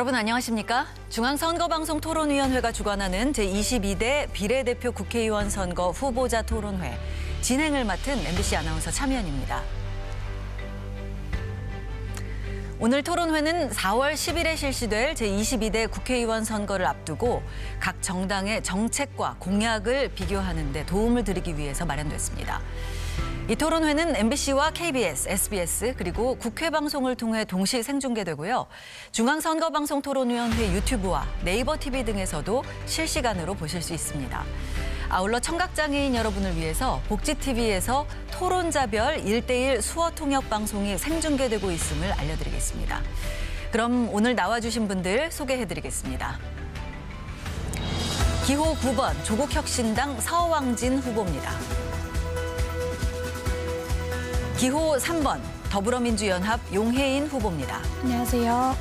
여러분 안녕하십니까? 중앙선거방송 토론위원회가 주관하는 제22대 비례대표 국회의원 선거 후보자 토론회 진행을 맡은 MBC 아나운서 차미연입니다. 오늘 토론회는 4월 10일에 실시될 제22대 국회의원 선거를 앞두고 각 정당의 정책과 공약을 비교하는 데 도움을 드리기 위해서 마련됐습니다. 이 토론회는 MBC와 KBS, SBS 그리고 국회 방송을 통해 동시 생중계되고요. 중앙선거방송토론위원회 유튜브와 네이버 TV 등에서도 실시간으로 보실 수 있습니다. 아울러 청각장애인 여러분을 위해서 복지TV에서 토론자별 1:1 수어 통역 방송이 생중계되고 있음을 알려드리겠습니다. 그럼 오늘 나와주신 분들 소개해드리겠습니다. 기호 9번 조국혁신당 서왕진 후보입니다. 기호 3번 더불어민주연합 용혜인 후보입니다. 안녕하세요.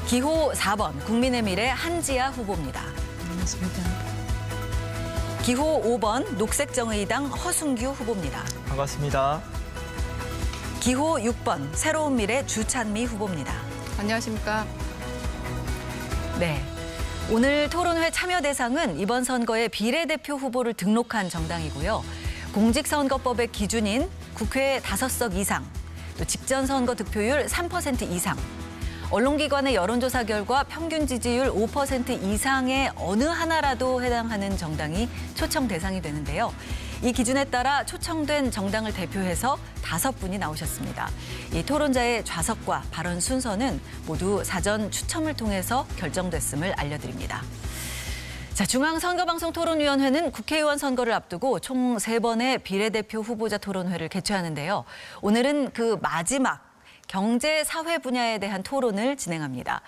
기호 4번 국민의 미래 한지아 후보입니다. 안녕하십니까. 기호 5번 녹색정의당 허순규 후보입니다. 반갑습니다. 기호 6번 새로운 미래 주찬미 후보입니다. 안녕하십니까. 네. 오늘 토론회 참여 대상은 이번 선거에 비례대표 후보를 등록한 정당이고요. 공직선거법의 기준인 국회 5석 이상, 또 직전선거 득표율 3% 이상, 언론기관의 여론조사 결과 평균 지지율 5% 이상의 어느 하나라도 해당하는 정당이 초청 대상이 되는데요. 이 기준에 따라 초청된 정당을 대표해서 5분이 나오셨습니다. 이 토론자의 좌석과 발언 순서는 모두 사전 추첨을 통해서 결정됐음을 알려드립니다. 자, 중앙선거방송토론위원회는 국회의원 선거를 앞두고 총 3번의 비례대표 후보자 토론회를 개최하는데요. 오늘은 그 마지막 경제, 사회 분야에 대한 토론을 진행합니다.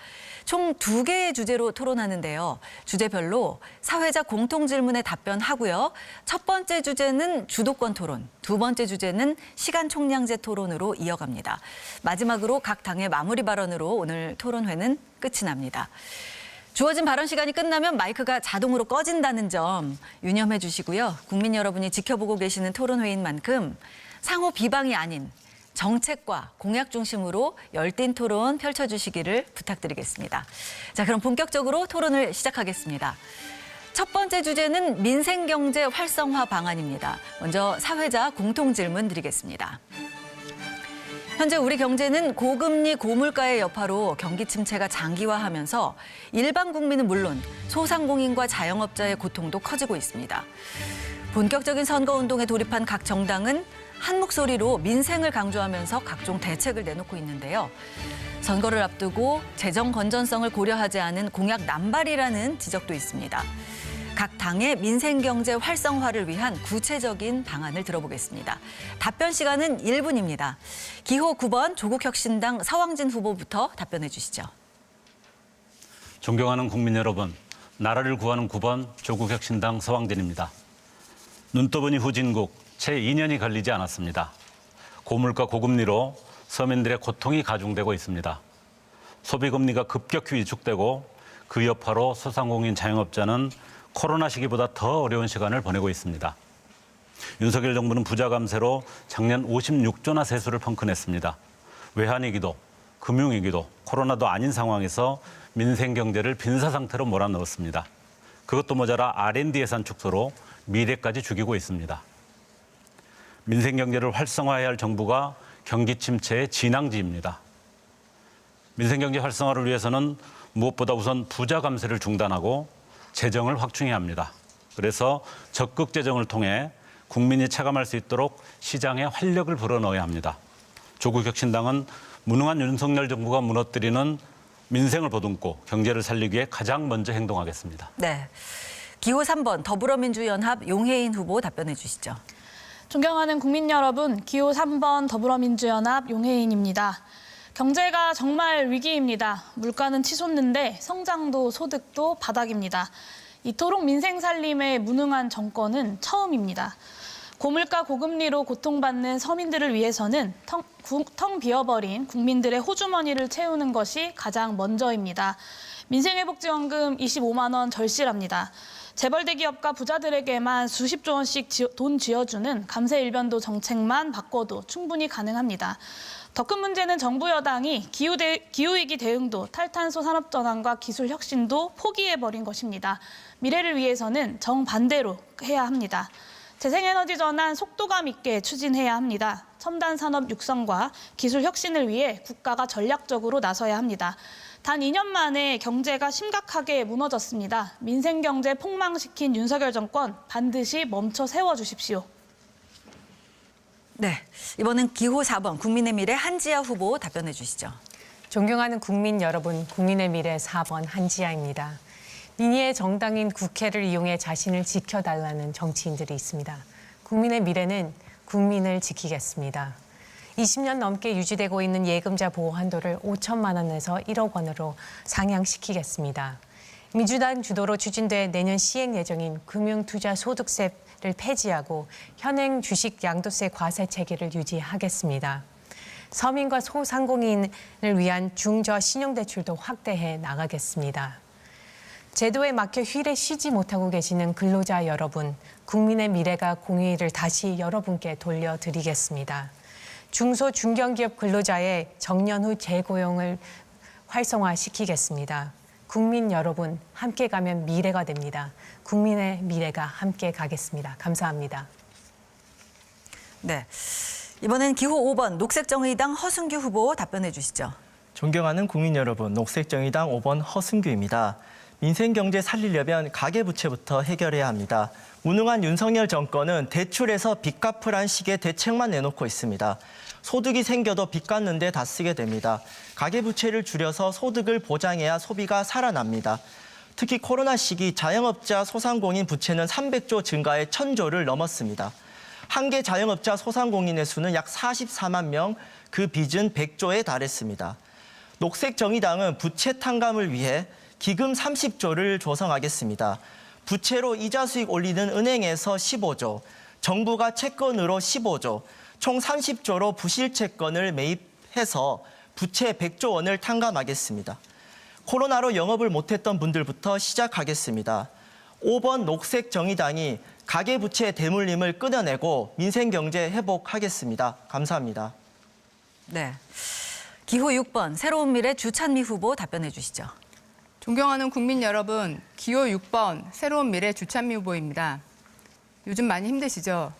총 2개의 주제로 토론하는데요. 주제별로 사회자 공통질문에 답변하고요. 첫 번째 주제는 주도권 토론, 두 번째 주제는 시간 총량제 토론으로 이어갑니다. 마지막으로 각 당의 마무리 발언으로 오늘 토론회는 끝이 납니다. 주어진 발언 시간이 끝나면 마이크가 자동으로 꺼진다는 점 유념해 주시고요. 국민 여러분이 지켜보고 계시는 토론회인 만큼 상호 비방이 아닌 정책과 공약 중심으로 열띤 토론 펼쳐주시기를 부탁드리겠습니다. 자, 그럼 본격적으로 토론을 시작하겠습니다. 첫 번째 주제는 민생경제 활성화 방안입니다. 먼저 사회자 공통질문 드리겠습니다. 현재 우리 경제는 고금리 고물가의 여파로 경기 침체가 장기화하면서 일반 국민은 물론 소상공인과 자영업자의 고통도 커지고 있습니다. 본격적인 선거운동에 돌입한 각 정당은 한 목소리로 민생을 강조하면서 각종 대책을 내놓고 있는데요. 선거를 앞두고 재정 건전성을 고려하지 않은 공약 남발이라는 지적도 있습니다. 각 당의 민생경제 활성화를 위한 구체적인 방안을 들어보겠습니다. 답변 시간은 1분입니다. 기호 9번 조국혁신당 서왕진 후보부터 답변해 주시죠. 존경하는 국민 여러분, 나라를 구하는 9번 조국혁신당 서왕진입니다. 눈떠보니 후진국 채 2년이 걸리지 않았습니다. 고물가 고금리로 서민들의 고통이 가중되고 있습니다. 소비금리가 급격히 위축되고 그 여파로 소상공인 자영업자는 코로나 시기보다 더 어려운 시간을 보내고 있습니다. 윤석열 정부는 부자 감세로 작년 56조나 세수를 펑크냈습니다. 외환위기도 금융위기도 코로나도 아닌 상황에서 민생경제를 빈사 상태로 몰아넣었습니다. 그것도 모자라 R&D 예산 축소로 미래까지 죽이고 있습니다. 민생경제를 활성화해야 할 정부가 경기 침체의 진앙지입니다. 민생경제 활성화를 위해서는 무엇보다 우선 부자 감세를 중단하고 재정을 확충해야 합니다. 그래서 적극 재정을 통해 국민이 체감할 수 있도록 시장에 활력을 불어넣어야 합니다. 조국혁신당은 무능한 윤석열 정부가 무너뜨리는 민생을 보듬고 경제를 살리기 위해 가장 먼저 행동하겠습니다. 네, 기호 3번 더불어민주연합 용혜인 후보 답변해 주시죠. 존경하는 국민 여러분, 기호 3번 더불어민주연합 용혜인입니다. 경제가 정말 위기입니다. 물가는 치솟는데 성장도 소득도 바닥입니다. 이토록 민생 살림에 무능한 정권은 처음입니다. 고물가 고금리로 고통받는 서민들을 위해서는 텅 비어버린 국민들의 호주머니를 채우는 것이 가장 먼저입니다. 민생회복지원금 25만 원 절실합니다. 재벌 대기업과 부자들에게만 수십조 원씩 돈 쥐어주는 감세 일변도 정책만 바꿔도 충분히 가능합니다. 더 큰 문제는 정부 여당이 기후위기 대응도 탈탄소 산업 전환과 기술 혁신도 포기해버린 것입니다. 미래를 위해서는 정반대로 해야 합니다. 재생에너지 전환 속도감 있게 추진해야 합니다. 첨단 산업 육성과 기술 혁신을 위해 국가가 전략적으로 나서야 합니다. 단 2년 만에 경제가 심각하게 무너졌습니다. 민생 경제 폭망시킨 윤석열 정권 반드시 멈춰 세워주십시오. 네, 이번엔 기호 4번 국민의 미래 한지아 후보 답변해 주시죠. 존경하는 국민 여러분, 국민의 미래 4번 한지아입니다. 민의의 정당인 국회를 이용해 자신을 지켜달라는 정치인들이 있습니다. 국민의 미래는 국민을 지키겠습니다. 20년 넘게 유지되고 있는 예금자 보호 한도를 5천만 원에서 1억 원으로 상향시키겠습니다. 민주당 주도로 추진돼 내년 시행 예정인 금융투자소득세를 폐지하고 현행 주식 양도세 과세 체계를 유지하겠습니다. 서민과 소상공인을 위한 중저 신용대출도 확대해 나가겠습니다. 제도에 막혀 휠에 쉬지 못하고 계시는 근로자 여러분, 국민의 미래가 공의를 다시 여러분께 돌려드리겠습니다. 중소 중견기업 근로자의 정년 후 재고용을 활성화시키겠습니다. 국민 여러분, 함께 가면 미래가 됩니다. 국민의 미래가 함께 가겠습니다. 감사합니다. 네, 이번엔 기호 5번 녹색정의당 허승규 후보 답변해 주시죠. 존경하는 국민 여러분, 녹색정의당 5번 허승규입니다. 민생경제 살리려면 가계부채부터 해결해야 합니다. 무능한 윤석열 정권은 대출에서 빚 갚으란 식의 대책만 내놓고 있습니다. 소득이 생겨도 빚 갚는데 다 쓰게 됩니다. 가계부채를 줄여서 소득을 보장해야 소비가 살아납니다. 특히 코로나 시기 자영업자 소상공인 부채는 300조 증가해 1000조를 넘었습니다. 한계 자영업자 소상공인의 수는 약 44만 명, 그 빚은 100조에 달했습니다. 녹색정의당은 부채 탕감을 위해 기금 30조를 조성하겠습니다. 부채로 이자 수익 올리는 은행에서 15조, 정부가 채권으로 15조, 총 30조로 부실 채권을 매입해서 부채 100조 원을 탕감하겠습니다. 코로나로 영업을 못했던 분들부터 시작하겠습니다. 5번 녹색정의당이 가계부채 대물림을 끊어내고 민생경제 회복하겠습니다. 감사합니다. 네, 기호 6번 새로운 미래 주찬미 후보 답변해 주시죠. 존경하는 국민 여러분, 기호 6번 새로운 미래 주찬미 후보입니다. 요즘 많이 힘드시죠?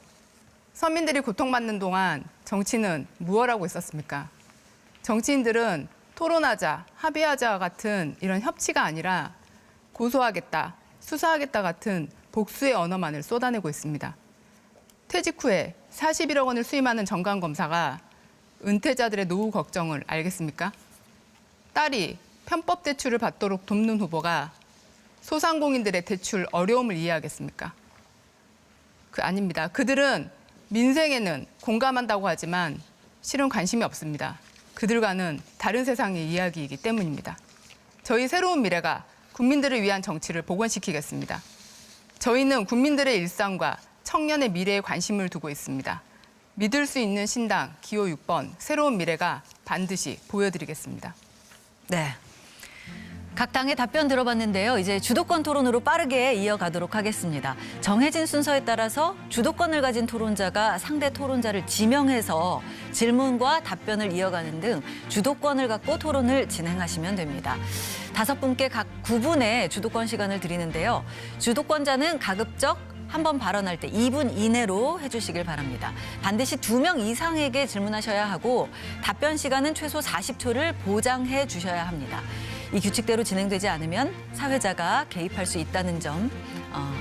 서민들이 고통받는 동안 정치는 무엇 하고 있었습니까? 정치인들은 토론하자, 합의하자 같은 이런 협치가 아니라 고소하겠다, 수사하겠다 같은 복수의 언어만을 쏟아내고 있습니다. 퇴직 후에 41억 원을 수임하는 정관검사가 은퇴자들의 노후 걱정을 알겠습니까? 딸이 편법 대출을 받도록 돕는 후보가 소상공인들의 대출 어려움을 이해하겠습니까? 아닙니다. 그들은 민생에는 공감한다고 하지만 실은 관심이 없습니다. 그들과는 다른 세상의 이야기이기 때문입니다. 저희 새로운 미래가 국민들을 위한 정치를 복원시키겠습니다. 저희는 국민들의 일상과 청년의 미래에 관심을 두고 있습니다. 믿을 수 있는 신당 기호 6번 새로운 미래가 반드시 보여드리겠습니다. 네. 각 당의 답변 들어봤는데요. 이제 주도권 토론으로 빠르게 이어가도록 하겠습니다. 정해진 순서에 따라서 주도권을 가진 토론자가 상대 토론자를 지명해서 질문과 답변을 이어가는 등 주도권을 갖고 토론을 진행하시면 됩니다. 5분께 각 9분의 주도권 시간을 드리는데요. 주도권자는 가급적 한 번 발언할 때 2분 이내로 해주시길 바랍니다. 반드시 2명 이상에게 질문하셔야 하고 답변 시간은 최소 40초를 보장해 주셔야 합니다. 이 규칙대로 진행되지 않으면 사회자가 개입할 수 있다는 점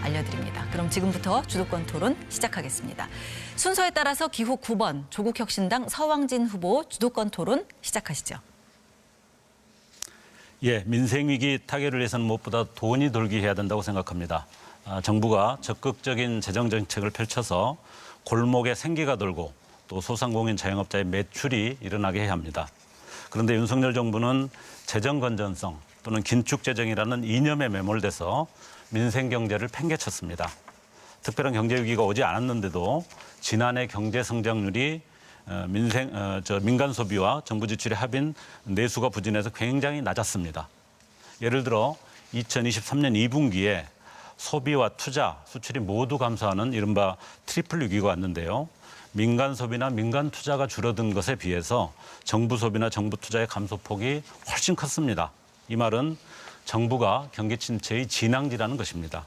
알려드립니다. 그럼 지금부터 주도권 토론 시작하겠습니다. 순서에 따라서 기호 9번 조국혁신당 서왕진 후보 주도권 토론 시작하시죠. 예, 민생위기 타결을 위해서는 무엇보다 돈이 돌게 해야 된다고 생각합니다. 정부가 적극적인 재정 정책을 펼쳐서 골목에 생기가 돌고 또 소상공인 자영업자의 매출이 일어나게 해야 합니다. 그런데 윤석열 정부는 재정 건전성 또는 긴축 재정이라는 이념에 매몰돼서 민생 경제를 팽개쳤습니다. 특별한 경제 위기가 오지 않았는데도 지난해 경제 성장률이 민간 소비와 정부 지출의 합인 내수가 부진해서 굉장히 낮았습니다. 예를 들어 2023년 2분기에 소비와 투자, 수출이 모두 감소하는 이른바 트리플 위기가 왔는데요. 민간 소비나 민간 투자가 줄어든 것에 비해서 정부 소비나 정부 투자의 감소폭이 훨씬 컸습니다. 이 말은 정부가 경기 침체의 진앙지라는 것입니다.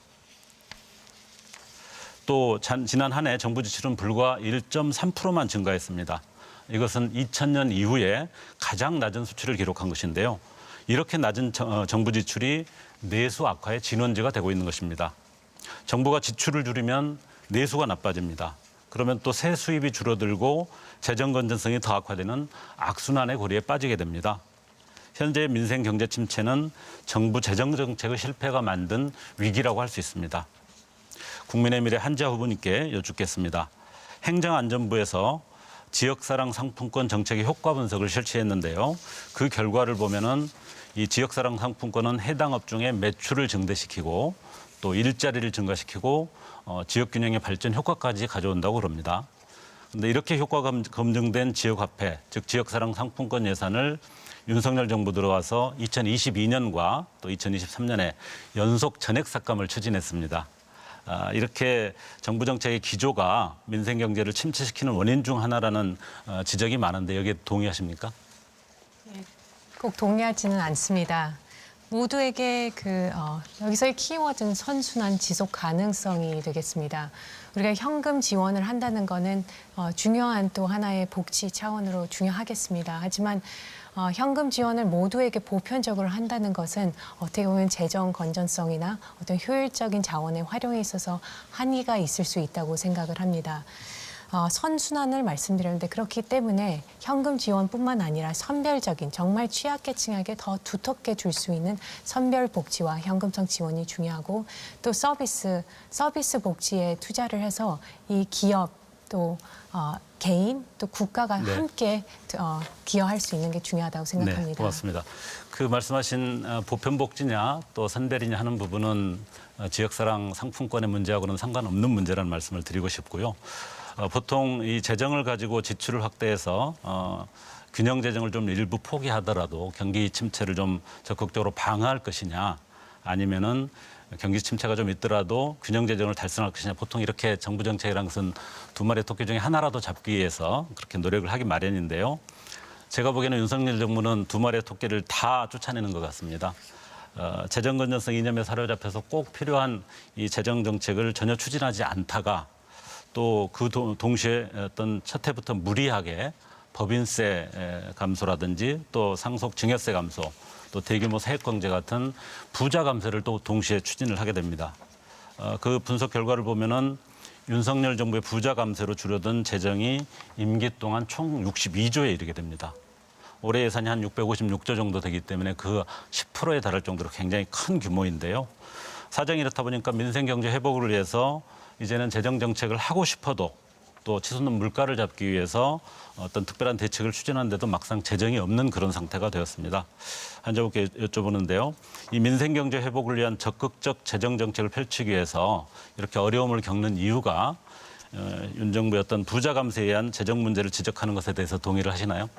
또 지난 한 해 정부 지출은 불과 1.3%만 증가했습니다. 이것은 2000년 이후에 가장 낮은 수치를 기록한 것인데요. 이렇게 낮은 정부 지출이 내수 악화의 진원지가 되고 있는 것입니다. 정부가 지출을 줄이면 내수가 나빠집니다. 그러면 또 새 수입이 줄어들고 재정 건전성이 더 악화되는 악순환의 고리에 빠지게 됩니다. 현재 민생 경제 침체는 정부 재정 정책의 실패가 만든 위기라고 할 수 있습니다. 국민의 미래 한지아 후보님께 여쭙겠습니다. 행정안전부에서 지역사랑 상품권 정책의 효과 분석을 실시했는데요. 그 결과를 보면은 이 지역사랑 상품권은 해당 업종의 매출을 증대시키고 또 일자리를 증가시키고 지역균형의 발전 효과까지 가져온다고 그럽니다. 그런데 이렇게 효과가 검증된 지역화폐, 즉 지역사랑 상품권 예산을 윤석열 정부 들어와서 2022년과 또 2023년에 연속 전액 삭감을 추진했습니다. 이렇게 정부 정책의 기조가 민생 경제를 침체시키는 원인 중 하나라는 지적이 많은데 여기에 동의하십니까? 꼭 동의하지는 않습니다. 모두에게 여기서의 키워드는 선순환 지속 가능성이 되겠습니다. 우리가 현금 지원을 한다는 거는 중요한 또 하나의 복지 차원으로 중요하겠습니다. 하지만 현금 지원을 모두에게 보편적으로 한다는 것은 어떻게 보면 재정 건전성이나 어떤 효율적인 자원의 활용에 있어서 한계가 있을 수 있다고 생각을 합니다. 선순환을 말씀드렸는데 그렇기 때문에 현금 지원뿐만 아니라 선별적인 정말 취약계층에게 더 두텁게 줄 수 있는 선별 복지와 현금성 지원이 중요하고 또 서비스 복지에 투자를 해서 이 기업 또 개인 또 국가가 네. 함께 기여할 수 있는 게 중요하다고 생각합니다. 네, 고맙습니다. 그 말씀하신 보편복지냐 또 선별이냐 하는 부분은 지역사랑 상품권의 문제하고는 상관없는 문제라는 말씀을 드리고 싶고요. 보통 이 재정을 가지고 지출을 확대해서 균형 재정을 좀 일부 포기하더라도 경기 침체를 좀 적극적으로 방어할 것이냐 아니면은 경기 침체가 좀 있더라도 균형 재정을 달성할 것이냐 보통 이렇게 정부 정책이라는 것은 두 마리 토끼 중에 하나라도 잡기 위해서 그렇게 노력을 하기 마련인데요. 제가 보기에는 윤석열 정부는 두 마리의 토끼를 다 쫓아내는 것 같습니다. 재정 건전성 이념에 사로잡혀서 꼭 필요한 이 재정 정책을 전혀 추진하지 않다가 또 그 동시에 어떤 첫 해부터 무리하게 법인세 감소라든지 또 상속 증여세 감소 또 대규모 세액공제 같은 부자 감세를 또 동시에 추진을 하게 됩니다. 그 분석 결과를 보면은 윤석열 정부의 부자 감세로 줄어든 재정이 임기 동안 총 62조에 이르게 됩니다. 올해 예산이 한 656조 정도 되기 때문에 그 10%에 달할 정도로 굉장히 큰 규모인데요. 사정이 이렇다 보니까 민생 경제 회복을 위해서 이제는 재정 정책을 하고 싶어도 또 치솟는 물가를 잡기 위해서 어떤 특별한 대책을 추진하는데도 막상 재정이 없는 그런 상태가 되었습니다. 한자분께 여쭤보는데요. 이 민생 경제 회복을 위한 적극적 재정 정책을 펼치기 위해서 이렇게 어려움을 겪는 이유가 윤 정부의 어떤 부자 감세에 의한 재정 문제를 지적하는 것에 대해서 동의를 하시나요?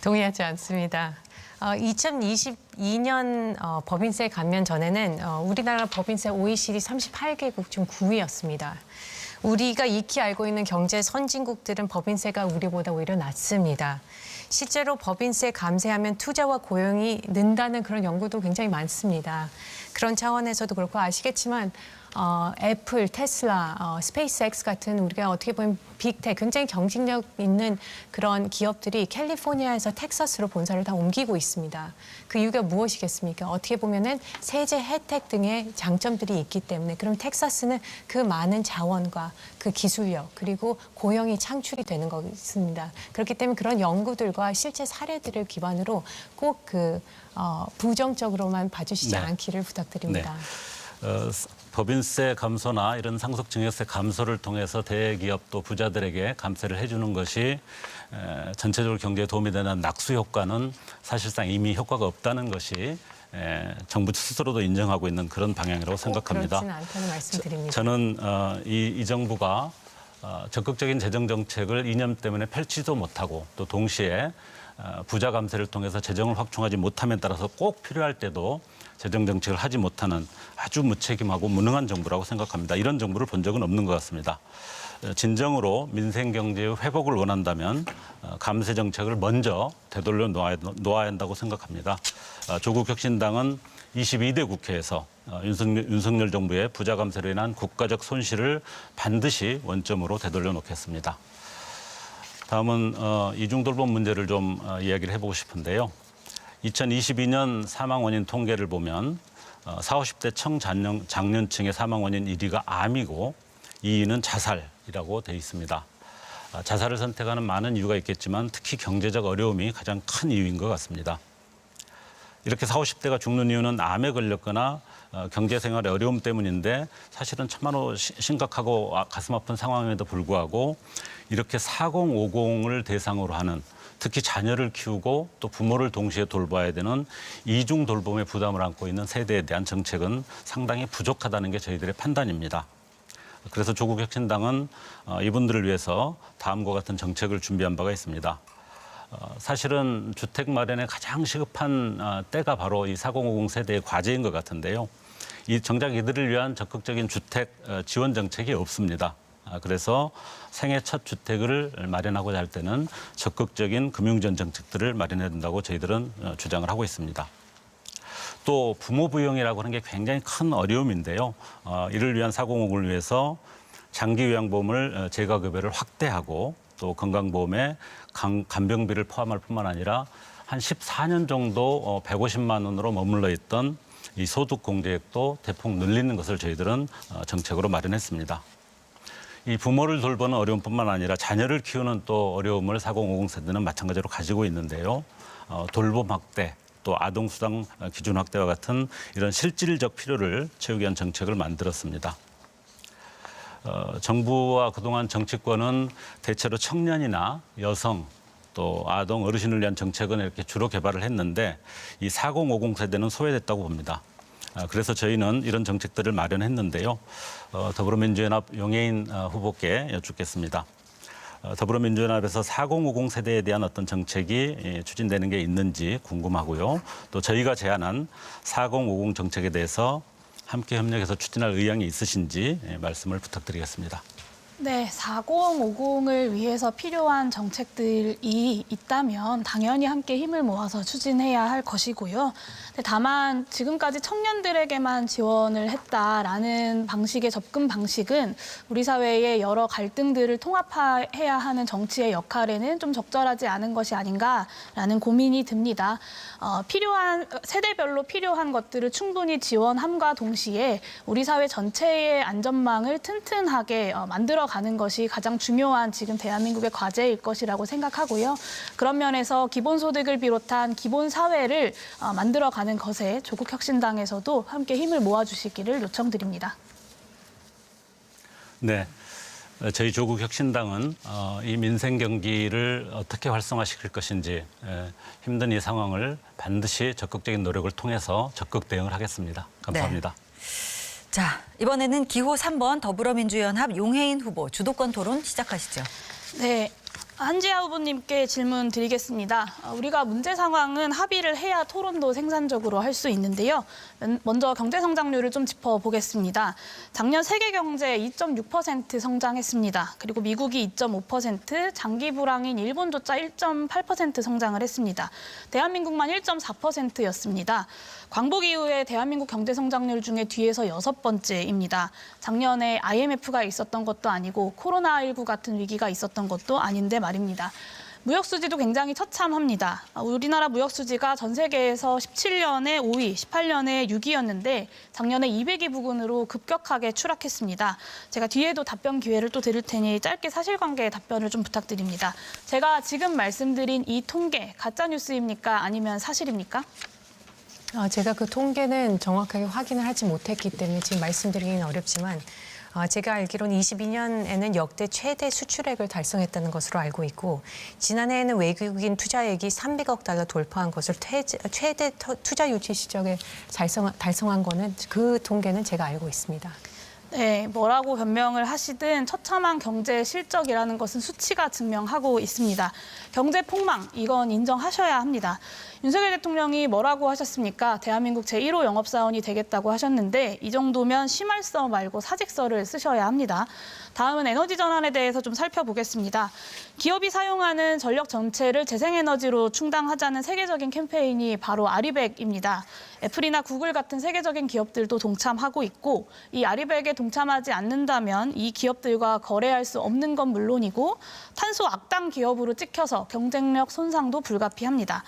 동의하지 않습니다. 2022년 법인세 감면 전에는 우리나라 법인세 OECD 38개국 중 9위였습니다. 우리가 익히 알고 있는 경제 선진국들은 법인세가 우리보다 오히려 낮습니다. 실제로 법인세 감세하면 투자와 고용이 는다는 그런 연구도 굉장히 많습니다. 그런 차원에서도 그렇고 아시겠지만 애플, 테슬라, 스페이스X 같은 우리가 어떻게 보면 빅텍, 굉장히 경쟁력 있는 그런 기업들이 캘리포니아에서 텍사스로 본사를 다 옮기고 있습니다. 그 이유가 무엇이겠습니까? 어떻게 보면은 세제 혜택 등의 장점들이 있기 때문에 그럼 텍사스는 그 많은 자원과 그 기술력 그리고 고용이 창출이 되는 것입니다. 그렇기 때문에 그런 연구들과 실제 사례들을 기반으로 꼭 부정적으로만 봐주시지 네. 않기를 부탁드립니다. 네. 법인세 감소나 이런 상속증여세 감소를 통해서 대기업 또 부자들에게 감세를 해주는 것이 전체적으로 경제에 도움이 되는 낙수 효과는 사실상 이미 효과가 없다는 것이 정부 스스로도 인정하고 있는 그런 방향이라고 생각합니다. 그렇지는 않다는 말씀드립니다. 저는 이 정부가 적극적인 재정 정책을 이념 때문에 펼치지도 못하고 또 동시에 부자 감세를 통해서 재정을 확충하지 못함에 따라서 꼭 필요할 때도 재정 정책을 하지 못하는 아주 무책임하고 무능한 정부라고 생각합니다. 이런 정부를 본 적은 없는 것 같습니다. 진정으로 민생 경제의 회복을 원한다면 감세 정책을 먼저 되돌려 놓아야 한다고 생각합니다. 조국 혁신당은 22대 국회에서 윤석열 정부의 부자 감세로 인한 국가적 손실을 반드시 원점으로 되돌려 놓겠습니다. 다음은 이중돌봄 문제를 좀 이야기를 해보고 싶은데요. 2022년 사망 원인 통계를 보면 40, 50대 청장년층의 사망 원인 1위가 암이고 2위는 자살이라고 되어 있습니다. 자살을 선택하는 많은 이유가 있겠지만 특히 경제적 어려움이 가장 큰 이유인 것 같습니다. 이렇게 40, 50대가 죽는 이유는 암에 걸렸거나 경제생활의 어려움 때문인데 사실은 참으로 심각하고 가슴 아픈 상황임에도 불구하고 이렇게 4050을 대상으로 하는 특히 자녀를 키우고 또 부모를 동시에 돌봐야 되는 이중 돌봄의 부담을 안고 있는 세대에 대한 정책은 상당히 부족하다는 게 저희들의 판단입니다. 그래서 조국 혁신당은 이분들을 위해서 다음과 같은 정책을 준비한 바가 있습니다. 사실은 주택 마련에 가장 시급한 때가 바로 이 4050 세대의 과제인 것 같은데요. 정작 이들을 위한 적극적인 주택 지원 정책이 없습니다. 그래서 생애 첫 주택을 마련하고자 할 때는 적극적인 금융지원 정책들을 마련해야 된다고 저희들은 주장을 하고 있습니다. 또 부모 부양이라고 하는 게 굉장히 큰 어려움인데요. 이를 위한 4050을 위해서 장기요양보험을 재가급여를 확대하고 또 건강보험에 간병비를 포함할 뿐만 아니라 한 14년 정도 150만 원으로 머물러 있던 이 소득 공제액도 대폭 늘리는 것을 저희들은 정책으로 마련했습니다. 이 부모를 돌보는 어려움뿐만 아니라 자녀를 키우는 또 어려움을 4050 세대는 마찬가지로 가지고 있는데요. 돌봄 확대, 또 아동수당 기준 확대와 같은 이런 실질적 필요를 채우기 위한 정책을 만들었습니다. 정부와 그동안 정치권은 대체로 청년이나 여성, 또 아동, 어르신을 위한 정책은 이렇게 주로 개발을 했는데 이 4050 세대는 소외됐다고 봅니다. 그래서 저희는 이런 정책들을 마련했는데요. 더불어민주연합 용해인 후보께 여쭙겠습니다. 더불어민주연합에서 4050 세대에 대한 어떤 정책이 추진되는 게 있는지 궁금하고요. 또 저희가 제안한 4050 정책에 대해서 함께 협력해서 추진할 의향이 있으신지 말씀을 부탁드리겠습니다. 네, 4050을 위해서 필요한 정책들이 있다면 당연히 함께 힘을 모아서 추진해야 할 것이고요. 다만 지금까지 청년들에게만 지원을 했다라는 방식의 접근 방식은 우리 사회의 여러 갈등들을 통합해야 하는 정치의 역할에는 좀 적절하지 않은 것이 아닌가라는 고민이 듭니다. 필요한 세대별로 필요한 것들을 충분히 지원함과 동시에 우리 사회 전체의 안전망을 튼튼하게 만들어가는 것이 가장 중요한 지금 대한민국의 과제일 것이라고 생각하고요. 그런 면에서 기본소득을 비롯한 기본 사회를 만들어가는 것에 조국혁신당에서도 함께 힘을 모아주시기를 요청드립니다. 네. 저희 조국혁신당은 이 민생 경기를 어떻게 활성화시킬 것인지 힘든 이 상황을 반드시 적극적인 노력을 통해서 적극 대응을 하겠습니다. 감사합니다. 네. 자, 이번에는 기호 3번 더불어민주연합 용해인 후보 주도권 토론 시작하시죠. 네. 한지아 후보님께 질문 드리겠습니다. 우리가 문제 상황은 합의를 해야 토론도 생산적으로 할 수 있는데요. 먼저 경제 성장률을 좀 짚어보겠습니다. 작년 세계 경제 2.6% 성장했습니다. 그리고 미국이 2.5%, 장기 불황인 일본조차 1.8% 성장을 했습니다. 대한민국만 1.4%였습니다. 광복 이후에 대한민국 경제 성장률 중에 뒤에서 6번째입니다. 작년에 IMF가 있었던 것도 아니고 코로나19 같은 위기가 있었던 것도 아닌데 말입니다. 무역 수지도 굉장히 처참합니다. 우리나라 무역 수지가 전 세계에서 17년에 5위, 18년에 6위였는데 작년에 200위 부근으로 급격하게 추락했습니다. 제가 뒤에도 답변 기회를 또 드릴 테니 짧게 사실관계 답변을 좀 부탁드립니다. 제가 지금 말씀드린 이 통계 가짜 뉴스입니까? 아니면 사실입니까? 제가 그 통계는 정확하게 확인을 하지 못했기 때문에 지금 말씀드리기는 어렵지만 제가 알기로는 22년에는 역대 최대 수출액을 달성했다는 것으로 알고 있고 지난해에는 외국인 투자액이 300억 달러 돌파한 것을 최대 투자 유치 시적에 달성한 거는 그 통계는 제가 알고 있습니다. 네, 뭐라고 변명을 하시든 처참한 경제 실적이라는 것은 수치가 증명하고 있습니다. 경제 폭망, 이건 인정하셔야 합니다. 윤석열 대통령이 뭐라고 하셨습니까? 대한민국 제1호 영업사원이 되겠다고 하셨는데 이 정도면 심할서 말고 사직서를 쓰셔야 합니다. 다음은 에너지 전환에 대해서 좀 살펴보겠습니다. 기업이 사용하는 전력 전체를 재생에너지로 충당하자는 세계적인 캠페인이 바로 아리백입니다. 애플이나 구글 같은 세계적인 기업들도 동참하고 있고 이 아리백에 동참하지 않는다면 이 기업들과 거래할 수 없는 건 물론이고 탄소 악당 기업으로 찍혀서 경쟁력 손상도 불가피합니다.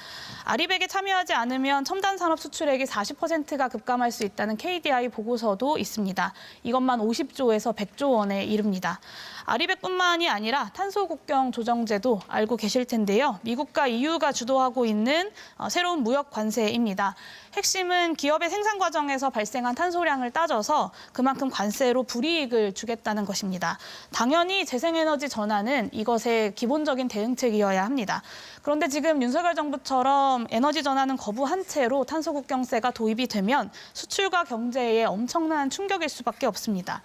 아리백에 참여하지 않으면 첨단 산업 수출액이 40%가 급감할 수 있다는 KDI 보고서도 있습니다. 이것만 50조에서 100조 원에 이릅니다. 아리백뿐만이 아니라 탄소 국경 조정제도 알고 계실 텐데요. 미국과 EU가 주도하고 있는 새로운 무역 관세입니다. 핵심은 기업의 생산 과정에서 발생한 탄소량을 따져서 그만큼 관세로 불이익을 주겠다는 것입니다. 당연히 재생에너지 전환은 이것의 기본적인 대응책이어야 합니다. 그런데 지금 윤석열 정부처럼 에너지 전환은 거부한 채로 탄소 국경세가 도입이 되면 수출과 경제에 엄청난 충격일 수밖에 없습니다.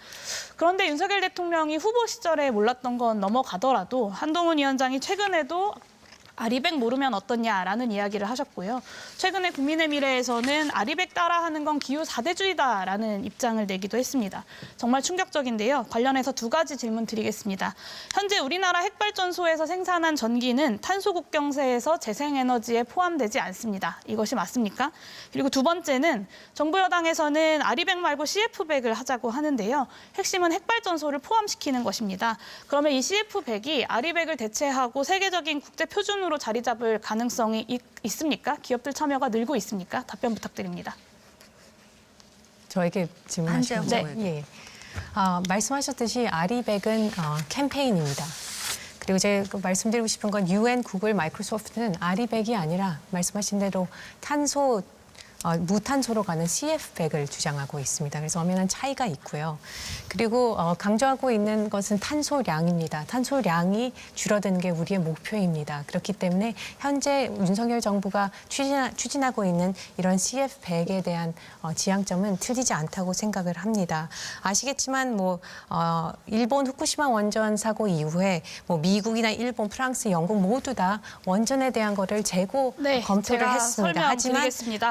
그런데 윤석열 대통령이 후보 시절에 몰랐던 건 넘어가더라도 한동훈 위원장이 최근에도 아리백 모르면 어떻냐라는 이야기를 하셨고요. 최근에 국민의 미래에서는 아리백 따라하는 건 기후 4대주의다라는 입장을 내기도 했습니다. 정말 충격적인데요. 관련해서 두 가지 질문 드리겠습니다. 현재 우리나라 핵발전소에서 생산한 전기는 탄소 국경세에서 재생에너지에 포함되지 않습니다. 이것이 맞습니까? 그리고 두 번째는 정부 여당에서는 아리백 말고 CF100을 하자고 하는데요. 핵심은 핵발전소를 포함시키는 것입니다. 그러면 이 CF100이 아리백을 대체하고 세계적인 국제 표준으로 자리 잡을 가능성이 있습니까? 기업들 참여가 늘고 있습니까? 답변 부탁드립니다. 저에게 질문하시는 네. 거예요. 예. 말씀하셨듯이 아리백은 캠페인입니다. 그리고 제가 말씀드리고 싶은 건 UN, 구글, 마이크로소프트는 아리백이 아니라 말씀하신 대로 무탄소로 가는 CF100을 주장하고 있습니다. 그래서 엄연한 차이가 있고요. 그리고 강조하고 있는 것은 탄소량입니다. 탄소량이 줄어드는 게 우리의 목표입니다. 그렇기 때문에 현재 윤석열 정부가 추진하고 있는 이런 CF100에 대한 지향점은 틀리지 않다고 생각을 합니다. 아시겠지만 일본 후쿠시마 원전 사고 이후에 미국이나 일본, 프랑스, 영국 모두 다 원전에 대한 거를 재고 검토를 했습니다. 하지만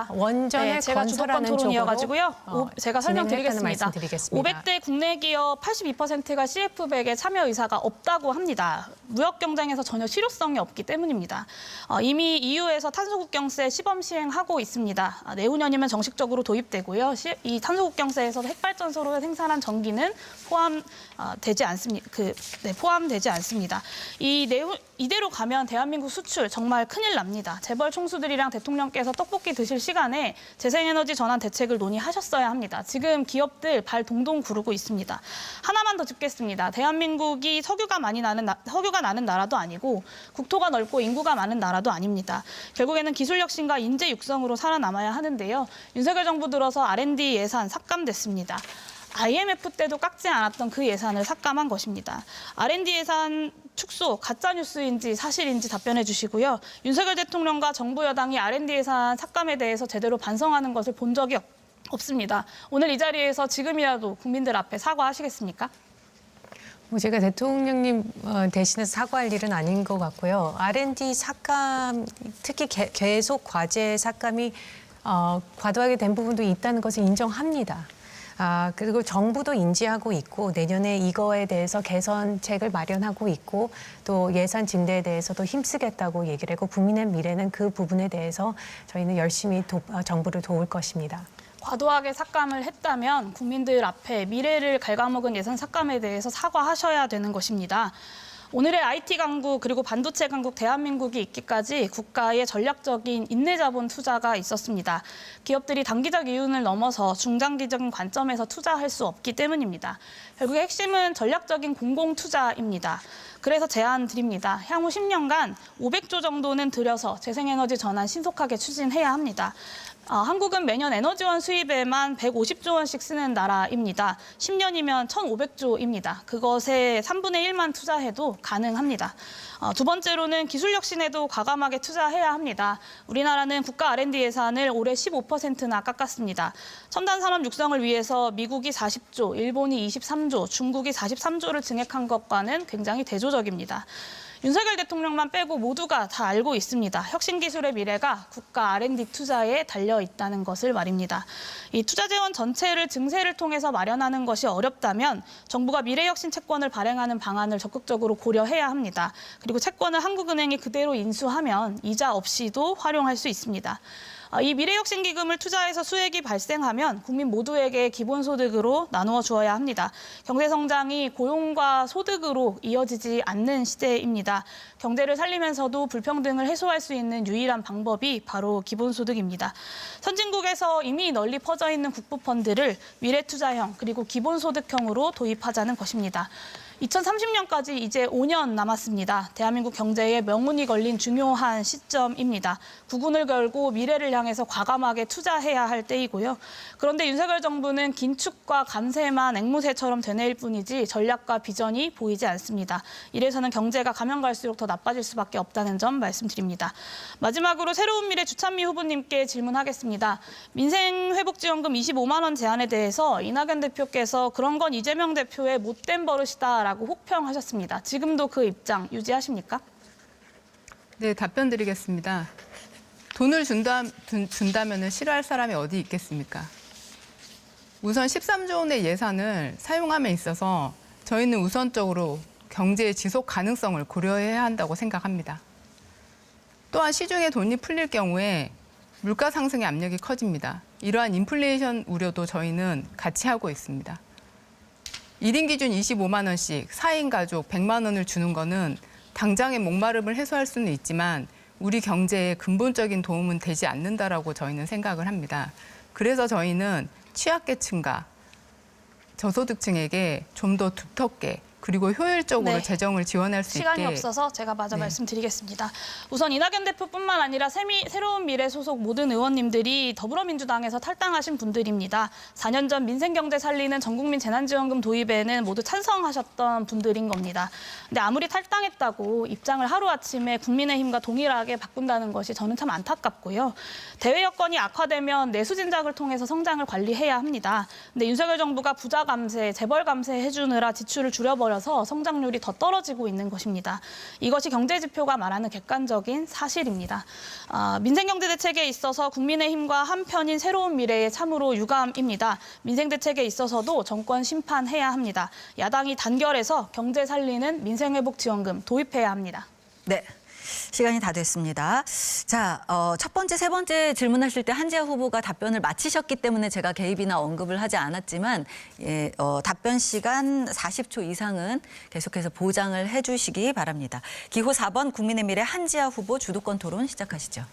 원전을 제가 주도권 건설하는 토론이어가지고요. 제가 진행했다는 설명드리겠습니다. 말씀드리겠습니다. 500대 국내 기업 82%가 CF100에 참여 의사가 없다고 합니다. 무역 경쟁에서 전혀 실효성이 없기 때문입니다. 이미 EU에서 탄소 국경세 시범 시행하고 있습니다. 내후년이면 정식적으로 도입되고요. 이 탄소 국경세에서 핵발전소로 생산한 전기는 포함되지 않습니다. 이대로 가면 대한민국 수출 정말 큰일 납니다. 재벌 총수들이랑 대통령께서 떡볶이 드실 시간에 재생에너지 전환 대책을 논의하셨어야 합니다. 지금 기업들 발 동동 구르고 있습니다. 하나만 더 짚겠습니다. 대한민국이 석유가 나는 나라도 아니고 국토가 넓고 인구가 많은 나라도 아닙니다. 결국에는 기술 혁신과 인재 육성으로 살아남아야 하는데요. 윤석열 정부 들어서 R&D 예산 삭감됐습니다. IMF 때도 깎지 않았던 그 예산을 삭감한 것입니다. R&D 예산 축소, 가짜뉴스인지 사실인지 답변해 주시고요. 윤석열 대통령과 정부 여당이 R&D 예산 삭감에 대해서 제대로 반성하는 것을 본 적이 없습니다. 오늘 이 자리에서 지금이라도 국민들 앞에 사과하시겠습니까? 제가 대통령님 대신해서 사과할 일은 아닌 것 같고요. R&D 삭감, 특히 계속 과제 삭감이 과도하게 된 부분도 있다는 것을 인정합니다. 그리고 정부도 인지하고 있고 내년에 이거에 대해서 개선책을 마련하고 있고 또 예산 증대에 대해서도 힘쓰겠다고 얘기를 하고 국민의 미래는 그 부분에 대해서 저희는 열심히 정부를 도울 것입니다. 과도하게 삭감을 했다면 국민들 앞에 미래를 갉아먹은 예산 삭감에 대해서 사과하셔야 되는 것입니다. 오늘의 IT 강국 그리고 반도체 강국 대한민국이 있기까지 국가의 전략적인 인내자본 투자가 있었습니다. 기업들이 단기적 이윤을 넘어서 중장기적인 관점에서 투자할 수 없기 때문입니다. 결국 핵심은 전략적인 공공투자입니다. 그래서 제안 드립니다. 향후 10년간 500조 정도는 들여서 재생에너지 전환 신속하게 추진해야 합니다. 한국은 매년 에너지원 수입에만 150조 원씩 쓰는 나라입니다. 10년이면 1,500조입니다. 그것의 3분의 1만 투자해도 가능합니다. 두 번째로는 기술 혁신에도 과감하게 투자해야 합니다. 우리나라는 국가 R&D 예산을 올해 15%나 깎았습니다. 첨단 산업 육성을 위해서 미국이 40조, 일본이 23조, 중국이 43조를 증액한 것과는 굉장히 대조적입니다. 윤석열 대통령만 빼고 모두가 다 알고 있습니다. 혁신기술의 미래가 국가 R&D 투자에 달려 있다는 것을 말입니다. 이 투자 재원 전체를 증세를 통해서 마련하는 것이 어렵다면 정부가 미래혁신 채권을 발행하는 방안을 적극적으로 고려해야 합니다. 그리고 채권을 한국은행이 그대로 인수하면 이자 없이도 활용할 수 있습니다. 이 미래혁신기금을 투자해서 수익이 발생하면 국민 모두에게 기본소득으로 나누어 주어야 합니다. 경제성장이 고용과 소득으로 이어지지 않는 시대입니다. 경제를 살리면서도 불평등을 해소할 수 있는 유일한 방법이 바로 기본소득입니다. 선진국에서 이미 널리 퍼져 있는 국부펀드를 미래투자형 그리고 기본소득형으로 도입하자는 것입니다. 2030년까지 이제 5년 남았습니다. 대한민국 경제에 명운이 걸린 중요한 시점입니다. 국운을 걸고 미래를 향해서 과감하게 투자해야 할 때이고요. 그런데 윤석열 정부는 긴축과 감세만 앵무새처럼 되뇌일 뿐이지 전략과 비전이 보이지 않습니다. 이래서는 경제가 가면 갈수록 더 나빠질 수밖에 없다는 점 말씀드립니다. 마지막으로 새로운 미래 주찬미 후보님께 질문하겠습니다. 민생회복지원금 25만 원 제안에 대해서 이낙연 대표께서 그런 건 이재명 대표의 못된 버릇이다 라고 혹평하셨습니다. 지금도 그 입장 유지하십니까? 네, 답변 드리겠습니다. 돈을 준다면 싫어할 사람이 어디 있겠습니까? 우선 13조 원의 예산을 사용함에 있어서 저희는 우선적으로 경제의 지속 가능성을 고려해야 한다고 생각합니다. 또한 시중에 돈이 풀릴 경우에 물가 상승의 압력이 커집니다. 이러한 인플레이션 우려도 저희는 같이 하고 있습니다. 1인 기준 25만 원씩 4인 가족 100만 원을 주는 거는 당장의 목마름을 해소할 수는 있지만 우리 경제에 근본적인 도움은 되지 않는다라고 저희는 생각을 합니다. 그래서 저희는 취약계층과 저소득층에게 좀 더 두텁게 그리고 효율적으로 네. 재정을 지원할 수 시간이 있게 없어서 제가 마저 네. 말씀드리겠습니다. 우선 이낙연 대표뿐만 아니라 새로운 미래 소속 모든 의원님들이 더불어민주당에서 탈당하신 분들입니다. 4년 전 민생경제 살리는 전국민 재난지원금 도입에는 모두 찬성하셨던 분들인 겁니다. 근데 아무리 탈당했다고 입장을 하루아침에 국민의힘과 동일하게 바꾼다는 것이 저는 참 안타깝고요. 대외 여건이 악화되면 내수 진작을 통해서 성장을 관리해야 합니다. 근데 윤석열 정부가 부자 감세, 재벌 감세 해주느라 지출을 줄여버려서 성장률이 더 떨어지고 있는 것입니다. 이것이 경제 지표가 말하는 객관적인 사실입니다. 민생경제 대책에 있어서 국민의힘과 한편인 새로운 미래에 참으로 유감입니다. 민생 대책에 있어서도 정권 심판해야 합니다. 야당이 단결해서 경제 살리는 민생회복지원금 도입해야 합니다. 네. 시간이 다 됐습니다. 자, 첫 번째, 세 번째 질문하실 때 한지아 후보가 답변을 마치셨기 때문에 제가 개입이나 언급을 하지 않았지만 답변 시간 40초 이상은 계속해서 보장을 해주시기 바랍니다. 기호 4번 국민의 미래 한지아 후보 주도권 토론 시작하시죠.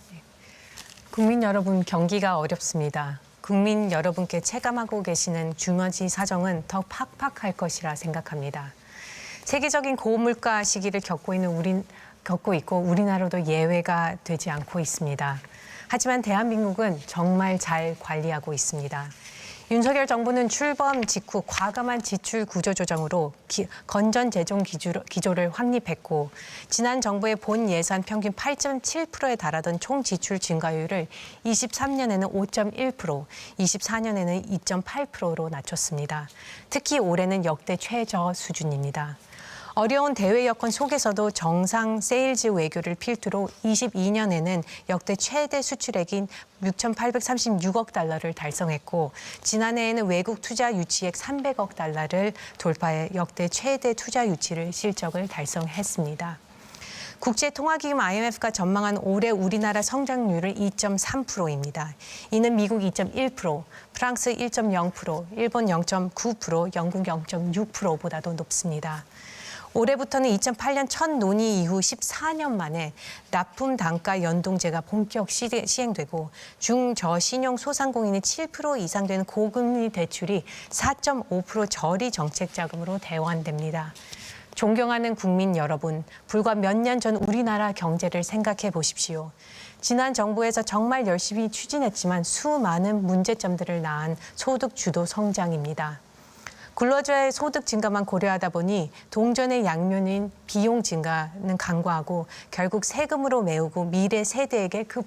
국민 여러분, 경기가 어렵습니다. 국민 여러분께 체감하고 계시는 주머니 사정은 더 팍팍할 것이라 생각합니다. 세계적인 고물가 시기를 겪고 있고 우리나라도 예외가 되지 않고 있습니다. 하지만 대한민국은 정말 잘 관리하고 있습니다. 윤석열 정부는 출범 직후 과감한 지출 구조 조정으로 건전 재정 기조를 확립했고 지난 정부의 본 예산 평균 8.7%에 달하던 총 지출 증가율을 23년에는 5.1%, 24년에는 2.8%로 낮췄습니다. 특히 올해는 역대 최저 수준입니다. 어려운 대외 여건 속에서도 정상 세일즈 외교를 필두로 22년에는 역대 최대 수출액인 6,836억 달러를 달성했고 지난해에는 외국 투자 유치액 300억 달러를 돌파해 역대 최대 투자 유치를 실적을 달성했습니다. 국제통화기금 IMF가 전망한 올해 우리나라 성장률은 2.3%입니다. 이는 미국 2.1%, 프랑스 1.0%, 일본 0.9%, 영국 0.6%보다도 높습니다. 올해부터는 2008년 첫 논의 이후 14년 만에 납품 단가 연동제가 본격 시행되고 중저신용 소상공인의 7% 이상 되는 고금리 대출이 4.5% 저리 정책 자금으로 대환됩니다. 존경하는 국민 여러분, 불과 몇 년 전 우리나라 경제를 생각해 보십시오. 지난 정부에서 정말 열심히 추진했지만 수많은 문제점들을 낳은 소득 주도 성장입니다. 근로자의 소득 증가만 고려하다 보니 동전의 양면인 비용 증가는 간과하고 결국 세금으로 메우고 미래 세대에게 그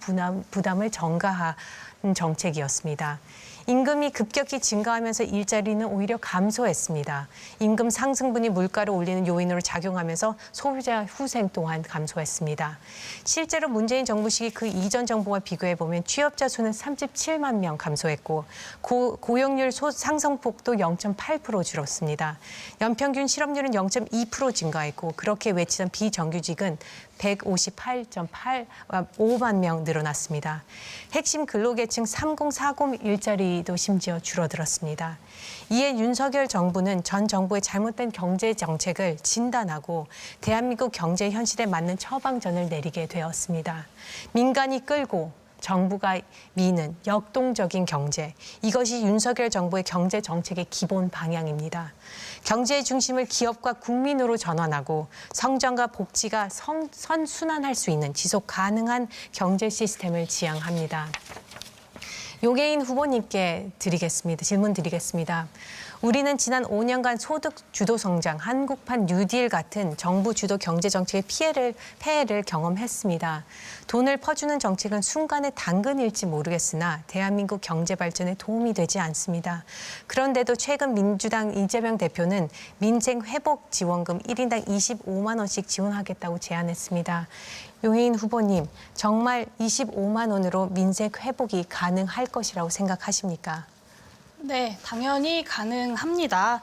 부담을 전가하는 정책이었습니다. 임금이 급격히 증가하면서 일자리는 오히려 감소했습니다. 임금 상승분이 물가를 올리는 요인으로 작용하면서 소비자 후생 또한 감소했습니다. 실제로 문재인 정부 시기 그 이전 정부와 비교해보면 취업자 수는 37만 명 감소했고 고용률 상승폭도 0.8% 줄었습니다. 연평균 실업률은 0.2% 증가했고 그렇게 외치던 비정규직은 158.5만 명 늘어났습니다. 핵심 근로계층 3040 일자리도 심지어 줄어들었습니다. 이에 윤석열 정부는 전 정부의 잘못된 경제 정책을 진단하고 대한민국 경제 현실에 맞는 처방전을 내리게 되었습니다. 민간이 끌고 정부가 미는 역동적인 경제, 이것이 윤석열 정부의 경제 정책의 기본 방향입니다. 경제의 중심을 기업과 국민으로 전환하고 성장과 복지가 선순환할 수 있는 지속 가능한 경제 시스템을 지향합니다. 요계인 후보님께 질문 드리겠습니다. 우리는 지난 5년간 소득 주도 성장, 한국판 뉴딜 같은 정부 주도 경제 정책의 폐해를 경험했습니다. 돈을 퍼주는 정책은 순간의 당근일지 모르겠으나 대한민국 경제 발전에 도움이 되지 않습니다. 그런데도 최근 민주당 이재명 대표는 민생 회복 지원금 1인당 25만 원씩 지원하겠다고 제안했습니다. 용해인 후보님, 정말 25만 원으로 민생 회복이 가능할 것이라고 생각하십니까? 네, 당연히 가능합니다.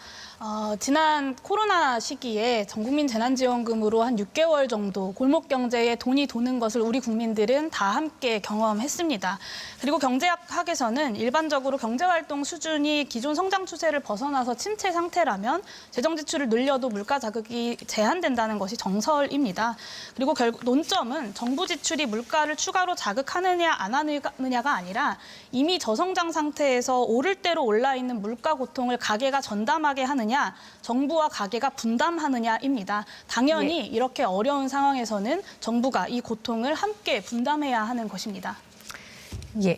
지난 코로나 시기에 전국민 재난지원금으로 한 6개월 정도 골목 경제에 돈이 도는 것을 우리 국민들은 다 함께 경험했습니다. 그리고 경제학에서는 일반적으로 경제활동 수준이 기존 성장 추세를 벗어나서 침체 상태라면 재정 지출을 늘려도 물가 자극이 제한된다는 것이 정설입니다. 그리고 결국 논점은 정부 지출이 물가를 추가로 자극하느냐 안 하느냐가 아니라 이미 저성장 상태에서 오를 대로 올라 있는 물가 고통을 가계가 전담하게 하느냐, 정부와 가계가 분담하느냐입니다. 당연히 이렇게 어려운 상황에서는 정부가 이 고통을 함께 분담해야 하는 것입니다. 예,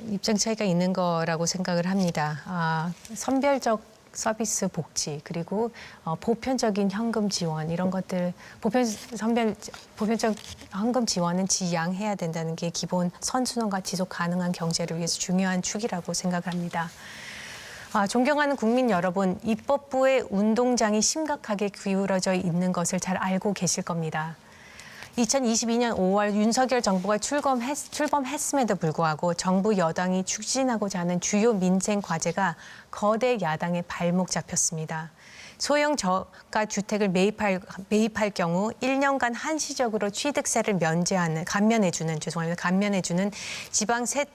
입장 차이가 있는 거라고 생각을 합니다. 선별적 서비스 복지 그리고 보편적인 현금 지원 이런 것들 보편적 현금 지원은 지양해야 된다는 게 기본 선순환과 지속 가능한 경제를 위해서 중요한 축이라고 생각합니다. 존경하는 국민 여러분, 입법부의 운동장이 심각하게 기울어져 있는 것을 잘 알고 계실 겁니다. 2022년 5월 윤석열 정부가 출범했음에도 불구하고 정부 여당이 추진하고자 하는 주요 민생 과제가 거대 야당의 발목 잡혔습니다. 소형 저가 주택을 매입할 경우 1년간 한시적으로 취득세를 감면해주는 지방세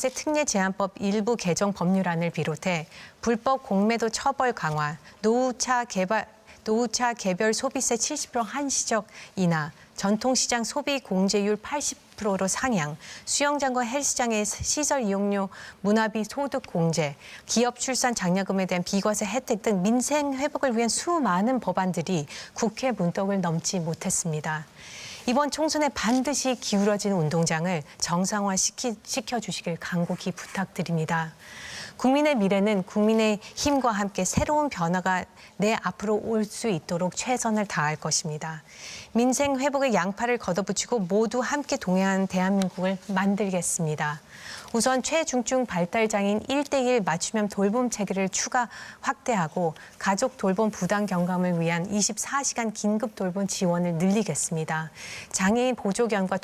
특례 제한법 일부 개정 법률안을 비롯해 불법 공매도 처벌 강화, 노후차 개별 소비세 70% 한시적 인하, 전통시장 소비 공제율 80%로 상향, 수영장과 헬스장의 시설 이용료 문화비 소득 공제, 기업 출산 장려금에 대한 비과세 혜택 등 민생 회복을 위한 수많은 법안들이 국회 문턱을 넘지 못했습니다. 이번 총선에 반드시 기울어진 운동장을 정상화시켜주시길 간곡히 부탁드립니다. 국민의 미래는 국민의 힘과 함께 새로운 변화가 내 앞으로 올 수 있도록 최선을 다할 것입니다. 민생 회복의 양팔을 걷어붙이고 모두 함께 동행하는 대한민국을 만들겠습니다. 우선 최중증 발달장애인 1:1 맞춤형 돌봄 체계를 추가 확대하고 가족 돌봄 부담 경감을 위한 24시간 긴급 돌봄 지원을 늘리겠습니다. 장애인 보조견과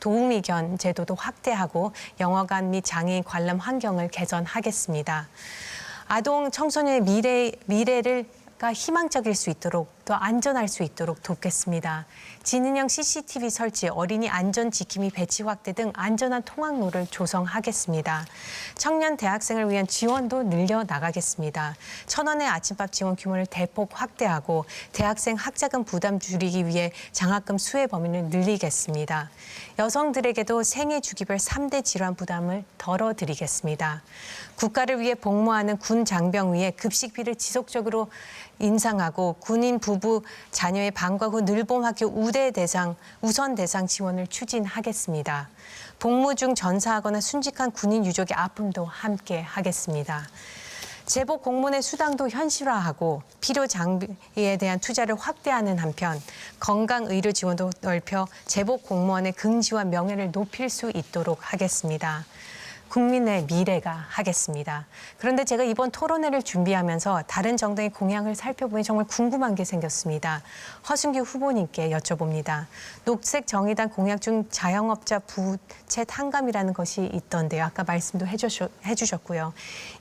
도우미견 제도도 확대하고 영화관 및 장애인 관람 환경을 개선하겠습니다. 아동 청소년의 미래가 희망적일 수 있도록 더 안전할 수 있도록 돕겠습니다. 지능형 CCTV 설치, 어린이 안전 지킴이 배치 확대 등 안전한 통학로를 조성하겠습니다. 청년 대학생을 위한 지원도 늘려나가겠습니다. 1,000원의 아침밥 지원 규모를 대폭 확대하고 대학생 학자금 부담 줄이기 위해 장학금 수혜 범위를 늘리겠습니다. 여성들에게도 생애 주기별 3대 질환 부담을 덜어드리겠습니다. 국가를 위해 복무하는 군 장병위에 급식비를 지속적으로 인상하고 군인 부부 자녀의 방과 후 늘봄학교 우선 대상 지원을 추진하겠습니다. 복무 중 전사하거나 순직한 군인 유족의 아픔도 함께 하겠습니다. 제복 공무원의 수당도 현실화하고 필요 장비에 대한 투자를 확대하는 한편 건강 의료 지원도 넓혀 제복 공무원의 긍지와 명예를 높일 수 있도록 하겠습니다. 국민의 미래가 하겠습니다. 그런데 제가 이번 토론회를 준비하면서 다른 정당의 공약을 살펴보니 정말 궁금한 게 생겼습니다. 허순규 후보님께 여쭤봅니다. 녹색정의당 공약 중 자영업자 부채 탕감이라는 것이 있던데요. 아까 말씀도 해주셨고요.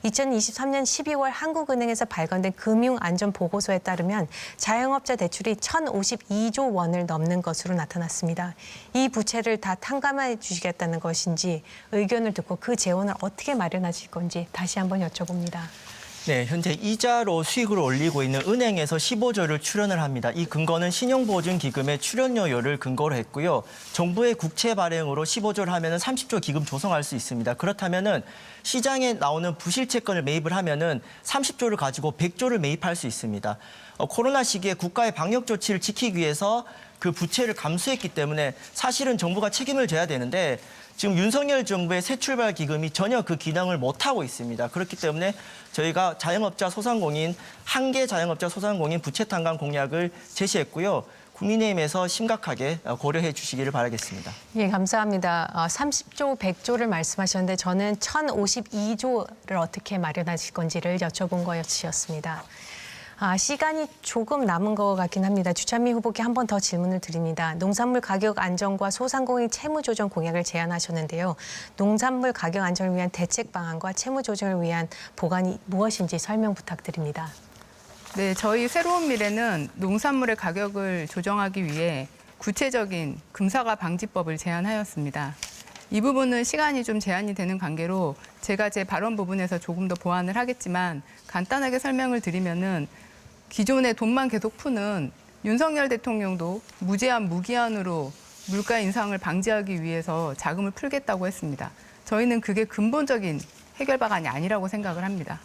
2023년 12월 한국은행에서 발간된 금융안전보고서에 따르면 자영업자 대출이 1,052조 원을 넘는 것으로 나타났습니다. 이 부채를 다 탕감해 주시겠다는 것인지 의견을 듣고 그 재원을 어떻게 마련하실 건지 다시 한번 여쭤봅니다. 네, 현재 이자로 수익을 올리고 있는 은행에서 15조를 출연을 합니다. 이 근거는 신용보증기금의 출연료를 근거로 했고요. 정부의 국채 발행으로 15조를 하면 30조 기금 조성할 수 있습니다. 그렇다면 시장에 나오는 부실채권을 매입을 하면 30조를 가지고 100조를 매입할 수 있습니다. 코로나 시기에 국가의 방역 조치를 지키기 위해서 그 부채를 감수했기 때문에 사실은 정부가 책임을 져야 되는데 지금 윤석열 정부의 새출발 기금이 전혀 그 기능을 못하고 있습니다. 그렇기 때문에 저희가 자영업자 소상공인, 한계 자영업자 소상공인 부채 탕감 공약을 제시했고요. 국민의힘에서 심각하게 고려해 주시기를 바라겠습니다. 예, 감사합니다. 30조, 100조를 말씀하셨는데 저는 1,052조를 어떻게 마련하실 건지를 여쭤본 거였습니다. 시간이 조금 남은 것 같긴 합니다. 주찬미 후보께 한 번 더 질문을 드립니다. 농산물 가격 안정과 소상공인 채무 조정 공약을 제안하셨는데요. 농산물 가격 안정을 위한 대책 방안과 채무 조정을 위한 보관이 무엇인지 설명 부탁드립니다. 네, 저희 새로운 미래는 농산물의 가격을 조정하기 위해 구체적인 금사과 방지법을 제안하였습니다. 이 부분은 시간이 좀 제한이 되는 관계로 제가 제 발언 부분에서 조금 더 보완을 하겠지만 간단하게 설명을 드리면은 기존에 돈만 계속 푸는 윤석열 대통령도 무제한 무기한으로 물가 인상을 방지하기 위해서 자금을 풀겠다고 했습니다. 저희는 그게 근본적인 해결 방안이 아니라고 생각을 합니다.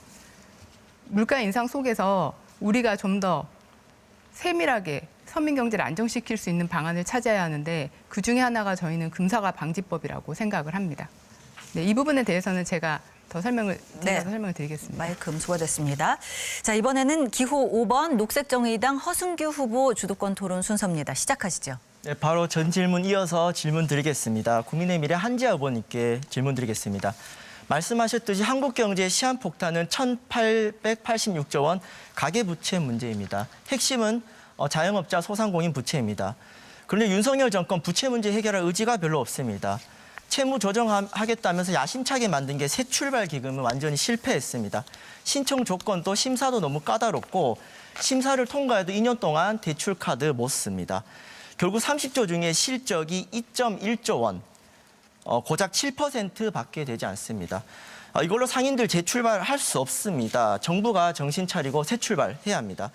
물가 인상 속에서 우리가 좀 더 세밀하게 서민 경제를 안정시킬 수 있는 방안을 찾아야 하는데 그중에 하나가 저희는 금사과 방지법이라고 생각을 합니다. 네, 이 부분에 대해서는 제가 더 설명을 드리겠습니다. 마이크 금수가 됐습니다. 자, 이번에는 기호 5번 녹색정의당 허순규 후보 주도권 토론 순서입니다. 시작하시죠. 네, 바로 전 질문 이어서 질문 드리겠습니다. 국민의 미래 한지아 후보님께 질문 드리겠습니다. 말씀하셨듯이 한국 경제의 시한폭탄은 1,886조 원 가계부채 문제입니다. 핵심은 자영업자 소상공인 부채입니다. 그런데 윤석열 정권 부채 문제 해결할 의지가 별로 없습니다. 채무 조정하겠다면서 야심차게 만든 게 새출발 기금은 완전히 실패했습니다. 신청 조건도 심사도 너무 까다롭고 심사를 통과해도 2년 동안 대출 카드 못 씁니다. 결국 30조 중에 실적이 2.1조 원, 고작 7%밖에 되지 않습니다. 이걸로 상인들 재출발할 수 없습니다. 정부가 정신 차리고 새출발해야 합니다.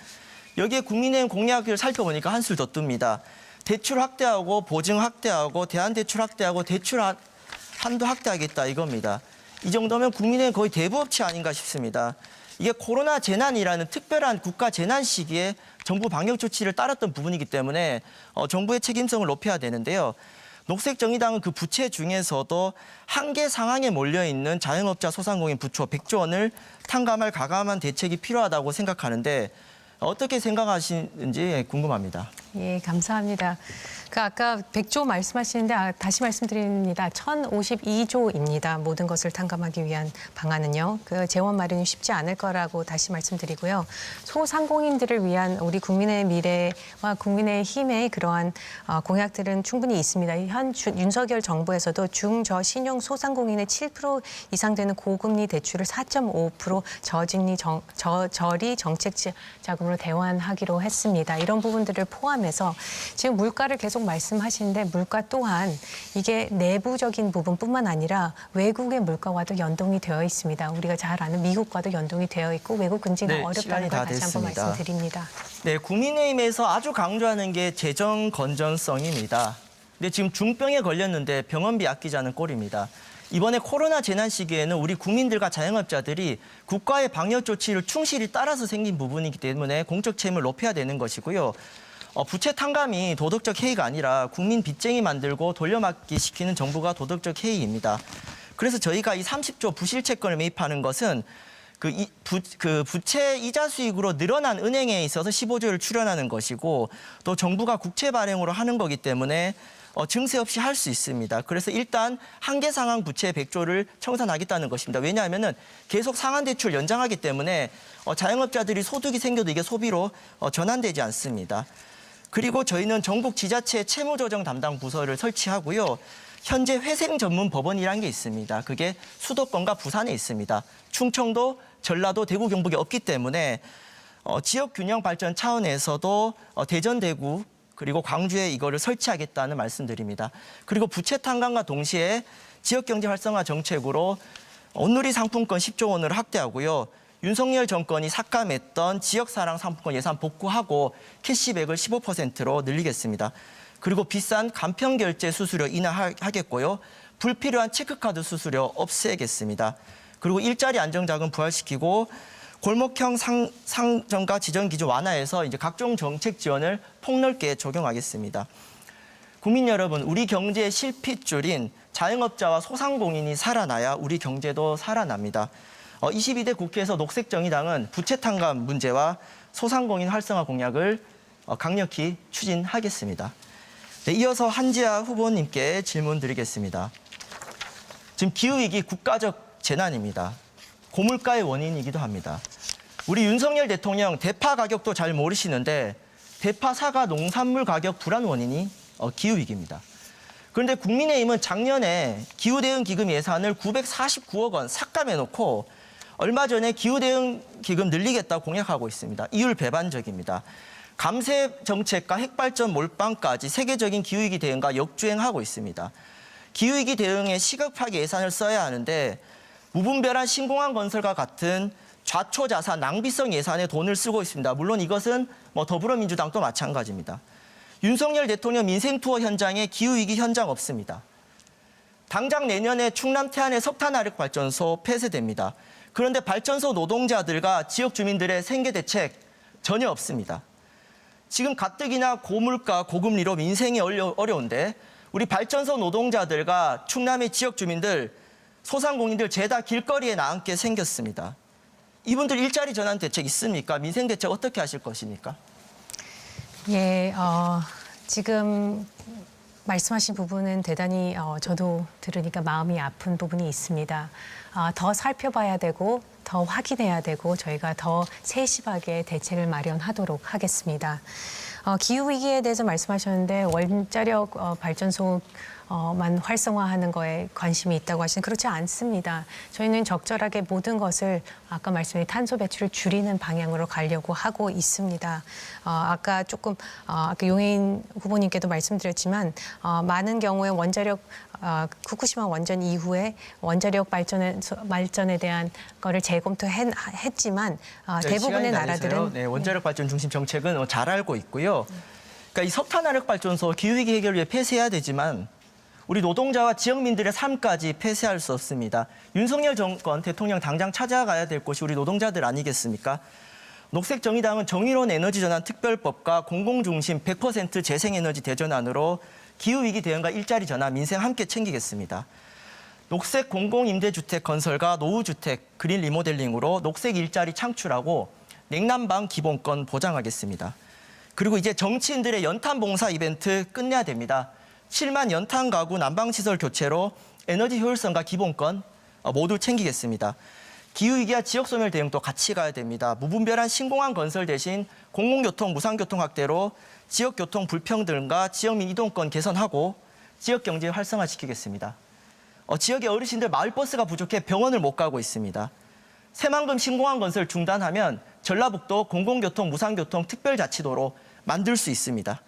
여기에 국민의힘 공약을 살펴보니까 한술 더 뜹니다. 대출 확대하고 보증 확대하고 대안대출 확대하고 대출 한도 확대하겠다 이겁니다. 이 정도면 국민의힘 거의 대부업체 아닌가 싶습니다. 이게 코로나 재난이라는 특별한 국가 재난 시기에 정부 방역 조치를 따랐던 부분이기 때문에 정부의 책임성을 높여야 되는데요. 녹색정의당은 그 부채 중에서도 한계 상황에 몰려있는 자영업자 소상공인 부채 100조 원을 탕감할 가감한 대책이 필요하다고 생각하는데 어떻게 생각하시는지 궁금합니다. 예, 감사합니다. 아까 100조 말씀하시는데 다시 말씀드립니다. 1,052조입니다. 모든 것을 탕감하기 위한 방안은요. 그 재원 마련이 쉽지 않을 거라고 다시 말씀드리고요. 소상공인들을 위한 우리 국민의 미래와 국민의 힘의 그러한 공약들은 충분히 있습니다. 현 윤석열 정부에서도 중저신용 소상공인의 7% 이상 되는 고금리 대출을 4.5% 저리 정책 자금으로 중심으로 대환하기로 했습니다. 이런 부분들을 포함해서 지금 물가를 계속 말씀하시는데 물가 또한 이게 내부적인 부분뿐만 아니라 외국의 물가와도 연동이 되어 있습니다. 우리가 잘 아는 미국과도 연동이 되어 있고 외국 금지가 네, 어렵다는 시간이 걸 다 다시 한번 됐습니다. 말씀드립니다. 네, 국민의힘에서 아주 강조하는 게 재정 건전성입니다. 근데 지금 중병에 걸렸는데 병원비 아끼자는 꼴입니다. 이번에 코로나 재난 시기에는 우리 국민들과 자영업자들이 국가의 방역 조치를 충실히 따라서 생긴 부분이기 때문에 공적 채무를 높여야 되는 것이고요. 부채 탕감이 도덕적 해이가 아니라 국민 빚쟁이 만들고 돌려막기 시키는 정부가 도덕적 해이입니다. 그래서 저희가 이 30조 부실채권을 매입하는 것은 부채 이자 수익으로 늘어난 은행에 있어서 15조를 출연하는 것이고 또 정부가 국채 발행으로 하는 거기 때문에 증세 없이 할 수 있습니다. 그래서 일단 한계 상환 부채 100조를 청산하겠다는 것입니다. 왜냐하면 계속 상환 대출 연장하기 때문에 자영업자들이 소득이 생겨도 이게 소비로 전환되지 않습니다. 그리고 저희는 전국 지자체 채무조정 담당 부서를 설치하고요. 현재 회생 전문 법원이라는 게 있습니다. 그게 수도권과 부산에 있습니다. 충청도, 전라도, 대구, 경북에 없기 때문에 지역 균형 발전 차원에서도 대전, 대구 그리고 광주에 이거를 설치하겠다는 말씀드립니다. 그리고 부채 탕감과 동시에 지역경제 활성화 정책으로 온누리 상품권 10조 원을 확대하고요. 윤석열 정권이 삭감했던 지역사랑 상품권 예산 복구하고 캐시백을 15%로 늘리겠습니다. 그리고 비싼 간편결제 수수료 인하하겠고요. 불필요한 체크카드 수수료 없애겠습니다. 그리고 일자리 안정자금 부활시키고 골목형 상점가 지정 기준 완화해서 이제 각종 정책 지원을 폭넓게 적용하겠습니다. 국민 여러분, 우리 경제의 실핏줄인 자영업자와 소상공인이 살아나야 우리 경제도 살아납니다. 22대 국회에서 녹색정의당은 부채 탕감 문제와 소상공인 활성화 공약을 강력히 추진하겠습니다. 네, 이어서 한지아 후보님께 질문 드리겠습니다. 지금 기후위기 국가적 재난입니다. 고물가의 원인이기도 합니다. 우리 윤석열 대통령 대파 가격도 잘 모르시는데 대파, 사과, 농산물 가격 불안 원인이 기후위기입니다. 그런데 국민의힘은 작년에 기후대응기금 예산을 949억 원 삭감해놓고 얼마 전에 기후대응기금 늘리겠다고 공약하고 있습니다. 이율 배반적입니다. 감세 정책과 핵발전 몰빵까지 세계적인 기후위기 대응과 역주행하고 있습니다. 기후위기 대응에 시급하게 예산을 써야 하는데 무분별한 신공항 건설과 같은 좌초자사 낭비성 예산에 돈을 쓰고 있습니다. 물론 이것은 더불어민주당도 마찬가지입니다. 윤석열 대통령 민생투어 현장에 기후위기 현장 없습니다. 당장 내년에 충남 태안의 석탄화력발전소 폐쇄됩니다. 그런데 발전소 노동자들과 지역 주민들의 생계 대책 전혀 없습니다. 지금 가뜩이나 고물가, 고금리로 민생이 어려운데 우리 발전소 노동자들과 충남의 지역 주민들, 소상공인들 죄다 길거리에 나앉게 생겼습니다. 이분들 일자리 전환 대책 있습니까? 민생 대책 어떻게 하실 것입니까? 예, 지금 말씀하신 부분은 대단히 저도 들으니까 마음이 아픈 부분이 있습니다. 더 살펴봐야 되고 더 확인해야 되고 저희가 더 세심하게 대책을 마련하도록 하겠습니다. 기후위기에 대해서 말씀하셨는데 원자력 발전소만 활성화하는 거에 관심이 있다고 하시는 그렇지 않습니다. 저희는 적절하게 모든 것을 아까 말씀드린 탄소 배출을 줄이는 방향으로 가려고 하고 있습니다. 아까 조금 아까 용해인 후보님께도 말씀드렸지만 많은 경우에 원자력 후쿠시마 원전 이후에 원자력 발전에 대한 거를 재검토했지만 대부분의 나라들은 원자력 발전 중심 정책은 잘 알고 있고요. 그러니까 이 석탄화력 발전소 기후위기 해결을 위해 폐쇄해야 되지만 우리 노동자와 지역민들의 삶까지 폐쇄할 수 없습니다. 윤석열 정권 대통령 당장 찾아가야 될 곳이 우리 노동자들 아니겠습니까? 녹색정의당은 정의로운 에너지전환 특별법과 공공중심 100% 재생에너지 대전환으로 기후위기 대응과 일자리 전환, 민생 함께 챙기겠습니다. 녹색 공공임대주택 건설과 노후주택, 그린 리모델링으로 녹색 일자리 창출하고 냉난방 기본권 보장하겠습니다. 그리고 이제 정치인들의 연탄 봉사 이벤트 끝내야 됩니다. 7만 연탄 가구 난방시설 교체로 에너지 효율성과 기본권 모두 챙기겠습니다. 기후위기와 지역소멸 대응도 같이 가야 됩니다. 무분별한 신공항 건설 대신 공공교통, 무상교통 확대로 지역교통 불평등과 지역민 이동권 개선하고 지역경제 활성화시키겠습니다. 지역의 어르신들 마을버스가 부족해 병원을 못 가고 있습니다. 새만금 신공항 건설 중단하면 전라북도 공공교통, 무상교통, 특별자치도로 만들 수 있습니다.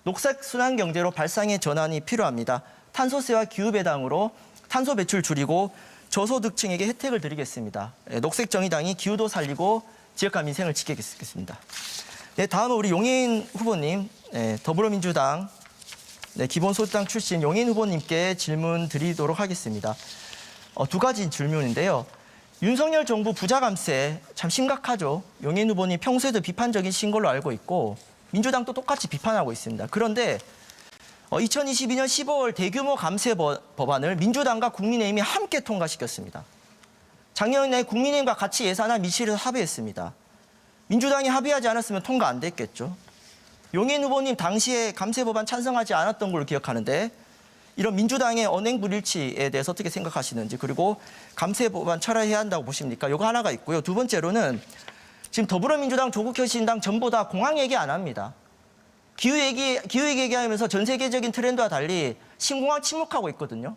녹색 순환 경제로 발상의 전환이 필요합니다. 탄소세와 기후배당으로 탄소 배출 줄이고 저소득층에게 혜택을 드리겠습니다. 녹색정의당이 기후도 살리고 지역과 민생을 지키겠습니다. 네, 다음은 우리 용인 후보님, 더불어민주당 기본소득당 출신 용인 후보님께 질문 드리도록 하겠습니다. 두 가지 질문인데요. 윤석열 정부 부자 감세 참 심각하죠. 용인 후보님 평소에도 비판적이신 걸로 알고 있고 민주당도 똑같이 비판하고 있습니다. 그런데 2022년 15월 대규모 감세 법안을 민주당과 국민의힘이 함께 통과시켰습니다. 작년에 국민의힘과 같이 예산안 밀실에서 합의했습니다. 민주당이 합의하지 않았으면 통과 안 됐겠죠. 용인 후보님 당시에 감세 법안 찬성하지 않았던 걸로 기억하는데 이런 민주당의 언행불일치에 대해서 어떻게 생각하시는지, 그리고 감세 법안 철회해야 한다고 보십니까? 이거 하나가 있고요. 두 번째로는 지금 더불어민주당, 조국혁신당 전부 다 공항 얘기 안 합니다. 기후 얘기하면서 전 세계적인 트렌드와 달리 신공항 침묵하고 있거든요.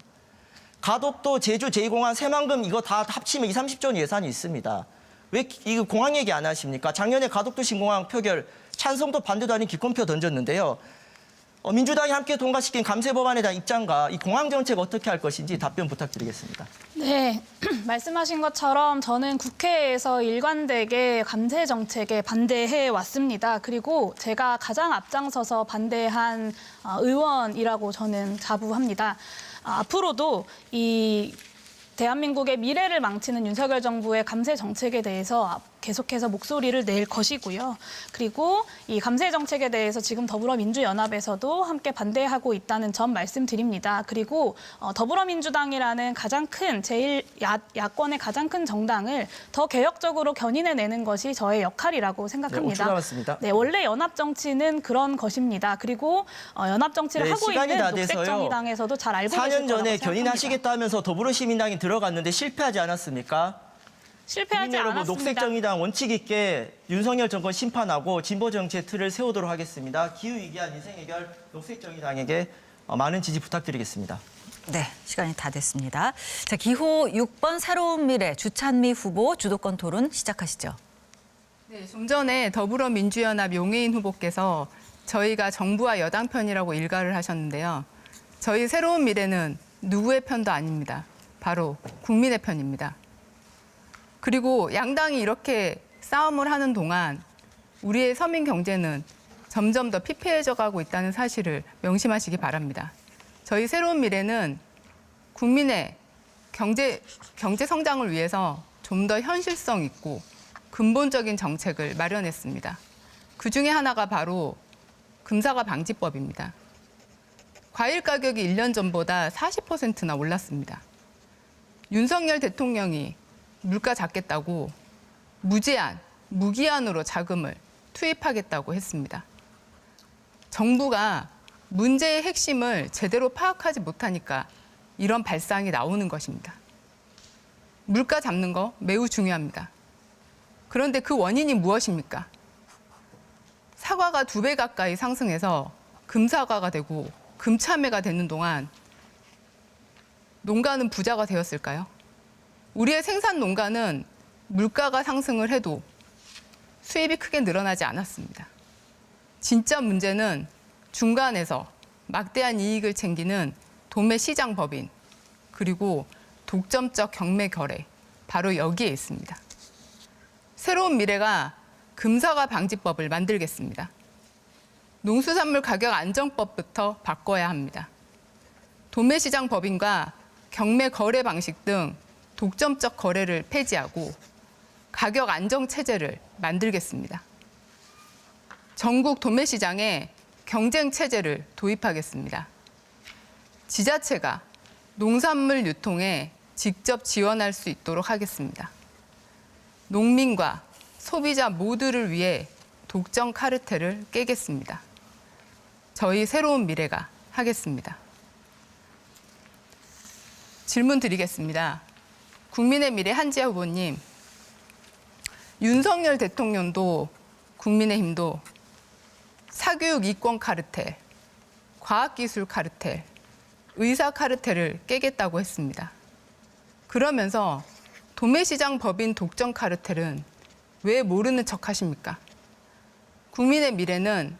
가덕도, 제주, 제2공항, 새만금 이거 다 합치면 20, 30조 원 예산이 있습니다. 왜 이거 공항 얘기 안 하십니까? 작년에 가덕도 신공항 표결 찬성도 반대도 아닌 기권표 던졌는데요. 민주당이 함께 통과시킨 감세 법안에 대한 입장과 이 공항 정책 어떻게 할 것인지 답변 부탁드리겠습니다. 네, 말씀하신 것처럼 저는 국회에서 일관되게 감세 정책에 반대해 왔습니다. 그리고 제가 가장 앞장서서 반대한 의원이라고 저는 자부합니다. 앞으로도 이 대한민국의 미래를 망치는 윤석열 정부의 감세 정책에 대해서 계속해서 목소리를 낼 것이고요. 그리고 이 감세 정책에 대해서 지금 더불어민주연합에서도 함께 반대하고 있다는 점 말씀드립니다. 그리고 더불어민주당이라는 가장 큰 야권의 가장 큰 정당을 더 개혁적으로 견인해내는 것이 저의 역할이라고 생각합니다. 네, 5초 남았습니다. 네, 원래 연합 정치는 그런 것입니다. 그리고 연합 정치를 하고 있는 녹색정의당에서도 잘 알고 계실 거라고 4년 전에 생각합니다. 견인하시겠다 하면서 더불어시민당이 들어갔는데 실패하지 않았습니까? 실패하지 여러분, 않았습니다. 녹색정의당 원칙 있게 윤석열 정권 심판하고 진보 정치의 틀을 세우도록 하겠습니다. 기후위기와 민생해결 녹색정의당에게 많은 지지 부탁드리겠습니다. 네, 시간이 다 됐습니다. 자, 기호 6번 새로운 미래 주찬미 후보 주도권 토론 시작하시죠. 네, 좀 전에 더불어민주연합 용해인 후보께서 저희가 정부와 여당 편이라고 일가를 하셨는데요. 저희 새로운 미래는 누구의 편도 아닙니다. 바로 국민의 편입니다. 그리고 양당이 이렇게 싸움을 하는 동안 우리의 서민 경제는 점점 더 피폐해져 가고 있다는 사실을 명심하시기 바랍니다. 저희 새로운 미래는 국민의 경제 성장을 위해서 좀 더 현실성 있고 근본적인 정책을 마련했습니다. 그중에 하나가 바로 금사과 방지법입니다. 과일 가격이 1년 전보다 40%나 올랐습니다. 윤석열 대통령이 물가 잡겠다고 무기한으로 자금을 투입하겠다고 했습니다. 정부가 문제의 핵심을 제대로 파악하지 못하니까 이런 발상이 나오는 것입니다. 물가 잡는 거 매우 중요합니다. 그런데 그 원인이 무엇입니까? 사과가 2배 가까이 상승해서 금사과가 되고 금참외가 되는 동안 농가는 부자가 되었을까요? 우리의 생산 농가는 물가가 상승을 해도 수입이 크게 늘어나지 않았습니다. 진짜 문제는 중간에서 막대한 이익을 챙기는 도매 시장 법인 그리고 독점적 경매 거래, 바로 여기에 있습니다. 새로운 미래가 금사과 방지법을 만들겠습니다. 농수산물 가격 안정법부터 바꿔야 합니다. 도매 시장 법인과 경매 거래 방식 등 독점적 거래를 폐지하고 가격 안정 체제를 만들겠습니다. 전국 도매 시장에 경쟁 체제를 도입하겠습니다. 지자체가 농산물 유통에 직접 지원할 수 있도록 하겠습니다. 농민과 소비자 모두를 위해 독점 카르텔을 깨겠습니다. 저희 새로운 미래가 하겠습니다. 질문 드리겠습니다. 국민의 미래 한지아 후보님, 윤석열 대통령도 국민의힘도 사교육 이권 카르텔, 과학기술 카르텔, 의사 카르텔을 깨겠다고 했습니다. 그러면서 도매시장 법인 독점 카르텔은 왜 모르는 척 하십니까? 국민의 미래는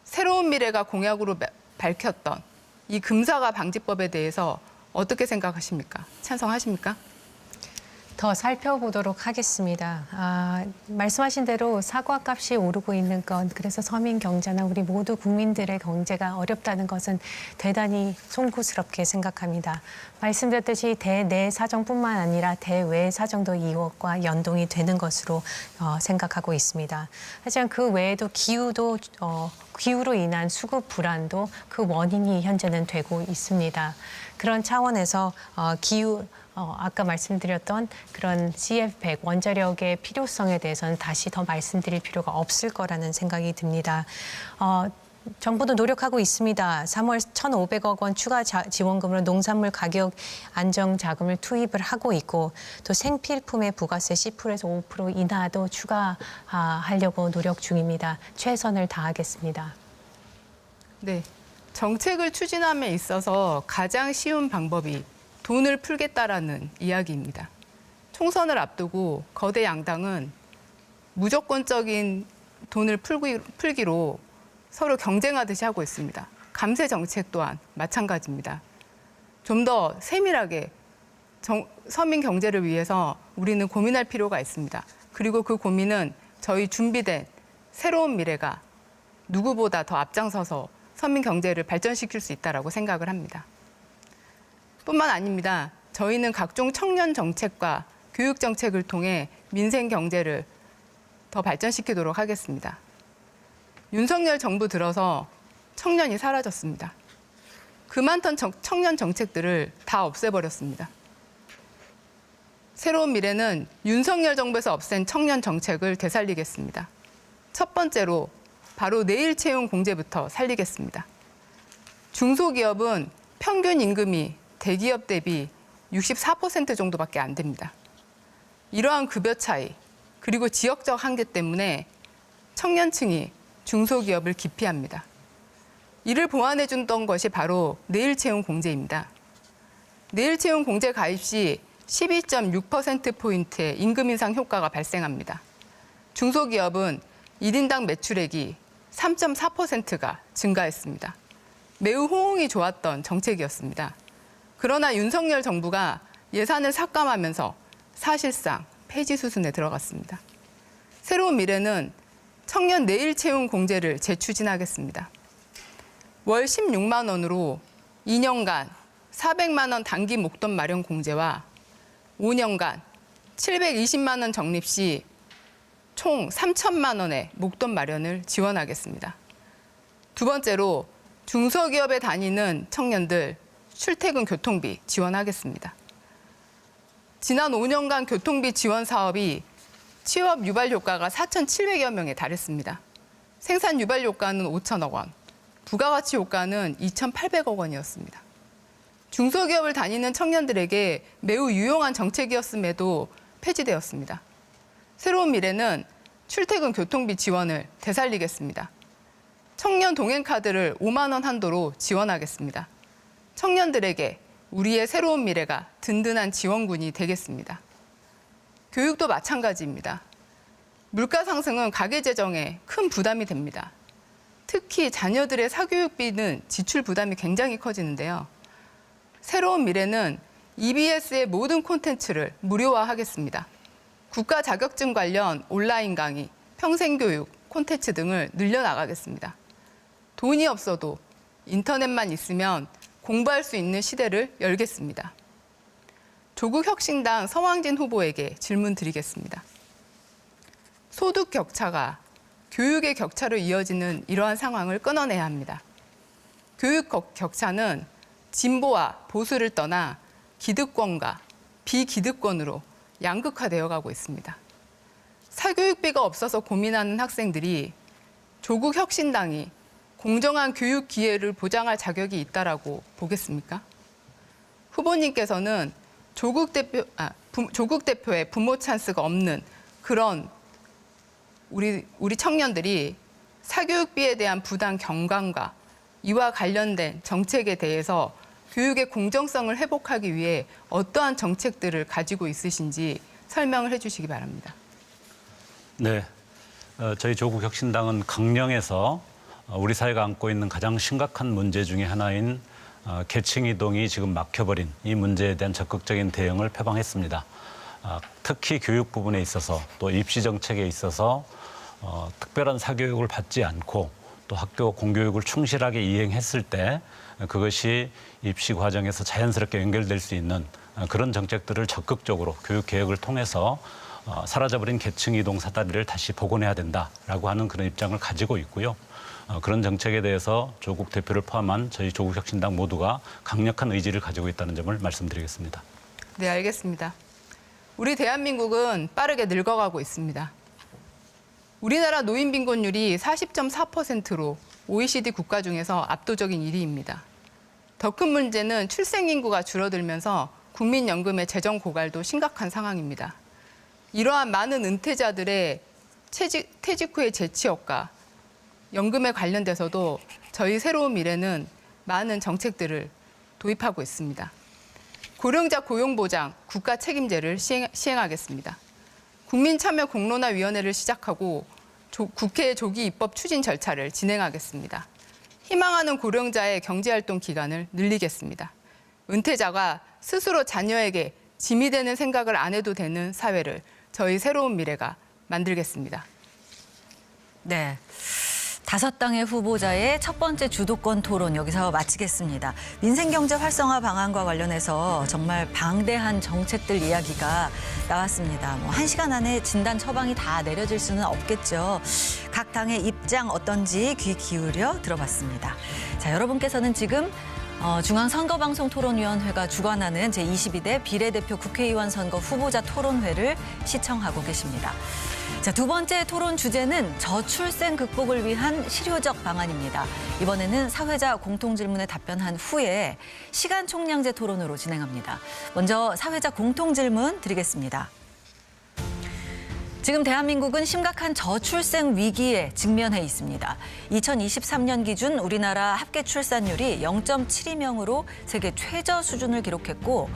새로운 미래가 공약으로 밝혔던 이 금사과 방지법에 대해서 어떻게 생각하십니까? 찬성하십니까? 더 살펴보도록 하겠습니다. 말씀하신 대로 사과값이 오르고 있는 건 그래서 서민 경제나 우리 모두 국민들의 경제가 어렵다는 것은 대단히 송구스럽게 생각합니다. 말씀드렸듯이 대내 사정뿐만 아니라 대외 사정도 이것과 연동이 되는 것으로 생각하고 있습니다. 하지만 그 외에도 기후로 인한 수급 불안도 그 원인이 현재는 되고 있습니다. 그런 차원에서 아까 말씀드렸던 그런 CF100 원자력의 필요성에 대해서는 다시 더 말씀드릴 필요가 없을 거라는 생각이 듭니다. 정부도 노력하고 있습니다. 3월 1,500억 원 추가 지원금으로 농산물 가격 안정 자금을 투입을 하고 있고 또 생필품의 부가세 10%에서 5% 인하도 추가하려고 노력 중입니다. 최선을 다하겠습니다. 네, 정책을 추진함에 있어서 가장 쉬운 방법이 돈을 풀겠다라는 이야기입니다. 총선을 앞두고 거대 양당은 무조건적인 돈을 풀기로 서로 경쟁하듯이 하고 있습니다. 감세 정책 또한 마찬가지입니다. 좀 더 세밀하게 서민 경제를 위해서 우리는 고민할 필요가 있습니다. 그리고 그 고민은 저희 준비된 새로운 미래가 누구보다 더 앞장서서 서민 경제를 발전시킬 수 있다고 생각을 합니다. 뿐만 아닙니다. 저희는 각종 청년 정책과 교육 정책을 통해 민생 경제를 더 발전시키도록 하겠습니다. 윤석열 정부 들어서 청년이 사라졌습니다. 그 많던 청년 정책들을 다 없애버렸습니다. 새로운 미래는 윤석열 정부에서 없앤 청년 정책을 되살리겠습니다. 첫 번째로 바로 내일 채용 공제부터 살리겠습니다. 중소기업은 평균 임금이 대기업 대비 64% 정도밖에 안 됩니다. 이러한 급여 차이, 그리고 지역적 한계 때문에 청년층이 중소기업을 기피합니다. 이를 보완해 줬던 것이 바로 내일 채용 공제입니다. 내일 채용 공제 가입 시 12.6%포인트의 임금 인상 효과가 발생합니다. 중소기업은 1인당 매출액이 3.4%가 증가했습니다. 매우 호응이 좋았던 정책이었습니다. 그러나 윤석열 정부가 예산을 삭감하면서 사실상 폐지 수순에 들어갔습니다. 새로운 미래는 청년 내일 채용 공제를 재추진하겠습니다. 월 16만 원으로 2년간 400만 원 단기 목돈 마련 공제와 5년간 720만 원 적립 시 총 3천만 원의 목돈 마련을 지원하겠습니다. 두 번째로 중소기업에 다니는 청년들 출퇴근 교통비 지원하겠습니다. 지난 5년간 교통비 지원 사업이 취업 유발 효과가 4,700여 명에 달했습니다. 생산 유발 효과는 5천억 원, 부가가치 효과는 2,800억 원이었습니다. 중소기업을 다니는 청년들에게 매우 유용한 정책이었음에도 폐지되었습니다. 새로운 미래는 출퇴근 교통비 지원을 되살리겠습니다. 청년 동행카드를 5만 원 한도로 지원하겠습니다. 청년들에게 우리의 새로운 미래가 든든한 지원군이 되겠습니다. 교육도 마찬가지입니다. 물가 상승은 가계 재정에 큰 부담이 됩니다. 특히 자녀들의 사교육비는 지출 부담이 굉장히 커지는데요. 새로운 미래는 EBS의 모든 콘텐츠를 무료화하겠습니다. 국가 자격증 관련 온라인 강의, 평생교육, 콘텐츠 등을 늘려나가겠습니다. 돈이 없어도 인터넷만 있으면 공부할 수 있는 시대를 열겠습니다. 조국혁신당 서왕진 후보에게 질문 드리겠습니다. 소득 격차가 교육의 격차로 이어지는 이러한 상황을 끊어내야 합니다. 교육 격차는 진보와 보수를 떠나 기득권과 비기득권으로 양극화되어 가고 있습니다. 사교육비가 없어서 고민하는 학생들이 조국 혁신당이 공정한 교육 기회를 보장할 자격이 있다라고 보겠습니까? 후보님께서는 조국 대표의 부모 찬스가 없는 그런 우리 청년들이 사교육비에 대한 부당 경감과 이와 관련된 정책에 대해서 교육의 공정성을 회복하기 위해 어떠한 정책들을 가지고 있으신지 설명을 해주시기 바랍니다. 네, 저희 조국혁신당은 강령에서 우리 사회가 안고 있는 가장 심각한 문제 중에 하나인 계층 이동이 지금 막혀버린 이 문제에 대한 적극적인 대응을 표방했습니다. 특히 교육 부분에 있어서 또 입시 정책에 있어서 특별한 사교육을 받지 않고 또 학교 공교육을 충실하게 이행했을 때 그것이 입시 과정에서 자연스럽게 연결될 수 있는 그런 정책들을 적극적으로 교육 개혁을 통해서 사라져버린 계층 이동 사다리를 다시 복원해야 된다라고 하는 그런 입장을 가지고 있고요. 그런 정책에 대해서 조국 대표를 포함한 저희 조국혁신당 모두가 강력한 의지를 가지고 있다는 점을 말씀드리겠습니다. 네, 알겠습니다. 우리 대한민국은 빠르게 늙어가고 있습니다. 우리나라 노인 빈곤율이 40.4%로 OECD 국가 중에서 압도적인 1위입니다. 더 큰 문제는 출생 인구가 줄어들면서 국민연금의 재정 고갈도 심각한 상황입니다. 이러한 많은 은퇴자들의 퇴직 후의 재취업과 연금에 관련돼서도 저희 새로운 미래는 많은 정책들을 도입하고 있습니다. 고령자 고용보장 국가 책임제를 시행하겠습니다. 국민참여공론화위원회를 시작하고 국회 조기 입법 추진 절차를 진행하겠습니다. 희망하는 고령자의 경제활동 기간을 늘리겠습니다. 은퇴자가 스스로 자녀에게 짐이 되는 생각을 안 해도 되는 사회를 저희 새로운 미래가 만들겠습니다. 네. 5당의 후보자의 첫 번째 주도권 토론 여기서 마치겠습니다. 민생경제 활성화 방안과 관련해서 정말 방대한 정책들 이야기가 나왔습니다. 1시간 안에 진단 처방이 다 내려질 수는 없겠죠. 각 당의 입장 어떤지 귀 기울여 들어봤습니다. 자, 여러분께서는 지금 중앙선거방송토론위원회가 주관하는 제22대 비례대표 국회의원 선거 후보자 토론회를 시청하고 계십니다. 자, 두 번째 토론 주제는 저출생 극복을 위한 실효적 방안입니다. 이번에는 사회자 공통질문에 답변한 후에 시간 총량제 토론으로 진행합니다. 먼저 사회자 공통질문 드리겠습니다. 지금 대한민국은 심각한 저출생 위기에 직면해 있습니다. 2023년 기준 우리나라 합계 출산율이 0.72명으로 세계 최저 수준을 기록했고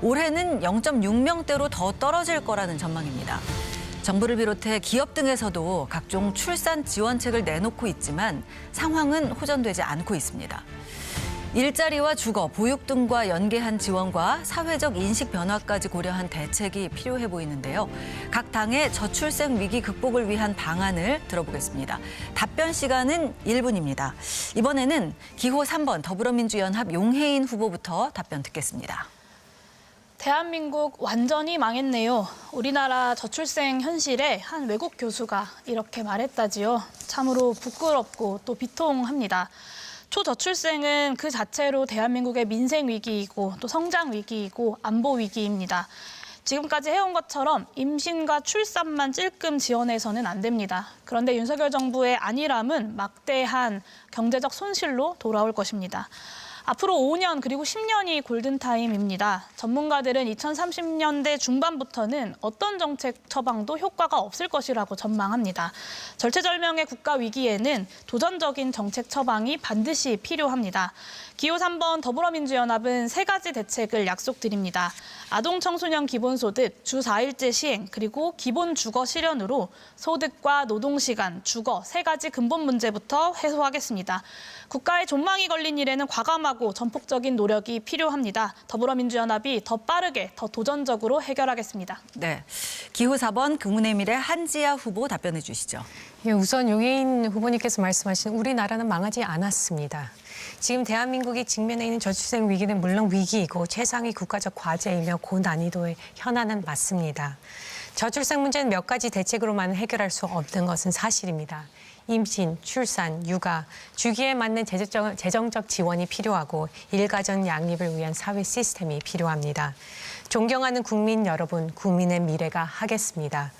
올해는 0.6명대로 더 떨어질 거라는 전망입니다. 정부를 비롯해 기업 등에서도 각종 출산 지원책을 내놓고 있지만 상황은 호전되지 않고 있습니다. 일자리와 주거, 보육 등과 연계한 지원과 사회적 인식 변화까지 고려한 대책이 필요해 보이는데요. 각 당의 저출생 위기 극복을 위한 방안을 들어보겠습니다. 답변 시간은 1분입니다. 이번에는 기호 3번 더불어민주연합 용혜인 후보부터 답변 듣겠습니다. 대한민국 완전히 망했네요. 우리나라 저출생 현실에 한 외국 교수가 이렇게 말했다지요. 참으로 부끄럽고 또 비통합니다. 초저출생은 그 자체로 대한민국의 민생 위기이고 또 성장 위기이고 안보 위기입니다. 지금까지 해온 것처럼 임신과 출산만 찔끔 지원해서는 안 됩니다. 그런데 윤석열 정부의 안일함은 막대한 경제적 손실로 돌아올 것입니다. 앞으로 5년 그리고 10년이 골든타임입니다. 전문가들은 2030년대 중반부터는 어떤 정책 처방도 효과가 없을 것이라고 전망합니다. 절체절명의 국가 위기에는 도전적인 정책 처방이 반드시 필요합니다. 기호 3번 더불어민주연합은 3가지 대책을 약속드립니다. 아동 청소년 기본소득, 주 4일제 시행, 그리고 기본 주거 실현으로 소득과 노동시간, 주거 3가지 근본 문제부터 해소하겠습니다. 국가의 존망이 걸린 일에는 과감하고 전폭적인 노력이 필요합니다. 더불어민주연합이 더 빠르게, 더 도전적으로 해결하겠습니다. 네, 기호 4번 국민의미래 한지아 후보 답변해 주시죠. 예, 우선 용혜인 후보님께서 말씀하신 우리나라는 망하지 않았습니다. 지금 대한민국이 직면해 있는 저출생 위기는 물론 위기이고 최상위 국가적 과제이며 고난이도의 현안은 맞습니다. 저출생 문제는 몇 가지 대책으로만 해결할 수 없는 것은 사실입니다. 임신, 출산, 육아, 주기에 맞는 재정적 지원이 필요하고 일가정 양립을 위한 사회 시스템이 필요합니다. 존경하는 국민 여러분, 국민의 미래가 하겠습니다.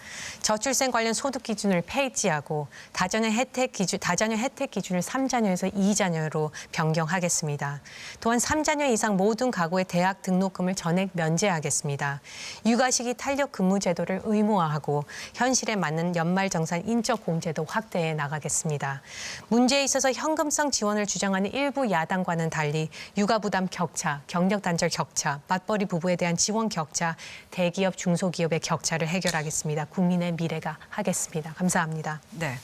저출생 관련 소득 기준을 폐지하고 다자녀 혜택 기준을 3자녀에서 2자녀로 변경하겠습니다. 또한 3자녀 이상 모든 가구의 대학 등록금을 전액 면제하겠습니다. 육아시기 탄력 근무 제도를 의무화하고 현실에 맞는 연말정산 인적 공제도 확대해 나가겠습니다. 문제에 있어서 현금성 지원을 주장하는 일부 야당과는 달리 육아 부담 격차, 경력 단절 격차, 맞벌이 부부에 대한 지원 지원 격차, 대기업, 중소기업의 격차를 해결하겠습니다. 국민의 미래가 하겠습니다. 감사합니다. 네.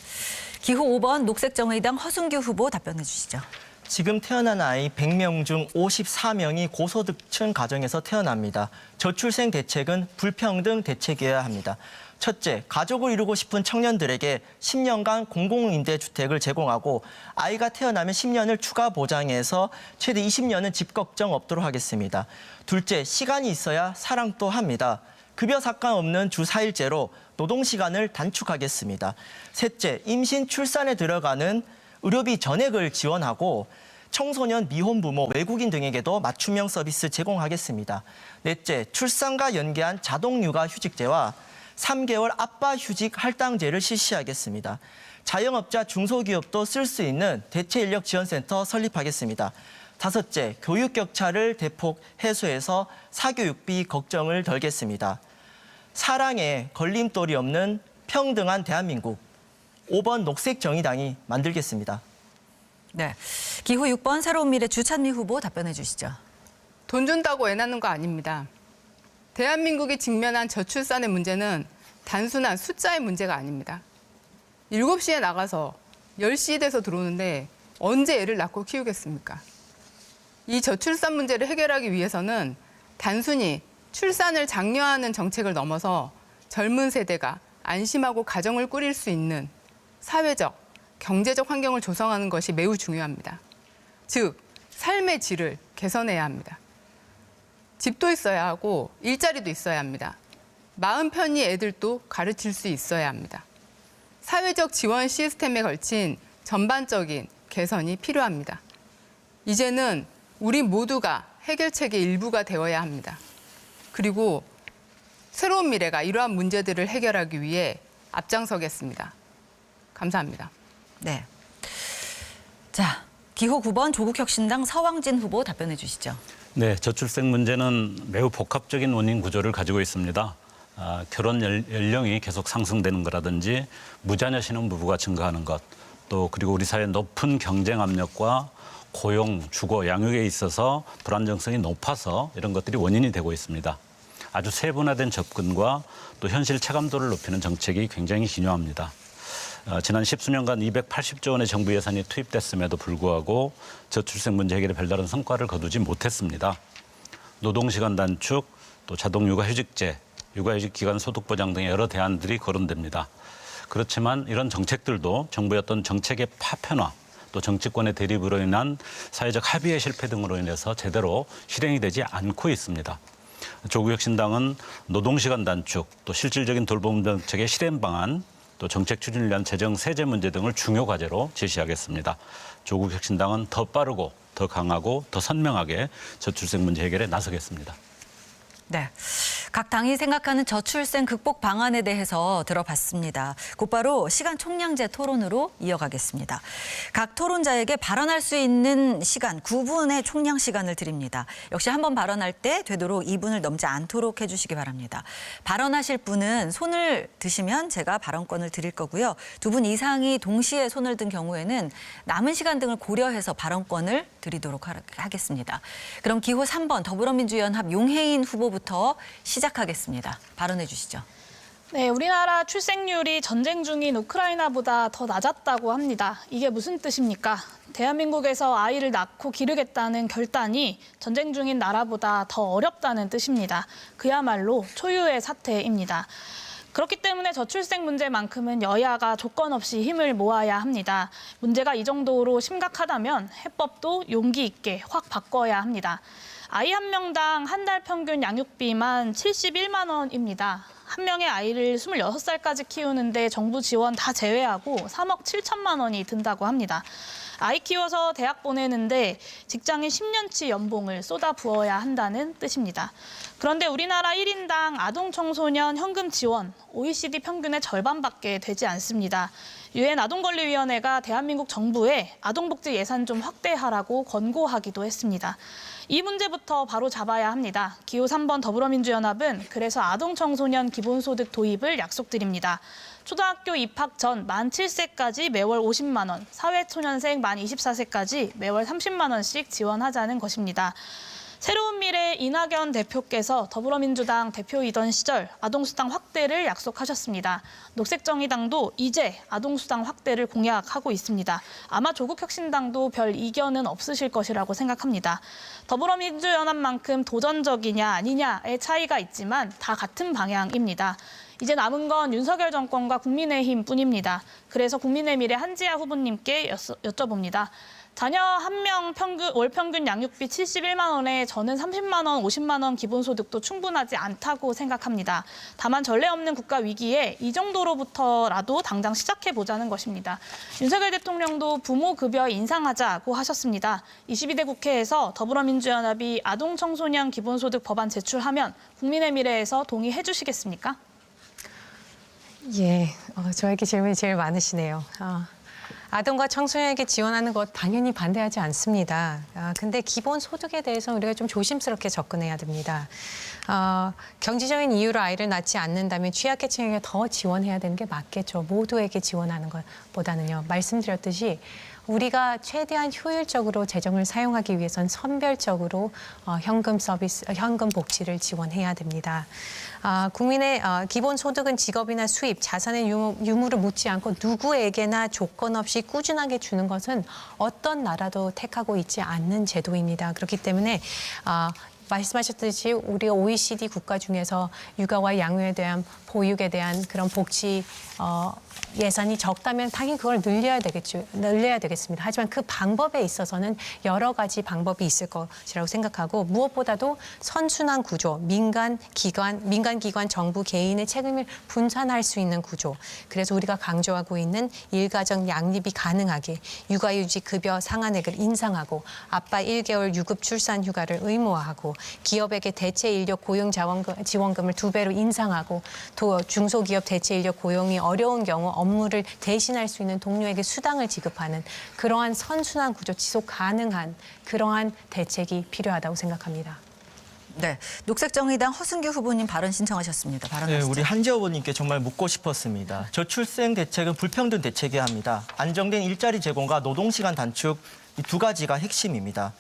기호 5번 녹색정의당 허승규 후보 답변해 주시죠. 지금 태어난 아이 100명 중 54명이 고소득층 가정에서 태어납니다. 저출생 대책은 불평등 대책이어야 합니다. 첫째, 가족을 이루고 싶은 청년들에게 10년간 공공임대주택을 제공하고 아이가 태어나면 10년을 추가 보장해서 최대 20년은 집 걱정 없도록 하겠습니다. 둘째, 시간이 있어야 사랑도 합니다. 급여 상관없는 주 4일제로 노동시간을 단축하겠습니다. 셋째, 임신, 출산에 들어가는 의료비 전액을 지원하고 청소년, 미혼부모, 외국인 등에게도 맞춤형 서비스 제공하겠습니다. 넷째, 출산과 연계한 자동육아 휴직제와 3개월 아빠 휴직 할당제를 실시하겠습니다. 자영업자, 중소기업도 쓸 수 있는 대체인력지원센터 설립하겠습니다. 다섯째, 교육 격차를 대폭 해소해서 사교육비 걱정을 덜겠습니다. 사랑에 걸림돌이 없는 평등한 대한민국, 5번 녹색정의당이 만들겠습니다. 네. 기호 6번 새로운 미래 주찬미 후보 답변해 주시죠. 돈 준다고 애 낳는 거 아닙니다. 대한민국이 직면한 저출산의 문제는 단순한 숫자의 문제가 아닙니다. 7시에 나가서 10시 돼서 들어오는데 언제 애를 낳고 키우겠습니까? 이 저출산 문제를 해결하기 위해서는 단순히 출산을 장려하는 정책을 넘어서 젊은 세대가 안심하고 가정을 꾸릴 수 있는 사회적, 경제적 환경을 조성하는 것이 매우 중요합니다. 즉, 삶의 질을 개선해야 합니다. 집도 있어야 하고 일자리도 있어야 합니다. 마음 편히 애들도 가르칠 수 있어야 합니다. 사회적 지원 시스템에 걸친 전반적인 개선이 필요합니다. 이제는 우리 모두가 해결책의 일부가 되어야 합니다. 그리고 새로운 미래가 이러한 문제들을 해결하기 위해 앞장서겠습니다. 감사합니다. 네. 자, 기호 9번 조국혁신당 서왕진 후보 답변해 주시죠. 네, 저출생 문제는 매우 복합적인 원인 구조를 가지고 있습니다. 결혼 연령이 계속 상승되는 거라든지 무자녀 신혼부부가 증가하는 것, 또 그리고 우리 사회의 높은 경쟁 압력과 고용, 주거, 양육에 있어서 불안정성이 높아서 이런 것들이 원인이 되고 있습니다. 아주 세분화된 접근과 또 현실 체감도를 높이는 정책이 굉장히 중요합니다. 지난 10수년간 280조 원의 정부 예산이 투입됐음에도 불구하고 저출생 문제 해결에 별다른 성과를 거두지 못했습니다. 노동시간 단축, 또 자동육아휴직제, 육아휴직 기간 소득 보장 등의 여러 대안들이 거론됩니다. 그렇지만 이런 정책들도 정부의 어떤 정책의 파편화, 또 정치권의 대립으로 인한 사회적 합의의 실패 등으로 인해서 제대로 실행이 되지 않고 있습니다. 조국혁신당은 노동시간 단축, 또 실질적인 돌봄 정책의 실행 방안, 또 정책 추진을 위한 재정, 세제 문제 등을 중요 과제로 제시하겠습니다. 조국혁신당은 더 빠르고 더 강하고 더 선명하게 저출생 문제 해결에 나서겠습니다. 네. 각 당이 생각하는 저출생 극복 방안에 대해서 들어봤습니다. 곧바로 시간 총량제 토론으로 이어가겠습니다. 각 토론자에게 발언할 수 있는 시간 9분의 총량 시간을 드립니다. 역시 한번 발언할 때 되도록 2분을 넘지 않도록 해주시기 바랍니다. 발언하실 분은 손을 드시면 제가 발언권을 드릴 거고요. 2분 이상이 동시에 손을 든 경우에는 남은 시간 등을 고려해서 발언권을 드리도록 하겠습니다. 그럼 기호 3번 더불어민주연합 용혜인 후보부터 시작하겠습니다. 발언해 주시죠. 네, 우리나라 출생률이 전쟁 중인 우크라이나보다 더 낮았다고 합니다. 이게 무슨 뜻입니까? 대한민국에서 아이를 낳고 기르겠다는 결단이 전쟁 중인 나라보다 더 어렵다는 뜻입니다. 그야말로 초유의 사태입니다. 그렇기 때문에 저출생 문제만큼은 여야가 조건 없이 힘을 모아야 합니다. 문제가 이 정도로 심각하다면 해법도 용기 있게 확 바꿔야 합니다. 아이 한 명당 한 달 평균 양육비만 71만 원입니다. 한 명의 아이를 26살까지 키우는데 정부 지원 다 제외하고 3억 7천만 원이 든다고 합니다. 아이 키워서 대학 보내는데 직장인 10년치 연봉을 쏟아 부어야 한다는 뜻입니다. 그런데 우리나라 1인당 아동 청소년 현금 지원 OECD 평균의 절반밖에 되지 않습니다. 유엔 아동권리위원회가 대한민국 정부에 아동복지 예산 좀 확대하라고 권고하기도 했습니다. 이 문제부터 바로 잡아야 합니다. 기호 3번 더불어민주연합은 그래서 아동청소년 기본소득 도입을 약속드립니다. 초등학교 입학 전 만 7세까지 매월 50만 원, 사회초년생 만 24세까지 매월 30만 원씩 지원하자는 것입니다. 새로운 미래 이낙연 대표께서 더불어민주당 대표이던 시절 아동수당 확대를 약속하셨습니다. 녹색정의당도 이제 아동수당 확대를 공약하고 있습니다. 아마 조국혁신당도 별 이견은 없으실 것이라고 생각합니다. 더불어민주연합만큼 도전적이냐 아니냐의 차이가 있지만 다 같은 방향입니다. 이제 남은 건 윤석열 정권과 국민의힘뿐입니다. 그래서 국민의 미래 한지아 후보님께 여쭤봅니다. 자녀 한 명 월 평균 양육비 71만 원에 저는 30만 원, 50만 원 기본소득도 충분하지 않다고 생각합니다. 다만 전례 없는 국가 위기에 이 정도로부터라도 당장 시작해보자는 것입니다. 윤석열 대통령도 부모 급여 인상하자고 하셨습니다. 22대 국회에서 더불어민주연합이 아동 청소년 기본소득 법안 제출하면 국민의 미래에서 동의해 주시겠습니까? 예, 저에게 질문이 제일 많으시네요. 아동과 청소년에게 지원하는 것 당연히 반대하지 않습니다. 근데 기본 소득에 대해서 우리가 좀 조심스럽게 접근해야 됩니다. 경제적인 이유로 아이를 낳지 않는다면 취약계층에게 더 지원해야 되는 게 맞겠죠. 모두에게 지원하는 것보다는요. 말씀드렸듯이 우리가 최대한 효율적으로 재정을 사용하기 위해선 선별적으로 현금 서비스, 현금 복지를 지원해야 됩니다. 국민의 기본 소득은 직업이나 수입, 자산의 유무를 묻지 않고 누구에게나 조건 없이 꾸준하게 주는 것은 어떤 나라도 택하고 있지 않는 제도입니다. 그렇기 때문에 말씀하셨듯이 우리 OECD 국가 중에서 육아와 양육에 대한 보육에 대한 그런 복지 예산이 적다면 당연히 그걸 늘려야 되겠습니다. 하지만 그 방법에 있어서는 여러 가지 방법이 있을 것이라고 생각하고 무엇보다도 선순환 구조, 민간 기관, 정부 개인의 책임을 분산할 수 있는 구조. 그래서 우리가 강조하고 있는 일가정 양립이 가능하게 육아휴직 급여 상한액을 인상하고 아빠 1개월 유급 출산 휴가를 의무화하고 기업에게 대체 인력 고용 지원금을 2배로 인상하고 또 중소기업 대체 인력 고용이 어려운 경우 업무를 대신할 수 있는 동료에게 수당을 지급하는 그러한 선순환 구조 지속 가능한 그러한 대책이 필요하다고 생각합니다. 네, 녹색정의당 허승규 후보님 발언 신청하셨습니다. 네, 발언하시죠. 우리 한지아 후보님께 정말 묻고 싶었습니다. 저출생 대책은 불평등 대책이어야 합니다. 안정된 일자리 제공과 노동시간 단축 이 두 가지가 핵심입니다.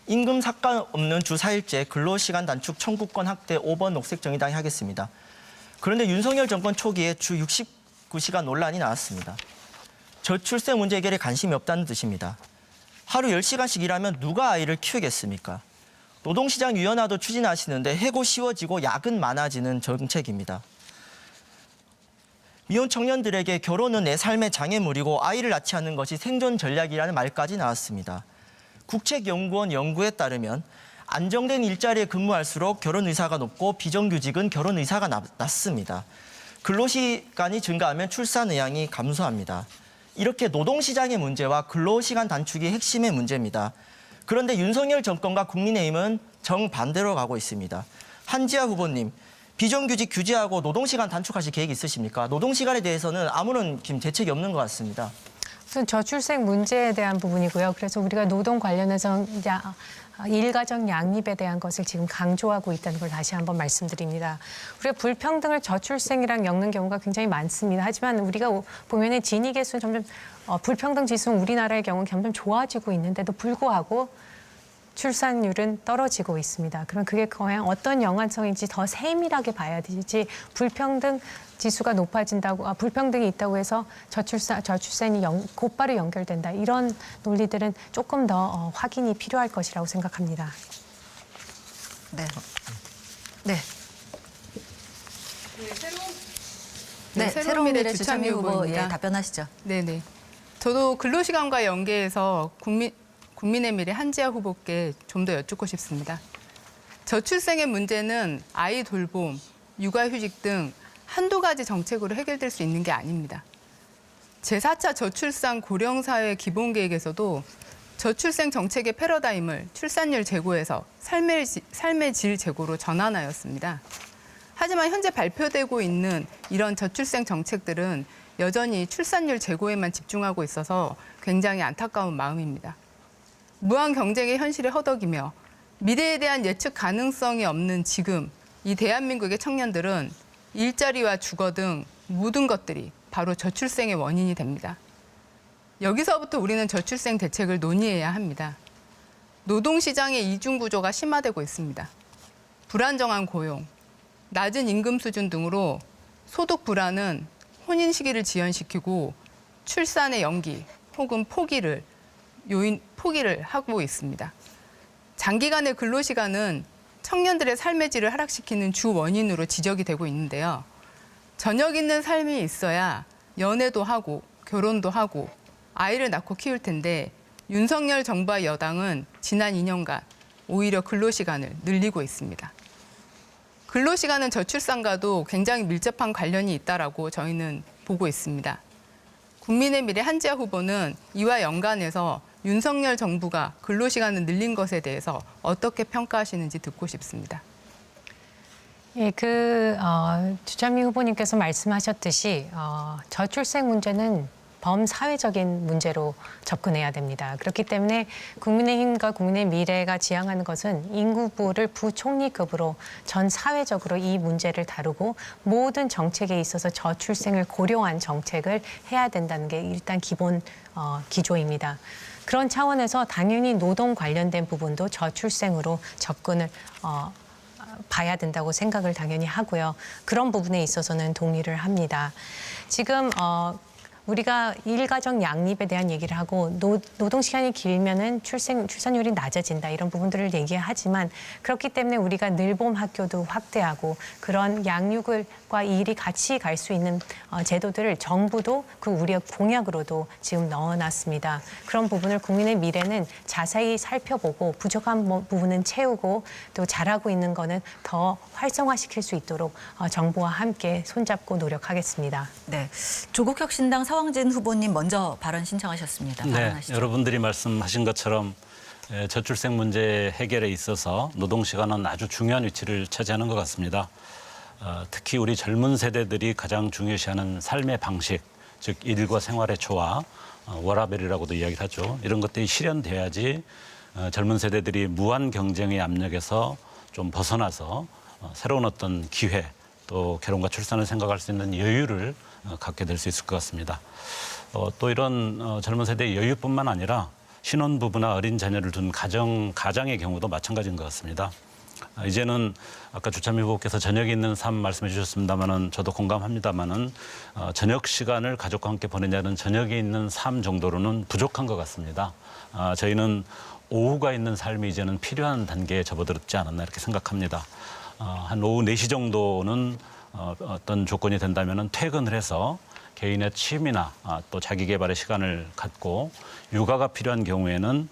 임금 상관없는 주 4일제 근로시간 단축 청구권 확대 5번 녹색정의당이 하겠습니다. 그런데 윤석열 정권 초기에 주 69시간 논란이 나왔습니다. 저출생 문제 해결에 관심이 없다는 뜻입니다. 하루 10시간씩 일하면 누가 아이를 키우겠습니까? 노동시장 유연화도 추진하시는데 해고 쉬워지고 야근 많아지는 정책입니다. 미혼 청년들에게 결혼은 내 삶의 장애물이고 아이를 낳지 않는 것이 생존 전략이라는 말까지 나왔습니다. 국책연구원 연구에 따르면 안정된 일자리에 근무할수록 결혼 의사가 높고 비정규직은 결혼 의사가 낮습니다. 근로시간이 증가하면 출산 의향이 감소합니다. 이렇게 노동시장의 문제와 근로시간 단축이 핵심의 문제입니다. 그런데 윤석열 정권과 국민의힘은 정반대로 가고 있습니다. 한지아 후보님, 비정규직 규제하고 노동시간 단축하실 계획이 있으십니까? 노동시간에 대해서는 아무런 대책이 없는 것 같습니다. 저출생 문제에 대한 부분이고요. 그래서 우리가 노동 관련해서 일가정 양립에 대한 것을 지금 강조하고 있다는 걸 다시 한번 말씀드립니다. 우리가 불평등을 저출생이랑 엮는 경우가 굉장히 많습니다. 하지만 우리가 보면은 지니 개수는 점점 불평등 지수는 우리나라의 경우는 점점 좋아지고 있는데도 불구하고 출산율은 떨어지고 있습니다. 그럼 그게 과연 어떤 연관성인지 더 세밀하게 봐야 되지 불평등 지수가 높아진다고 불평등이 있다고 해서 저출산이 곧바로 연결된다. 이런 논리들은 조금 더 확인이 필요할 것이라고 생각합니다. 네. 네. 네, 새로운 미래 주찬미 후보 답변하시죠. 네네. 저도 근로시간과 연계해서 국민의 미래 한지아 후보께 좀 더 여쭙고 싶습니다. 저출생의 문제는 아이 돌봄, 육아휴직 등 한두 가지 정책으로 해결될 수 있는 게 아닙니다. 제4차 저출산 고령사회 기본계획에서도 저출생 정책의 패러다임을 출산율 제고에서 삶의 질 제고로 전환하였습니다. 하지만 현재 발표되고 있는 이런 저출생 정책들은 여전히 출산율 제고에만 집중하고 있어서 굉장히 안타까운 마음입니다. 무한 경쟁의 현실에 허덕이며 미래에 대한 예측 가능성이 없는 지금 이 대한민국의 청년들은 일자리와 주거 등 모든 것들이 바로 저출생의 원인이 됩니다. 여기서부터 우리는 저출생 대책을 논의해야 합니다. 노동시장의 이중 구조가 심화되고 있습니다. 불안정한 고용, 낮은 임금 수준 등으로 소득 불안은 혼인 시기를 지연시키고 출산의 연기 혹은 포기를 하고 있습니다. 장기간의 근로시간은 청년들의 삶의 질을 하락시키는 주 원인으로 지적이 되고 있는데요. 저녁 있는 삶이 있어야 연애도 하고 결혼도 하고 아이를 낳고 키울 텐데 윤석열 정부와 여당은 지난 2년간 오히려 근로시간을 늘리고 있습니다. 근로시간은 저출산과도 굉장히 밀접한 관련이 있다라고 저희는 보고 있습니다. 국민의 미래 한지아 후보는 이와 연관해서 윤석열 정부가 근로시간을 늘린 것에 대해서 어떻게 평가하시는지 듣고 싶습니다. 예, 주찬미 후보님께서 말씀하셨듯이 저출생 문제는 범사회적인 문제로 접근해야 됩니다. 그렇기 때문에 국민의힘과 국민의 미래가 지향하는 것은 인구부를 부총리급으로 전 사회적으로 이 문제를 다루고 모든 정책에 있어서 저출생을 고려한 정책을 해야 된다는 게 일단 기본 기조입니다. 그런 차원에서 당연히 노동 관련된 부분도 저출생으로 접근을 봐야 된다고 생각을 당연히 하고요. 그런 부분에 있어서는 동의를 합니다. 지금 우리가 일가정 양립에 대한 얘기를 하고 노동 시간이 길면은 출산율이 낮아진다 이런 부분들을 얘기하지만 그렇기 때문에 우리가 늘봄 학교도 확대하고 그런 양육과 일이 같이 갈 수 있는 제도들을 정부도 그 우리의 공약으로도 지금 넣어놨습니다. 그런 부분을 국민의 미래는 자세히 살펴보고 부족한 부분은 채우고 또 잘하고 있는 거는 더 활성화시킬 수 있도록 정부와 함께 손잡고 노력하겠습니다. 네, 조국혁신당 서왕진 후보님 먼저 발언 신청하셨습니다. 발언하시죠. 여러분들이 말씀하신 것처럼 저출생 문제 해결에 있어서 노동시간은 아주 중요한 위치를 차지하는 것 같습니다. 특히 우리 젊은 세대들이 가장 중요시하는 삶의 방식, 즉 일과 생활의 조화, 워라밸이라고도 이야기를 하죠. 이런 것들이 실현돼야지 젊은 세대들이 무한 경쟁의 압력에서 좀 벗어나서 새로운 어떤 기회, 또 결혼과 출산을 생각할 수 있는 여유를 갖게 될 수 있을 것 같습니다. 또 이런 젊은 세대의 여유뿐만 아니라 신혼부부나 어린 자녀를 둔 가장의 경우도 마찬가지인 것 같습니다. 이제는 아까 주찬미 후보께서 저녁에 있는 삶 말씀해 주셨습니다마는 저도 공감합니다마는 저녁 시간을 가족과 함께 보내냐는 저녁에 있는 삶 정도로는 부족한 것 같습니다. 저희는 오후가 있는 삶이 이제는 필요한 단계에 접어들었지 않았나 이렇게 생각합니다. 한 오후 4시 정도는 어떤 조건이 된다면 퇴근을 해서 개인의 취미나 또 자기 개발의 시간을 갖고 육아가 필요한 경우에는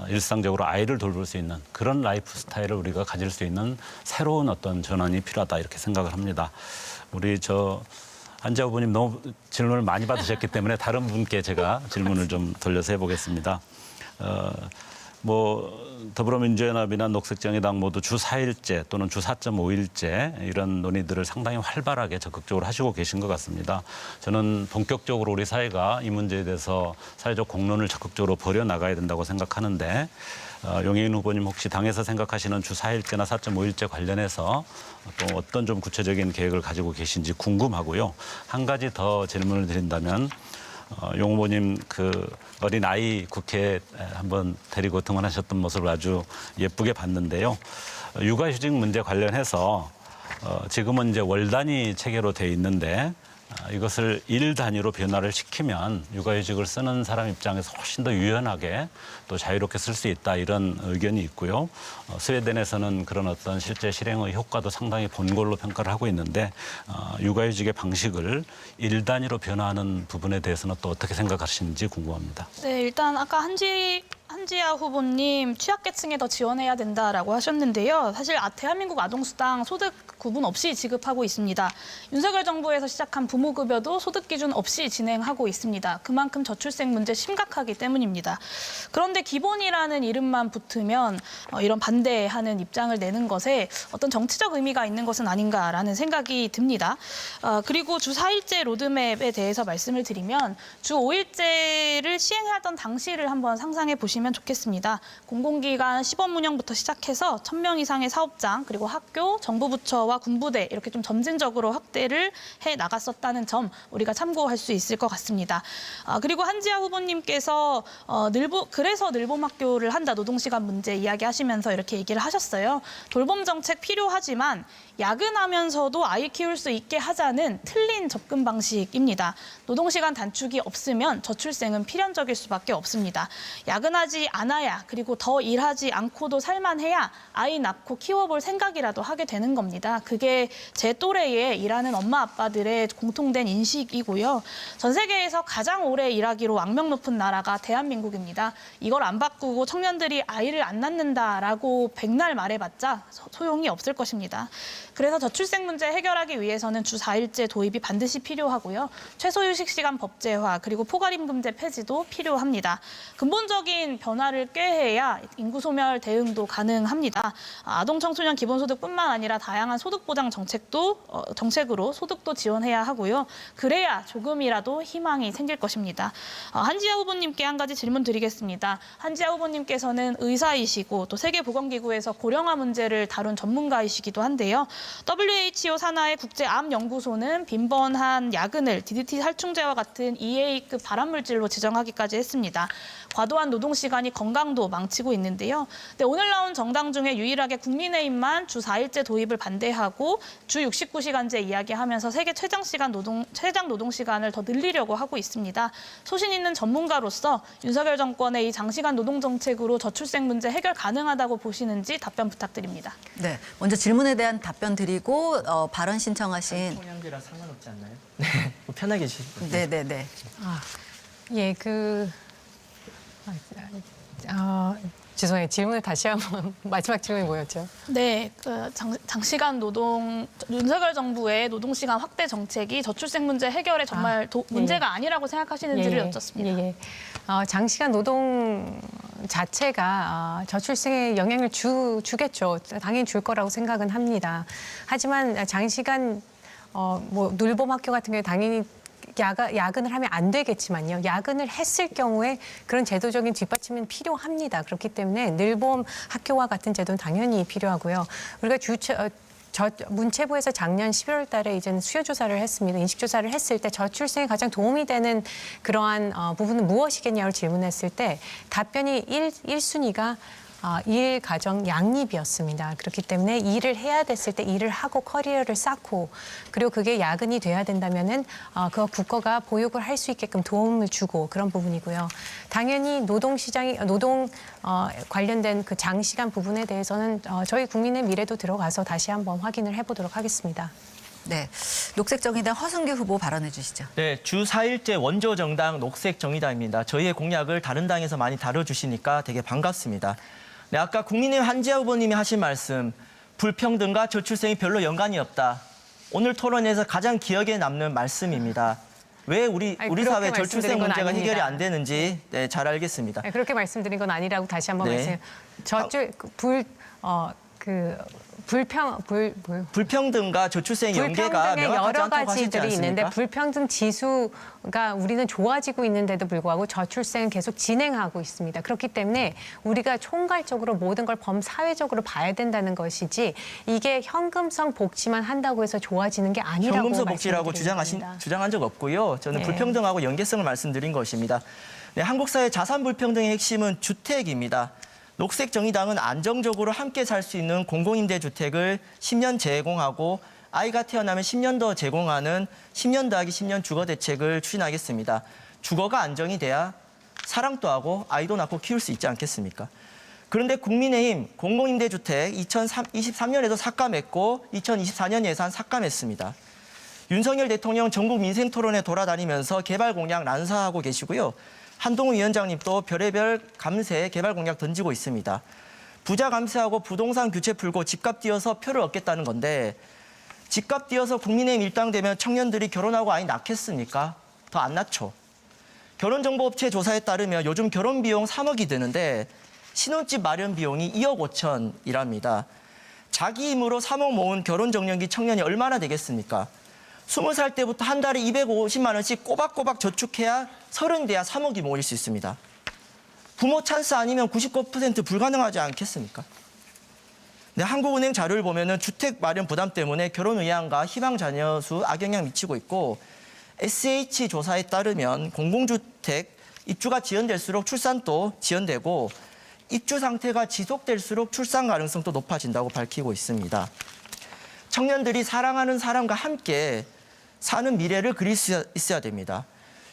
일상적으로 아이를 돌볼 수 있는 그런 라이프 스타일을 우리가 가질 수 있는 새로운 어떤 전환이 필요하다 이렇게 생각을 합니다. 우리 한지아 후보님 너무 질문을 많이 받으셨기 때문에 다른 분께 제가 질문을 좀 돌려서 해보겠습니다. 더불어민주연합이나 녹색정의당 모두 주 4일제 또는 주 4.5일제 이런 논의들을 상당히 활발하게 적극적으로 하시고 계신 것 같습니다. 저는 본격적으로 우리 사회가 이 문제에 대해서 사회적 공론을 적극적으로 벌여나가야 된다고 생각하는데 용해인 후보님 혹시 당에서 생각하시는 주 4일제나 4.5일제 관련해서 또 어떤 좀 구체적인 계획을 가지고 계신지 궁금하고요. 한 가지 더 질문을 드린다면 용 후보님 어린 아이 국회에 한번 데리고 등원하셨던 모습을 아주 예쁘게 봤는데요. 육아휴직 문제 관련해서 지금은 이제 월 단위 체계로 돼 있는데 이것을 일 단위로 변화를 시키면 육아휴직을 쓰는 사람 입장에서 훨씬 더 유연하게 또 자유롭게 쓸 수 있다 이런 의견이 있고요. 스웨덴에서는 그런 어떤 실제 실행의 효과도 상당히 본 걸로 평가를 하고 있는데 육아휴직의 방식을 일 단위로 변화하는 부분에 대해서는 또 어떻게 생각하시는지 궁금합니다. 네, 일단 아까 한지아 후보님 취약계층에 더 지원해야 된다라고 하셨는데요. 사실 대한민국 아동수당 소득 구분 없이 지급하고 있습니다. 윤석열 정부에서 시작한 부모급여도 소득 기준 없이 진행하고 있습니다. 그만큼 저출생 문제 심각하기 때문입니다. 그런데 기본이라는 이름만 붙으면 이런 반대하는 입장을 내는 것에 어떤 정치적 의미가 있는 것은 아닌가라는 생각이 듭니다. 그리고 주 4일제 로드맵에 대해서 말씀을 드리면 주 5일제를 시행하던 당시를 한번 상상해 보시면 좋겠습니다. 공공기관 시범 운영부터 시작해서 1,000명 이상의 사업장 그리고 학교, 정부 부처와 부서와 군부대 이렇게 좀 점진적으로 확대를 해 나갔었다는 점 우리가 참고할 수 있을 것 같습니다. 그리고 한지아 후보님께서 그래서 늘봄학교를 한다, 노동시간 문제 이야기하시면서 이렇게 얘기를 하셨어요. 돌봄 정책 필요하지만 야근하면서도 아이 키울 수 있게 하자는 틀린 접근 방식입니다. 노동시간 단축이 없으면 저출생은 필연적일 수밖에 없습니다. 야근하지 않아야, 그리고 더 일하지 않고도 살만해야 아이 낳고 키워볼 생각이라도 하게 되는 겁니다. 그게 제 또래의 일하는 엄마 아빠들의 공통된 인식이고요. 전 세계에서 가장 오래 일하기로 악명 높은 나라가 대한민국입니다. 이걸 안 바꾸고 청년들이 아이를 안 낳는다라고 백날 말해봤자 소용이 없을 것입니다. 그래서 저출생 문제 해결하기 위해서는 주 4일제 도입이 반드시 필요하고요. 최소휴식 시간 법제화, 그리고 포괄임금제 폐지도 필요합니다. 근본적인 변화를 꾀해야 인구 소멸 대응도 가능합니다. 아동 청소년 기본소득뿐만 아니라 다양한 소득 보장 정책으로 소득도 지원해야 하고요. 그래야 조금이라도 희망이 생길 것입니다. 한지아 후보님께 한 가지 질문 드리겠습니다. 한지아 후보님께서는 의사이시고 또 세계보건기구에서 고령화 문제를 다룬 전문가이시기도 한데요. WHO 산하의 국제암연구소는 빈번한 야근을 DDT 살충제와 같은 EA급 발암물질로 지정하기까지 했습니다. 과도한 노동시간이 건강도 망치고 있는데요. 오늘 나온 정당 중에 유일하게 국민의힘만 주 4일제 도입을 반대하고 주 69시간제 이야기하면서 세계 최장 노동시간을 더 늘리려고 하고 있습니다. 소신 있는 전문가로서 윤석열 정권의 이 장시간 노동정책으로 저출생 문제 해결 가능하다고 보시는지 답변 부탁드립니다. 네, 먼저 질문에 대한 답변 드리고 발언 신청하신 총량제라 상관없지 않나요? 네, 뭐 편하게 해주시면. 네네네. 예, 죄송해요. 질문을 다시 한번 마지막 질문이 뭐였죠? 네, 장시간 윤석열 정부의 노동시간 확대 정책이 저출생 문제 해결에 정말 문제가 아니라고 생각하시는지를 여쭙습니다. 예. 장시간 노동 자체가 저출생에 영향을 주겠죠. 당연히 줄 거라고 생각은 합니다. 하지만 장시간 늘봄 학교 같은 경우에 당연히 야근을 하면 안 되겠지만요. 야근을 했을 경우에 그런 제도적인 뒷받침은 필요합니다. 그렇기 때문에 늘봄 학교와 같은 제도는 당연히 필요하고요. 우리가 문체부에서 작년 11월 달에 이제는 수요조사를 했습니다. 인식조사를 했을 때 저출생에 가장 도움이 되는 그러한 부분은 무엇이겠냐고 질문했을 때 답변이 1순위가 일, 가정, 양립이었습니다. 그렇기 때문에 일을 해야 됐을 때 일을 하고 커리어를 쌓고 그리고 그게 야근이 돼야 된다면은 그 국가가 보육을 할 수 있게끔 도움을 주고 그런 부분이고요. 당연히 노동 관련된 그 장시간 부분에 대해서는 저희 국민의 미래도 들어가서 다시 한번 확인을 해보도록 하겠습니다. 네, 녹색정의당 허승규 후보 발언해 주시죠. 네, 주 4일제 원조 정당 녹색정의당입니다. 저희의 공약을 다른 당에서 많이 다뤄주시니까 되게 반갑습니다. 네, 아까 국민의힘 한지아 후보님이 하신 말씀, 불평등과 저출생이 별로 연관이 없다. 오늘 토론에서 가장 기억에 남는 말씀입니다. 왜 우리 사회 저출생 문제가 해결이 안 되는지 잘 알겠습니다. 네, 그렇게 말씀드린 건 아니라고 다시 한번 말씀해요. 불평등과 저출생 연계가 불평등의 명확하지 여러 않다고 하시지 가지들이 있는데 않습니까? 불평등 지수가 우리는 좋아지고 있는데도 불구하고 저출생은 계속 진행하고 있습니다. 그렇기 때문에 우리가 총괄적으로 모든 걸 범사회적으로 봐야 된다는 것이지 이게 현금성 복지만 한다고 해서 좋아지는 게 아니라고 현금성 복지라고 말씀드립니다. 주장한 적 없고요. 저는 네. 불평등하고 연계성을 말씀드린 것입니다. 네, 한국 사회 자산 불평등의 핵심은 주택입니다. 녹색정의당은 안정적으로 함께 살 수 있는 공공임대 주택을 10년 제공하고 아이가 태어나면 10년 더 제공하는 10년 더하기 10년 주거 대책을 추진하겠습니다. 주거가 안정이 돼야 사랑도 하고 아이도 낳고 키울 수 있지 않겠습니까? 그런데 국민의힘 공공임대 주택 2023년에도 삭감했고 2024년 예산 삭감했습니다. 윤석열 대통령 전국 민생 토론에 돌아다니면서 개발 공약 난사하고 계시고요. 한동훈 위원장님도 별의별 감세 개발 공약 던지고 있습니다. 부자 감세하고 부동산 규제 풀고 집값 뛰어서 표를 얻겠다는 건데 집값 뛰어서 국민의힘 일당되면 청년들이 결혼하고 아이 낳겠습니까? 더 안 낳죠. 결혼정보업체 조사에 따르면 요즘 결혼 비용 3억이 드는데 신혼집 마련 비용이 2억 5천이랍니다. 자기 힘으로 3억 모은 결혼정년기 청년이 얼마나 되겠습니까? 20살 때부터 한 달에 250만 원씩 꼬박꼬박 저축해야 30 돼야 3억이 모일 수 있습니다. 부모 찬스 아니면 99% 불가능하지 않겠습니까? 네, 한국은행 자료를 보면은 주택 마련 부담 때문에 결혼 의향과 희망 자녀 수 악영향 미치고 있고 SH 조사에 따르면 공공주택 입주가 지연될수록 출산도 지연되고 입주 상태가 지속될수록 출산 가능성도 높아진다고 밝히고 있습니다. 청년들이 사랑하는 사람과 함께 사는 미래를 그릴 수 있어야 됩니다.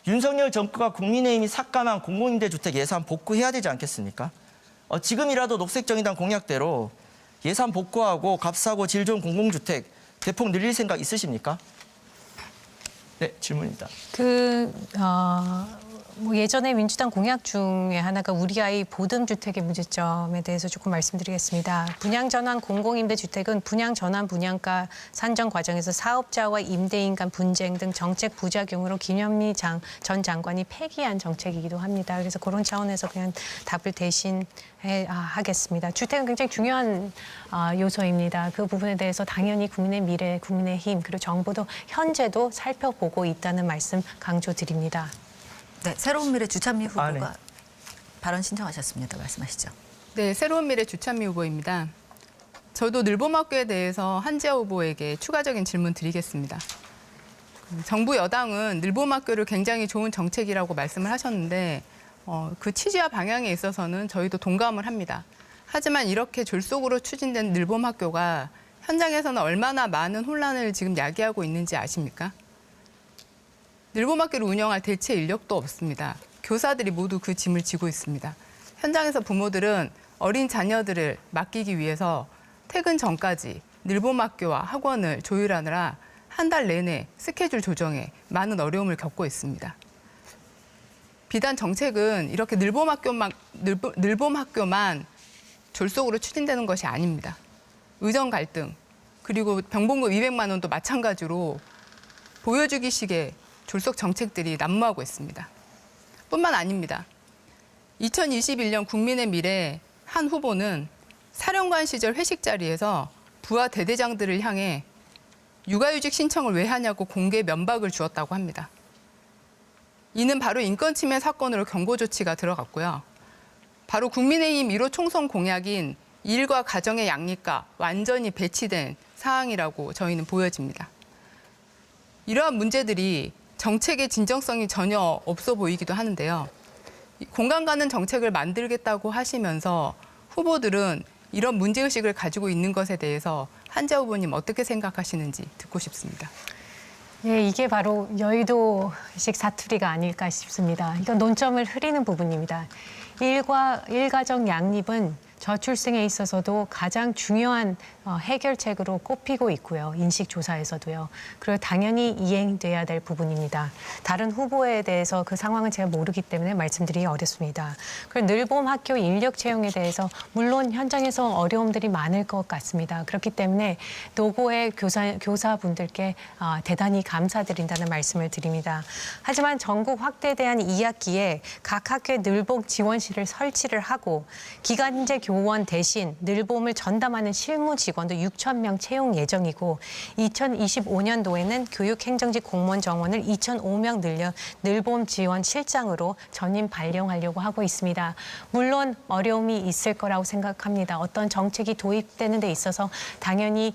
윤석열 정부가 국민의힘이 삭감한 공공임대주택 예산 복구해야 되지 않겠습니까? 지금이라도 녹색정의당 공약대로 예산 복구하고 값싸고 질 좋은 공공주택 대폭 늘릴 생각 있으십니까? 네, 질문입니다. 예전에 민주당 공약 중에 하나가 우리 아이 보듬주택의 문제점에 대해서 조금 말씀드리겠습니다. 분양전환 공공임대주택은 분양전환 분양가 산정 과정에서 사업자와 임대인 간 분쟁 등 정책 부작용으로 김현미 전 장관이 폐기한 정책이기도 합니다. 그래서 그런 차원에서 그냥 답을 하겠습니다. 주택은 굉장히 중요한 요소입니다. 그 부분에 대해서 당연히 국민의 미래, 국민의힘 그리고 정부도 현재도 살펴보고 있다는 말씀 강조드립니다. 네, 새로운 미래 주찬미 후보가 네. 발언 신청하셨습니다. 말씀하시죠. 네, 새로운 미래 주찬미 후보입니다. 저도 늘봄학교에 대해서 한지아 후보에게 추가적인 질문 드리겠습니다. 정부 여당은 늘봄학교를 굉장히 좋은 정책이라고 말씀을 하셨는데 그 취지와 방향에 있어서는 저희도 동감을 합니다. 하지만 이렇게 졸속으로 추진된 늘봄학교가 현장에서는 얼마나 많은 혼란을 지금 야기하고 있는지 아십니까? 늘봄학교를 운영할 대체 인력도 없습니다. 교사들이 모두 그 짐을 지고 있습니다. 현장에서 부모들은 어린 자녀들을 맡기기 위해서 퇴근 전까지 늘봄학교와 학원을 조율하느라 한 달 내내 스케줄 조정에 많은 어려움을 겪고 있습니다. 비단 정책은 이렇게 늘봄학교만 졸속으로 추진되는 것이 아닙니다. 의정 갈등, 그리고 병복무 200만 원도 마찬가지로 보여주기식의 졸속 정책들이 난무하고 있습니다. 뿐만 아닙니다. 2021년 국민의 미래 한 후보는 사령관 시절 회식 자리에서 부하 대대장들을 향해 육아휴직 신청을 왜 하냐고 공개 면박을 주었다고 합니다. 이는 바로 인권침해 사건으로 경고 조치가 들어갔고요. 바로 국민의힘 1호 총선 공약인 일과 가정의 양립과 완전히 배치된 사항이라고 저희는 보여집니다. 이러한 문제들이 정책의 진정성이 전혀 없어 보이기도 하는데요. 공감 가는 정책을 만들겠다고 하시면서 후보들은 이런 문제의식을 가지고 있는 것에 대해서 한지아 후보님 어떻게 생각하시는지 듣고 싶습니다. 예, 이게 바로 여의도식 사투리가 아닐까 싶습니다. 이건 논점을 흐리는 부분입니다. 일가정 양립은 저출생에 있어서도 가장 중요한 해결책으로 꼽히고 있고요. 인식조사에서도요. 그리고 당연히 이행돼야 될 부분입니다. 다른 후보에 대해서 그 상황은 제가 모르기 때문에 말씀드리기 어렵습니다. 그리고 늘봄 학교 인력 채용에 대해서 물론 현장에서 어려움들이 많을 것 같습니다. 그렇기 때문에 노고의 교사분들께 대단히 감사드린다는 말씀을 드립니다. 하지만 전국 확대에 대한 2학기에 각 학교에 늘봄 지원실을 설치를 하고 기간제 교원 대신 늘봄을 전담하는 실무 직원도 6,000명 채용 예정이고 2025년도에는 교육행정직 공무원 정원을 2,005명 늘려 늘봄 지원 실장으로 전임 발령하려고 하고 있습니다. 물론 어려움이 있을 거라고 생각합니다. 어떤 정책이 도입되는 데 있어서 당연히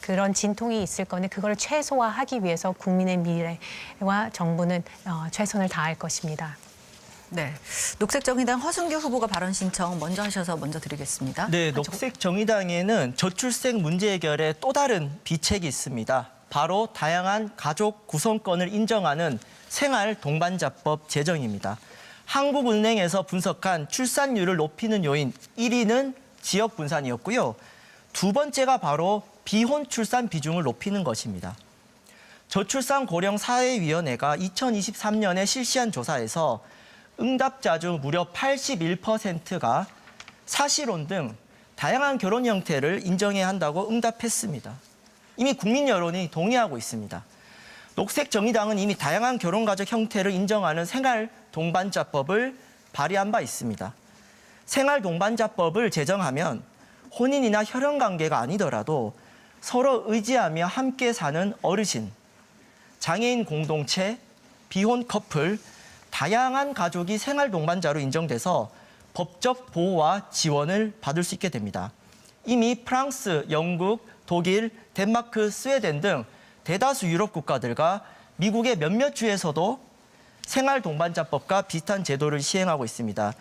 그런 진통이 있을 건데 그걸 최소화하기 위해서 국민의 미래와 정부는 최선을 다할 것입니다. 네, 녹색정의당 허승규 후보가 발언 신청 먼저 하셔서 먼저 드리겠습니다. 네, 녹색정의당에는 저출생 문제 해결에 또 다른 비책이 있습니다. 바로 다양한 가족 구성권을 인정하는 생활동반자법 제정입니다. 한국은행에서 분석한 출산율을 높이는 요인 1위는 지역 분산이었고요. 두 번째가 바로 비혼 출산 비중을 높이는 것입니다. 저출산 고령 사회위원회가 2023년에 실시한 조사에서 응답자 중 무려 81%가 사실혼 등 다양한 결혼 형태를 인정해야 한다고 응답했습니다. 이미 국민 여론이 동의하고 있습니다. 녹색정의당은 이미 다양한 결혼가족 형태를 인정하는 생활동반자법을 발의한 바 있습니다. 생활동반자법을 제정하면 혼인이나 혈연관계가 아니더라도 서로 의지하며 함께 사는 어르신, 장애인 공동체, 비혼 커플, 다양한 가족이 생활동반자로 인정돼서 법적 보호와 지원을 받을 수 있게 됩니다. 이미 프랑스, 영국, 독일, 덴마크, 스웨덴 등 대다수 유럽 국가들과 미국의 몇몇 주에서도 생활 동반자법과 비슷한 제도를 시행하고 있습니다.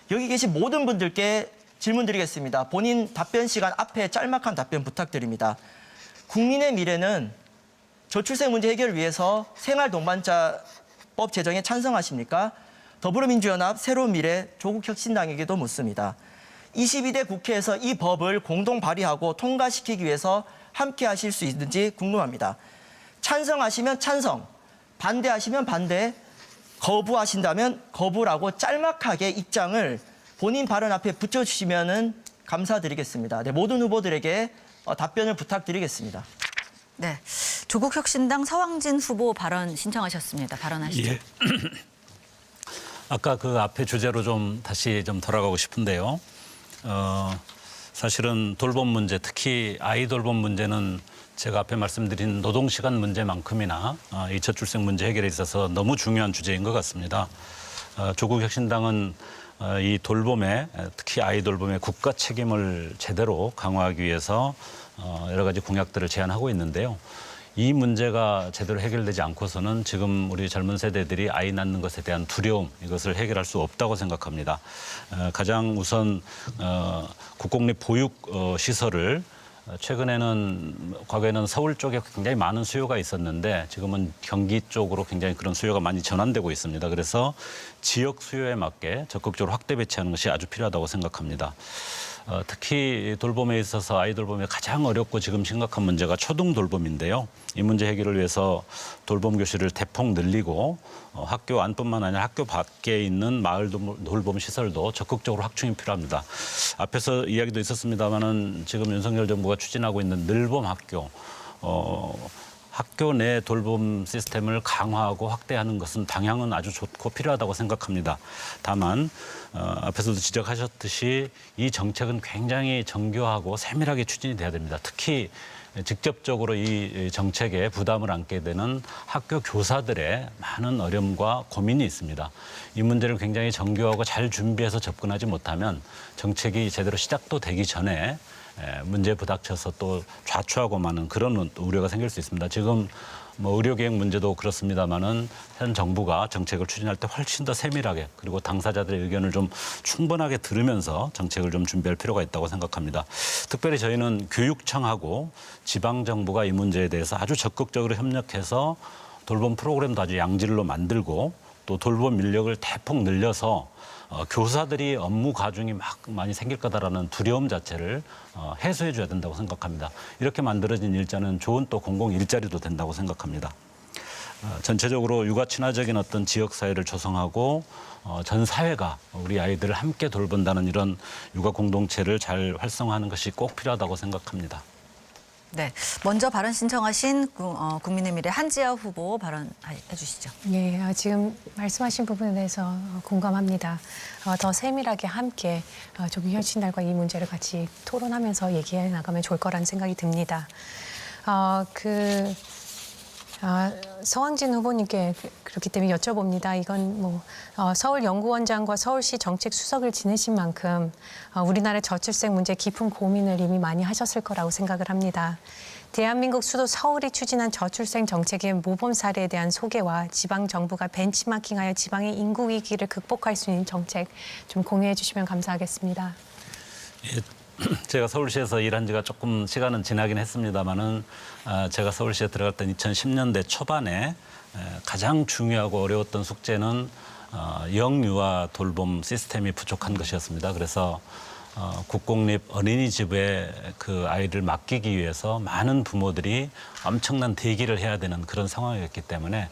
여기 계신 모든 분들께 질문 드리겠습니다. 본인 답변 시간 앞에 짤막한 답변 부탁드립니다. 국민의 미래는 저출생 문제 해결을 위해서 생활 동반자법 제정에 찬성하십니까? 더불어민주연합 새로운 미래 조국혁신당에게도 묻습니다. 22대 국회에서 이 법을 공동 발의하고 통과시키기 위해서 함께 하실 수 있는지 궁금합니다. 찬성하시면 찬성, 반대하시면 반대, 거부하신다면 거부라고 짤막하게 입장을 본인 발언 앞에 붙여주시면 감사드리겠습니다. 네, 모든 후보들에게 답변을 부탁드리겠습니다. 네, 조국혁신당 서왕진 후보 발언 신청하셨습니다. 발언하시죠. 예. 아까 그 앞에 주제로 좀 다시 좀 돌아가고 싶은데요. 사실은 돌봄 문제, 특히 아이 돌봄 문제는 제가 앞에 말씀드린 노동시간 문제만큼이나 이 저출생 문제 해결에 있어서 너무 중요한 주제인 것 같습니다. 조국혁신당은 이 돌봄에, 특히 아이 돌봄의 국가 책임을 제대로 강화하기 위해서 여러 가지 공약들을 제안하고 있는데요. 이 문제가 제대로 해결되지 않고서는 지금 우리 젊은 세대들이 아이 낳는 것에 대한 두려움, 이것을 해결할 수 없다고 생각합니다. 가장 우선 국공립 보육 시설을 과거에는 서울 쪽에 굉장히 많은 수요가 있었는데 지금은 경기 쪽으로 굉장히 그런 수요가 많이 전환되고 있습니다. 그래서 지역 수요에 맞게 적극적으로 확대 배치하는 것이 아주 필요하다고 생각합니다. 특히 돌봄에 있어서 아이 돌봄에 가장 어렵고 지금 심각한 문제가 초등 돌봄인데요. 이 문제 해결을 위해서 돌봄 교실을 대폭 늘리고 학교 안뿐만 아니라 학교 밖에 있는 마을 돌봄 시설도 적극적으로 확충이 필요합니다. 앞에서 이야기도 있었습니다마는 지금 윤석열 정부가 추진하고 있는 늘봄 학교, 학교 내 돌봄 시스템을 강화하고 확대하는 것은 방향은 아주 좋고 필요하다고 생각합니다. 다만 앞에서도 지적하셨듯이 이 정책은 굉장히 정교하고 세밀하게 추진이 돼야 됩니다. 특히 직접적으로 이 정책에 부담을 안게 되는 학교 교사들의 많은 어려움과 고민이 있습니다. 이 문제를 굉장히 정교하고 잘 준비해서 접근하지 못하면 정책이 제대로 시작도 되기 전에 문제에 부닥쳐서 또 좌초하고 마는 그런 우려가 생길 수 있습니다. 지금 의료계획 문제도 그렇습니다마는 현 정부가 정책을 추진할 때 훨씬 더 세밀하게 그리고 당사자들의 의견을 좀 충분하게 들으면서 정책을 좀 준비할 필요가 있다고 생각합니다. 특별히 저희는 교육청하고 지방정부가 이 문제에 대해서 아주 적극적으로 협력해서 돌봄 프로그램도 아주 양질로 만들고 또 돌봄 인력을 대폭 늘려서 교사들이 업무 과중이 많이 생길 거다라는 두려움 자체를 해소해 줘야 된다고 생각합니다. 이렇게 만들어진 일자는 좋은 또 공공 일자리도 된다고 생각합니다. 전체적으로 육아 친화적인 어떤 지역 사회를 조성하고 전 사회가 우리 아이들을 함께 돌본다는 이런 육아 공동체를 잘 활성화하는 것이 꼭 필요하다고 생각합니다. 네, 먼저 발언 신청하신 국민의미래 한지아 후보 발언해 주시죠. 예, 지금 말씀하신 부분에 대해서 공감합니다. 더 세밀하게 함께 조국혁신당과 이 문제를 같이 토론하면서 얘기해 나가면 좋을 거라는 생각이 듭니다. 서왕진 후보님께 그렇기 때문에 여쭤봅니다. 이건 서울연구원장과 서울시 정책수석을 지내신 만큼 우리나라의 저출생 문제 깊은 고민을 이미 많이 하셨을 거라고 생각을 합니다. 대한민국 수도 서울이 추진한 저출생 정책의 모범 사례에 대한 소개와 지방 정부가 벤치마킹하여 지방의 인구 위기를 극복할 수 있는 정책 좀 공유해 주시면 감사하겠습니다. 예. 제가 서울시에서 일한 지가 조금 시간은 지나긴 했습니다마는 제가 서울시에 들어갔던 2010년대 초반에 가장 중요하고 어려웠던 숙제는 영유아 돌봄 시스템이 부족한 것이었습니다. 그래서 국공립 어린이집에 그 아이를 맡기기 위해서 많은 부모들이 엄청난 대기를 해야 되는 그런 상황이었기 때문에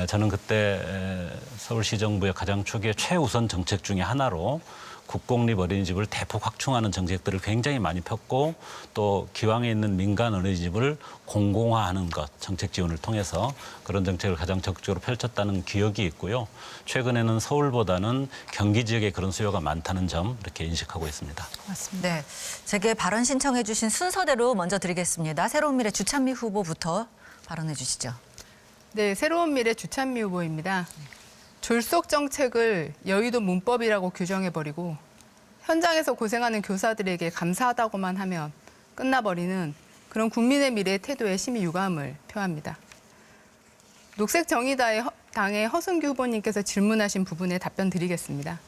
저는 그때 서울시 정부의 가장 초기의 최우선 정책 중에 하나로 국공립 어린이집을 대폭 확충하는 정책들을 굉장히 많이 폈고 또 기왕에 있는 민간 어린이집을 공공화하는 것, 정책 지원을 통해서 그런 정책을 가장 적극적으로 펼쳤다는 기억이 있고요. 최근에는 서울보다는 경기 지역에 그런 수요가 많다는 점 이렇게 인식하고 있습니다. 맞습니다. 네, 제게 발언 신청해 주신 순서대로 먼저 드리겠습니다. 새로운 미래 주찬미 후보부터 발언해 주시죠. 네, 새로운 미래 주찬미 후보입니다. 졸속 정책을 여의도 문법이라고 규정해버리고 현장에서 고생하는 교사들에게 감사하다고만 하면 끝나버리는 그런 국민의 미래의 태도에 심히 유감을 표합니다. 녹색정의당의 허승규 후보님께서 질문하신 부분에 답변 드리겠습니다.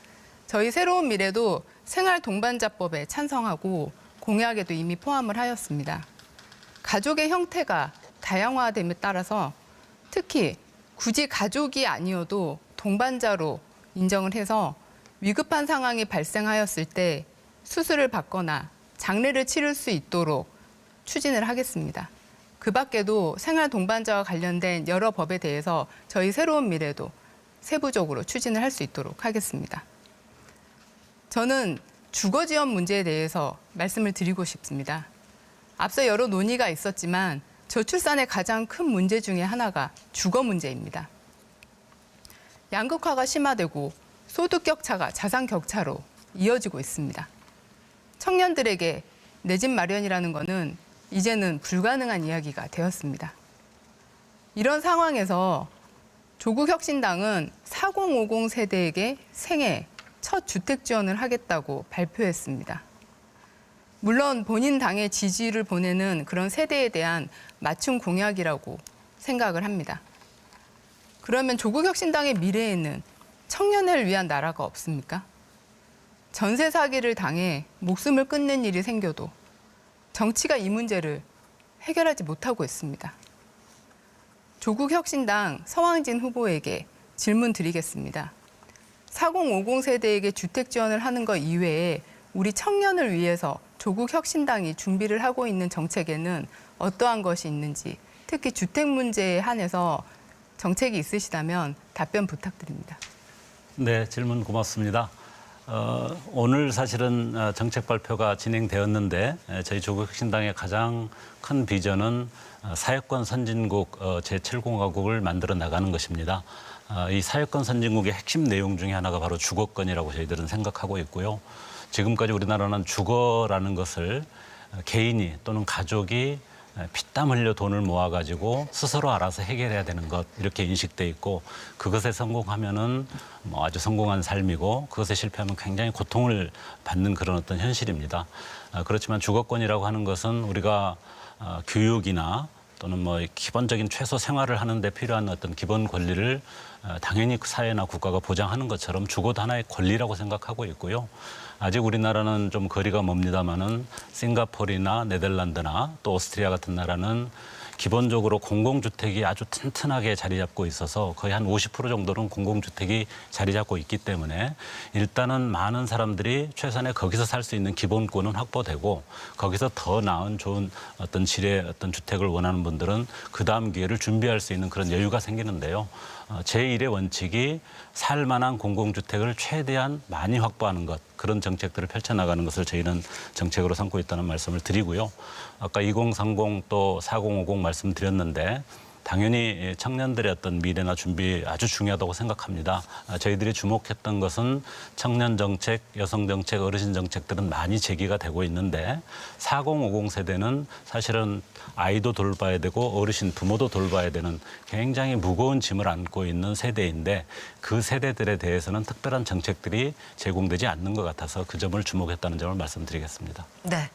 저희 새로운 미래도 생활동반자법에 찬성하고 공약에도 이미 포함을 하였습니다. 가족의 형태가 다양화됨에 따라서 특히 굳이 가족이 아니어도 동반자로 인정을 해서 위급한 상황이 발생하였을 때 수술을 받거나 장례를 치를 수 있도록 추진을 하겠습니다. 그 밖에도 생활 동반자와 관련된 여러 법에 대해서 저희 새로운 미래도 세부적으로 추진을 할 수 있도록 하겠습니다. 저는 주거 지원 문제에 대해서 말씀을 드리고 싶습니다. 앞서 여러 논의가 있었지만 저출산의 가장 큰 문제 중에 하나가 주거 문제입니다. 양극화가 심화되고 소득 격차가 자산 격차로 이어지고 있습니다. 청년들에게 내 집 마련이라는 것은 이제는 불가능한 이야기가 되었습니다. 이런 상황에서 조국혁신당은 4050 세대에게 생애 첫 주택 지원을 하겠다고 발표했습니다. 물론 본인 당의 지지를 보내는 그런 세대에 대한 맞춤 공약이라고 생각을 합니다. 그러면 조국혁신당의 미래에는 청년을 위한 나라가 없습니까? 전세 사기를 당해 목숨을 끊는 일이 생겨도 정치가 이 문제를 해결하지 못하고 있습니다. 조국혁신당 서왕진 후보에게 질문 드리겠습니다. 4050 세대에게 주택 지원을 하는 것 이외에 우리 청년을 위해서 조국혁신당이 준비를 하고 있는 정책에는 어떠한 것이 있는지, 특히 주택 문제에 한해서 정책이 있으시다면 답변 부탁드립니다. 네, 질문 고맙습니다. 오늘 사실은 정책 발표가 진행되었는데 저희 조국혁신당의 가장 큰 비전은 사회권 선진국 제7공화국을 만들어 나가는 것입니다. 이 사회권 선진국의 핵심 내용 중에 하나가 바로 주거권이라고 저희들은 생각하고 있고요. 지금까지 우리나라는 주거라는 것을 개인이 또는 가족이 피땀 흘려 돈을 모아가지고 스스로 알아서 해결해야 되는 것 이렇게 인식돼 있고 그것에 성공하면은 뭐 아주 성공한 삶이고 그것에 실패하면 굉장히 고통을 받는 그런 어떤 현실입니다. 그렇지만 주거권이라고 하는 것은 우리가 교육이나 또는 뭐 기본적인 최소 생활을 하는데 필요한 어떤 기본 권리를 당연히 사회나 국가가 보장하는 것처럼 주거도 하나의 권리라고 생각하고 있고요. 아직 우리나라는 좀 거리가 멉니다마는 싱가포르나 네덜란드나 또 오스트리아 같은 나라는 기본적으로 공공주택이 아주 튼튼하게 자리 잡고 있어서 거의 한 50% 정도는 공공주택이 자리 잡고 있기 때문에 일단은 많은 사람들이 최소한의 거기서 살 수 있는 기본권은 확보되고 거기서 더 나은 좋은 어떤 질의 어떤 주택을 원하는 분들은 그 다음 기회를 준비할 수 있는 그런 여유가 생기는데요. 제1의 원칙이 살만한 공공주택을 최대한 많이 확보하는 것 그런 정책들을 펼쳐나가는 것을 저희는 정책으로 삼고 있다는 말씀을 드리고요. 아까 2030 또 4050 말씀드렸는데 당연히 청년들의 어떤 미래나 준비 아주 중요하다고 생각합니다. 저희들이 주목했던 것은 청년 정책, 여성 정책, 어르신 정책들은 많이 제기가 되고 있는데 4050 세대는 사실은 아이도 돌봐야 되고 어르신 부모도 돌봐야 되는 굉장히 무거운 짐을 안고 있는 세대인데 그 세대들에 대해서는 특별한 정책들이 제공되지 않는 것 같아서 그 점을 주목했다는 점을 말씀드리겠습니다. 네.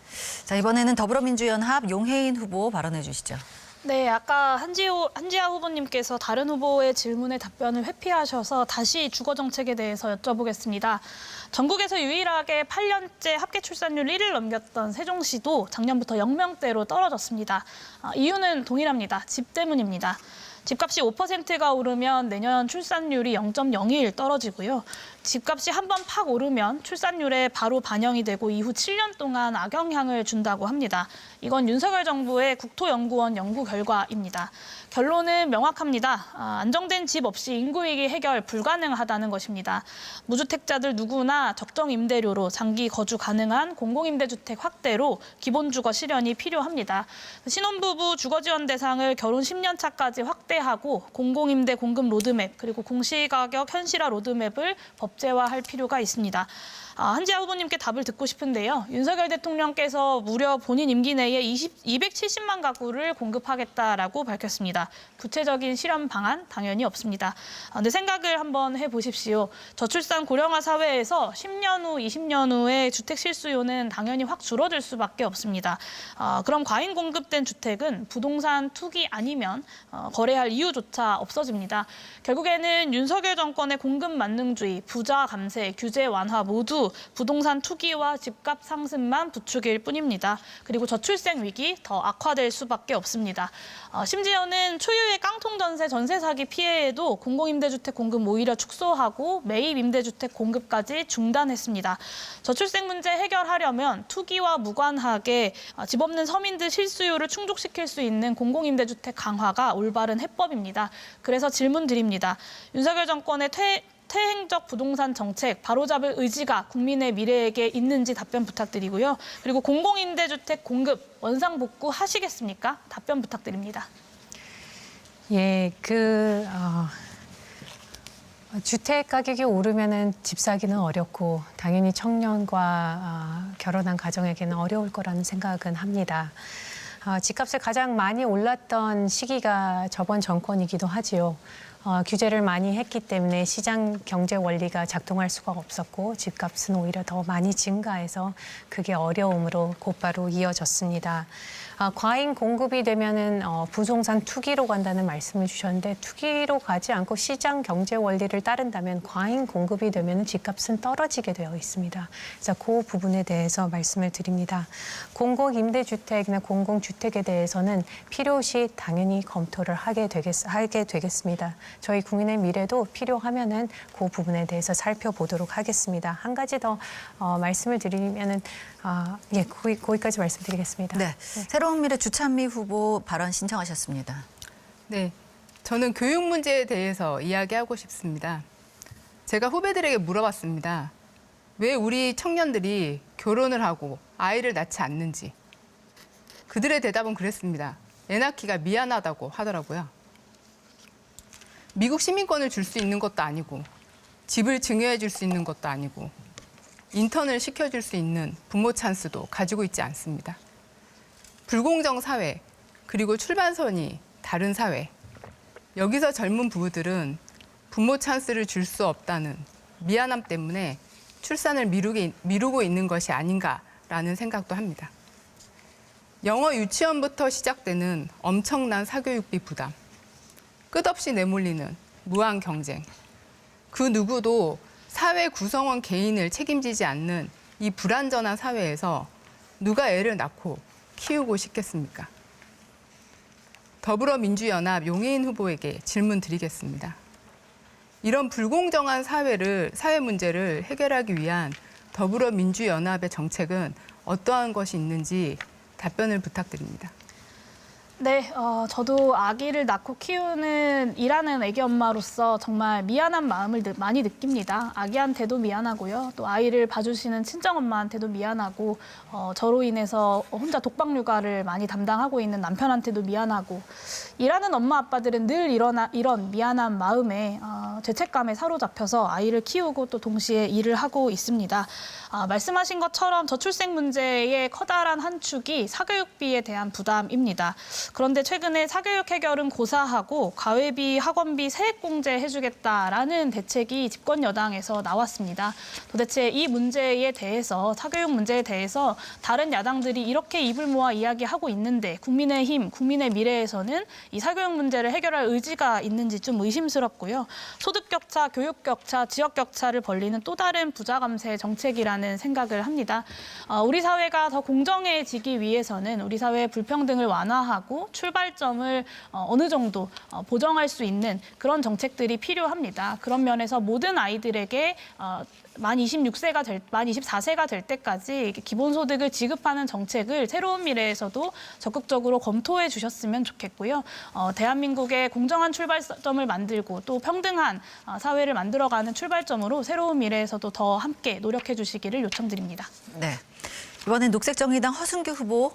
자, 이번에는 더불어민주연합 용혜인 후보 발언해 주시죠. 네, 아까 한지아 후보님께서 다른 후보의 질문에 답변을 회피하셔서 다시 주거 정책에 대해서 여쭤보겠습니다. 전국에서 유일하게 8년째 합계 출산율 1위를 넘겼던 세종시도 작년부터 0명대로 떨어졌습니다. 이유는 동일합니다. 집 때문입니다. 집값이 5%가 오르면 내년 출산율이 0.01 떨어지고요. 집값이 한번 팍 오르면 출산율에 바로 반영이 되고 이후 7년 동안 악영향을 준다고 합니다. 이건 윤석열 정부의 국토연구원 연구 결과입니다. 결론은 명확합니다. 안정된 집 없이 인구위기 해결 불가능하다는 것입니다. 무주택자들 누구나 적정 임대료로 장기 거주 가능한 공공임대주택 확대로 기본주거 실현이 필요합니다. 신혼부부 주거지원 대상을 결혼 10년 차까지 확대하고 공공임대 공급 로드맵 그리고 공시가격 현실화 로드맵을 법제화할 필요가 있습니다. 한지아 후보님께 답을 듣고 싶은데요. 윤석열 대통령께서 무려 본인 임기 내에 270만 가구를 공급하겠다라고 밝혔습니다. 구체적인 실현 방안 당연히 없습니다. 근데 생각을 한번 해보십시오. 저출산 고령화 사회에서 10년 후, 20년 후에 주택 실수요는 당연히 확 줄어들 수밖에 없습니다. 그럼 과잉 공급된 주택은 부동산 투기 아니면 거래할 이유조차 없어집니다. 결국에는 윤석열 정권의 공급 만능주의, 부자 감세, 규제 완화 모두 부동산 투기와 집값 상승만 부추길 뿐입니다. 그리고 저출생 위기 더 악화될 수밖에 없습니다. 심지어는 초유의 깡통 전세, 전세 사기 피해에도 공공임대주택 공급 오히려 축소하고 매입 임대주택 공급까지 중단했습니다. 저출생 문제 해결하려면 투기와 무관하게 집 없는 서민들 실수요를 충족시킬 수 있는 공공임대주택 강화가 올바른 해법입니다. 그래서 질문 드립니다. 윤석열 정권의 퇴행적 부동산 정책 바로잡을 의지가 국민의 미래에게 있는지 답변 부탁드리고요. 그리고 공공임대주택 공급 원상복구 하시겠습니까? 답변 부탁드립니다. 예, 주택 가격이 오르면은 집 사기는 어렵고 당연히 청년과 결혼한 가정에게는 어려울 거라는 생각은 합니다. 집값이 가장 많이 올랐던 시기가 저번 정권이기도 하지요. 규제를 많이 했기 때문에 시장 경제 원리가 작동할 수가 없었고 집값은 오히려 더 많이 증가해서 그게 어려움으로 곧바로 이어졌습니다. 과잉 공급이 되면은 부동산 투기로 간다는 말씀을 주셨는데 투기로 가지 않고 시장 경제 원리를 따른다면 과잉 공급이 되면은 집값은 떨어지게 되어 있습니다. 그래서 그 부분에 대해서 말씀을 드립니다. 공공임대주택이나 공공주택에 대해서는 필요시 당연히 검토를 하게 되겠습니다. 저희 국민의 미래도 필요하면은 그 부분에 대해서 살펴보도록 하겠습니다. 한 가지 더 말씀을 드리면은 거기까지 말씀드리겠습니다. 네, 새로운 미래 주찬미 후보 발언 신청하셨습니다. 네, 저는 교육 문제에 대해서 이야기하고 싶습니다. 제가 후배들에게 물어봤습니다. 왜 우리 청년들이 결혼을 하고 아이를 낳지 않는지. 그들의 대답은 그랬습니다. 애 낳기가 미안하다고 하더라고요. 미국 시민권을 줄 수 있는 것도 아니고 집을 증여해 줄 수 있는 것도 아니고 인턴을 시켜줄 수 있는 부모 찬스도 가지고 있지 않습니다. 불공정 사회, 그리고 출발선이 다른 사회. 여기서 젊은 부부들은 부모 찬스를 줄 수 없다는 미안함 때문에 출산을 미루고 있는 것이 아닌가라는 생각도 합니다. 영어 유치원부터 시작되는 엄청난 사교육비 부담, 끝없이 내몰리는 무한 경쟁, 그 누구도 사회 구성원 개인을 책임지지 않는 이 불완전한 사회에서 누가 애를 낳고 키우고 싶겠습니까? 더불어민주연합 용해인 후보에게 질문 드리겠습니다. 이런 불공정한 사회 문제를 해결하기 위한 더불어민주연합의 정책은 어떠한 것이 있는지 답변을 부탁드립니다. 네, 저도 아기를 낳고 키우는 일하는 애기 엄마로서 정말 미안한 마음을 많이 느낍니다. 아기한테도 미안하고요. 또 아이를 봐주시는 친정엄마한테도 미안하고 저로 인해서 혼자 독박 육아를 많이 담당하고 있는 남편한테도 미안하고 일하는 엄마 아빠들은 늘 이런 미안한 마음에 죄책감에 사로잡혀서 아이를 키우고 또 동시에 일을 하고 있습니다. 말씀하신 것처럼 저출생 문제의 커다란 한 축이 사교육비에 대한 부담입니다. 그런데 최근에 사교육 해결은 고사하고 가회비, 학원비 세액 공제해주겠다라는 대책이 집권 여당에서 나왔습니다. 도대체 이 문제에 대해서, 사교육 문제에 대해서 다른 야당들이 이렇게 입을 모아 이야기하고 있는데 국민의힘, 국민의 미래에서는 이 사교육 문제를 해결할 의지가 있는지 좀 의심스럽고요. 소득 격차, 교육 격차, 지역 격차를 벌리는 또 다른 부자 감세 정책이라는 생각을 합니다. 우리 사회가 더 공정해지기 위해서는 우리 사회의 불평등을 완화하고 출발점을 어느 정도 보정할 수 있는 그런 정책들이 필요합니다. 그런 면에서 모든 아이들에게 만 24세가 될 때까지 기본소득을 지급하는 정책을 새로운 미래에서도 적극적으로 검토해 주셨으면 좋겠고요. 대한민국의 공정한 출발점을 만들고 또 평등한 사회를 만들어가는 출발점으로 새로운 미래에서도 더 함께 노력해 주시기를 요청드립니다. 네, 이번엔 녹색정의당 허승규 후보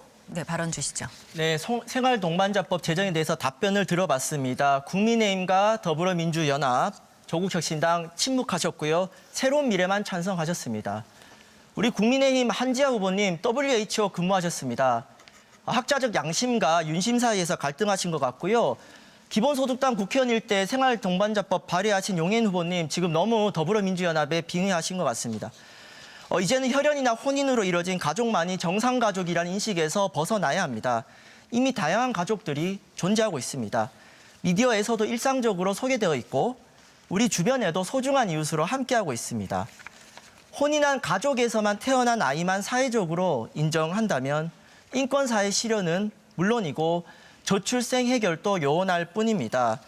발언 주시죠. 네, 생활동반자법 제정에 대해서 답변을 들어봤습니다. 국민의힘과 더불어민주연합, 조국혁신당 침묵하셨고요. 새로운 미래만 찬성하셨습니다. 우리 국민의힘 한지아 후보님 WHO 근무하셨습니다. 학자적 양심과 윤심 사이에서 갈등하신 것 같고요. 기본소득당 국회의원일 때 생활동반자법 발의하신 용인 후보님 지금 너무 더불어민주연합에 빙의하신 것 같습니다. 이제는 혈연이나 혼인으로 이뤄진 가족만이 정상가족이라는 인식에서 벗어나야 합니다. 이미 다양한 가족들이 존재하고 있습니다. 미디어에서도 일상적으로 소개되어 있고 우리 주변에도 소중한 이웃으로 함께하고 있습니다. 혼인한 가족에서만 태어난 아이만 사회적으로 인정한다면 인권사회 실현은 물론이고 저출생 해결도 요원할 뿐입니다.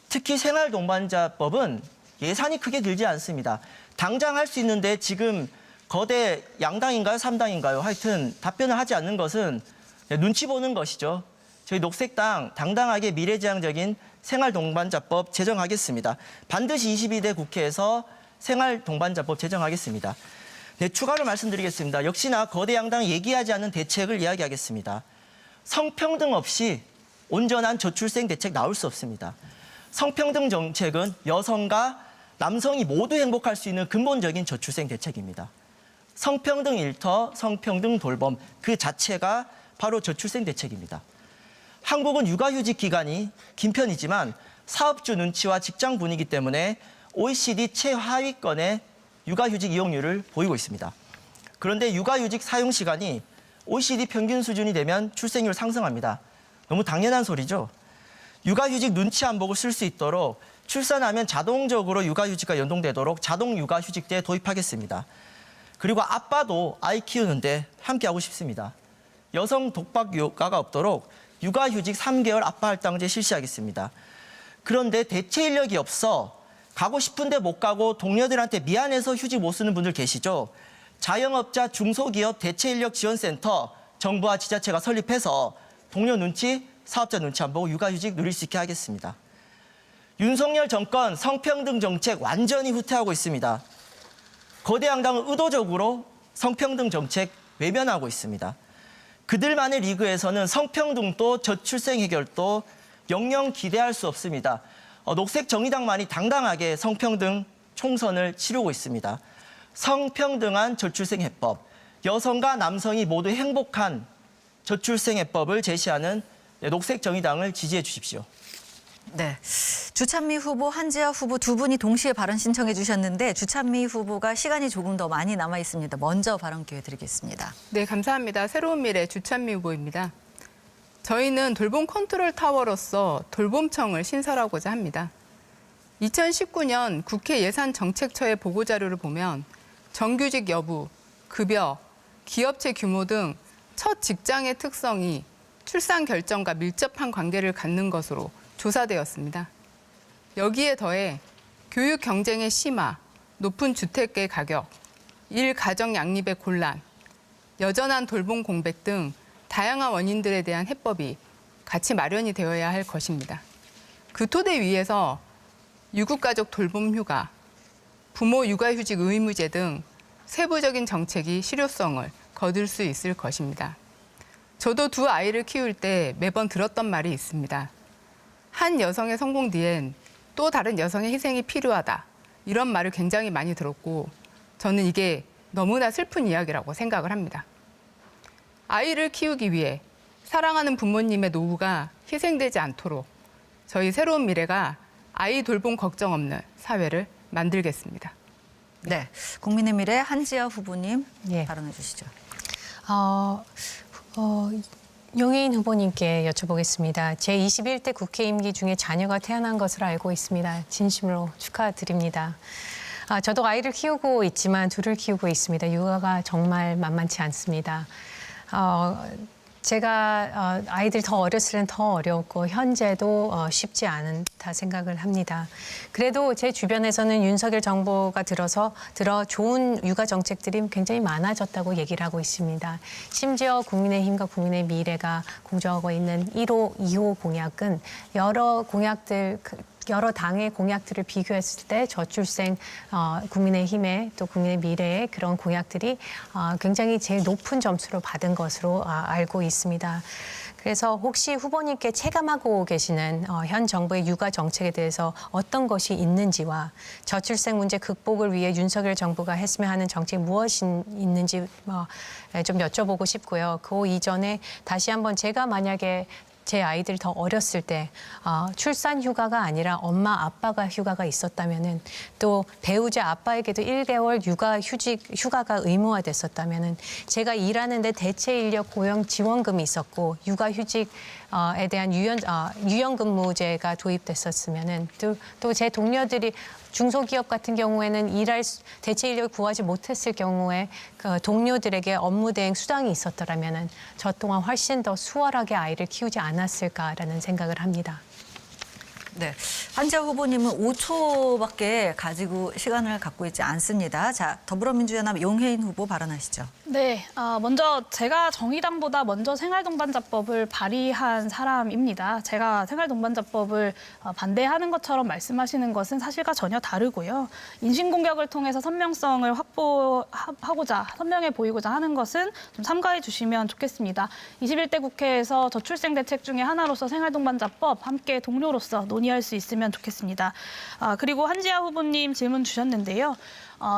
특히 생활동반자법은 예산이 크게 들지 않습니다. 당장 할 수 있는데 지금 거대 양당인가요? 3당인가요? 하여튼 답변을 하지 않는 것은 눈치 보는 것이죠. 저희 녹색당 당당하게 미래지향적인 생활동반자법 제정하겠습니다. 반드시 22대 국회에서 생활동반자법 제정하겠습니다. 네, 추가로 말씀드리겠습니다. 역시나 거대 양당이 얘기하지 않는 대책을 이야기하겠습니다. 성평등 없이 온전한 저출생 대책 나올 수 없습니다. 성평등 정책은 여성과 남성이 모두 행복할 수 있는 근본적인 저출생 대책입니다. 성평등 일터, 성평등 돌봄 그 자체가 바로 저출생 대책입니다. 한국은 육아휴직 기간이 긴 편이지만 사업주 눈치와 직장 분위기 때문에 OECD 최하위권의 육아휴직 이용률을 보이고 있습니다. 그런데 육아휴직 사용 시간이 OECD 평균 수준이 되면 출생률 상승합니다. 너무 당연한 소리죠. 육아휴직 눈치 안 보고 쓸 수 있도록 출산하면 자동적으로 육아휴직과 연동되도록 자동 육아휴직제 도입하겠습니다. 그리고 아빠도 아이 키우는데 함께하고 싶습니다. 여성 독박 육아가 없도록 육아휴직 3개월 아빠 할당제 실시하겠습니다. 그런데 대체 인력이 없어 가고 싶은데 못 가고 동료들한테 미안해서 휴직 못 쓰는 분들 계시죠? 자영업자 중소기업 대체인력지원센터 정부와 지자체가 설립해서 동료 눈치, 사업자 눈치 안 보고 육아휴직 누릴 수 있게 하겠습니다. 윤석열 정권 성평등 정책 완전히 후퇴하고 있습니다. 거대 양당은 의도적으로 성평등 정책 외면하고 있습니다. 그들만의 리그에서는 성평등도 저출생 해결도 영영 기대할 수 없습니다. 녹색정의당만이 당당하게 성평등 총선을 치르고 있습니다. 성평등한 저출생 해법, 여성과 남성이 모두 행복한 저출생 해법을 제시하는 녹색정의당을 지지해 주십시오. 네, 주찬미 후보, 한지아 후보 두 분이 동시에 발언 신청해 주셨는데 주찬미 후보가 시간이 조금 더 많이 남아 있습니다. 먼저 발언 기회 드리겠습니다. 네, 감사합니다. 새로운 미래 주찬미 후보입니다. 저희는 돌봄 컨트롤 타워로서 돌봄청을 신설하고자 합니다. 2019년 국회 예산정책처의 보고자료를 보면 정규직 여부, 급여, 기업체 규모 등 첫 직장의 특성이 출산 결정과 밀접한 관계를 갖는 것으로 조사되었습니다. 여기에 더해 교육 경쟁의 심화, 높은 주택의 가격, 일 가정 양립의 곤란, 여전한 돌봄 공백 등 다양한 원인들에 대한 해법이 같이 마련이 되어야 할 것입니다. 그 토대 위에서 유급가족 돌봄 휴가, 부모 육아휴직 의무제 등 세부적인 정책이 실효성을 거둘 수 있을 것입니다. 저도 두 아이를 키울 때 매번 들었던 말이 있습니다. 한 여성의 성공 뒤엔 또 다른 여성의 희생이 필요하다. 이런 말을 굉장히 많이 들었고 저는 이게 너무나 슬픈 이야기라고 생각을 합니다. 아이를 키우기 위해 사랑하는 부모님의 노후가 희생되지 않도록 저희 새로운 미래가 아이 돌봄 걱정 없는 사회를 만들겠습니다. 네, 국민의 미래 한지아 후보님 예. 발언해 주시죠. 용해인 후보님께 여쭤보겠습니다. 제21대 국회 임기 중에 자녀가 태어난 것으로 알고 있습니다. 진심으로 축하드립니다. 저도 아이를 키우고 있지만 둘을 키우고 있습니다. 육아가 정말 만만치 않습니다. 제가 아이들이 더 어렸을 때는 더 어려웠고 현재도 쉽지 않다 생각을 합니다. 그래도 제 주변에서는 윤석열 정부가 들어 좋은 육아 정책들이 굉장히 많아졌다고 얘기를 하고 있습니다. 심지어 국민의힘과 국민의 미래가 공정하고 있는 1호, 2호 공약은 여러 당의 공약들을 비교했을 때 저출생 국민의힘의 또 국민의 미래의 그런 공약들이 굉장히 제일 높은 점수를 받은 것으로 알고 있습니다. 그래서 혹시 후보님께 체감하고 계시는 현 정부의 육아 정책에 대해서 어떤 것이 있는지와 저출생 문제 극복을 위해 윤석열 정부가 했으면 하는 정책이 무엇이 있는지 좀 여쭤보고 싶고요. 그 이전에 다시 한번 제가 만약에 제 아이들이 더 어렸을 때 출산 휴가가 아니라 엄마 아빠가 휴가가 있었다면은 또 배우자 아빠에게도 1개월 휴가가 의무화됐었다면은 제가 일하는데 대체 인력 고용 지원금이 있었고 육아휴직에 대한 유연근무제가 도입됐었으면은 또 제 동료들이 중소기업 같은 경우에는 대체 인력을 구하지 못했을 경우에 그 동료들에게 업무 대행 수당이 있었더라면은 저 동안 훨씬 더 수월하게 아이를 키우지 않았을까라는 생각을 합니다. 네, 한지아 후보님은 5초밖에 가지고 시간을 갖고 있지 않습니다. 자, 더불어민주연합 용혜인 후보 발언하시죠. 네, 먼저 제가 정의당보다 먼저 생활동반자법을 발의한 사람입니다. 제가 생활동반자법을 반대하는 것처럼 말씀하시는 것은 사실과 전혀 다르고요. 인신공격을 통해서 선명성을 확보하고자, 선명해 보이고자 하는 것은 좀 삼가해 주시면 좋겠습니다. 21대 국회에서 저출생 대책 중에 하나로서 생활동반자법 함께 동료로서 논의할 수 있으면 좋겠습니다. 그리고 한지아 후보님 질문 주셨는데요.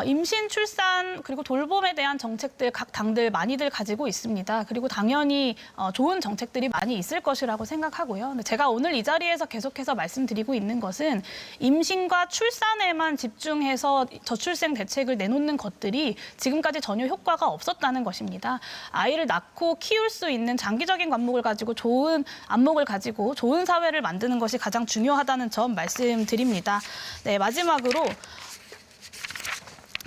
임신, 출산, 그리고 돌봄에 대한 정책들 각 당들 많이들 가지고 있습니다. 그리고 당연히 좋은 정책들이 많이 있을 것이라고 생각하고요. 근데 제가 오늘 이 자리에서 계속해서 말씀드리고 있는 것은 임신과 출산에만 집중해서 저출생 대책을 내놓는 것들이 지금까지 전혀 효과가 없었다는 것입니다. 아이를 낳고 키울 수 있는 장기적인 안목을 가지고 좋은 사회를 만드는 것이 가장 중요하다는 점 말씀드립니다. 네, 마지막으로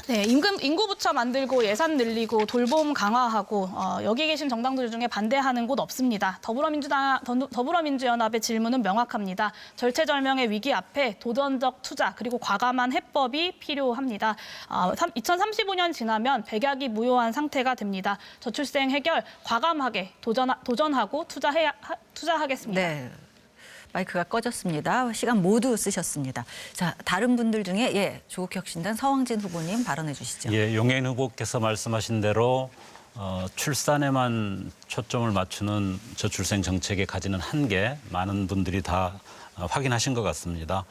네, 인구 부처 만들고 예산 늘리고 돌봄 강화하고 여기 계신 정당들 중에 반대하는 곳 없습니다. 더불어민주연합의 질문은 명확합니다. 절체절명의 위기 앞에 도전적 투자 그리고 과감한 해법이 필요합니다. 2035년 지나면 백약이 무효한 상태가 됩니다. 저출생 해결 과감하게 도전하고 투자하겠습니다. 네. 마이크가 꺼졌습니다. 시간 모두 쓰셨습니다. 자, 다른 분들 중에 조국혁신당 서왕진 후보님 발언해 주시죠. 예, 용혜인 후보께서 말씀하신 대로 출산에만 초점을 맞추는 저출생 정책에 가지는 한계 많은 분들이 다 확인하신 것 같습니다.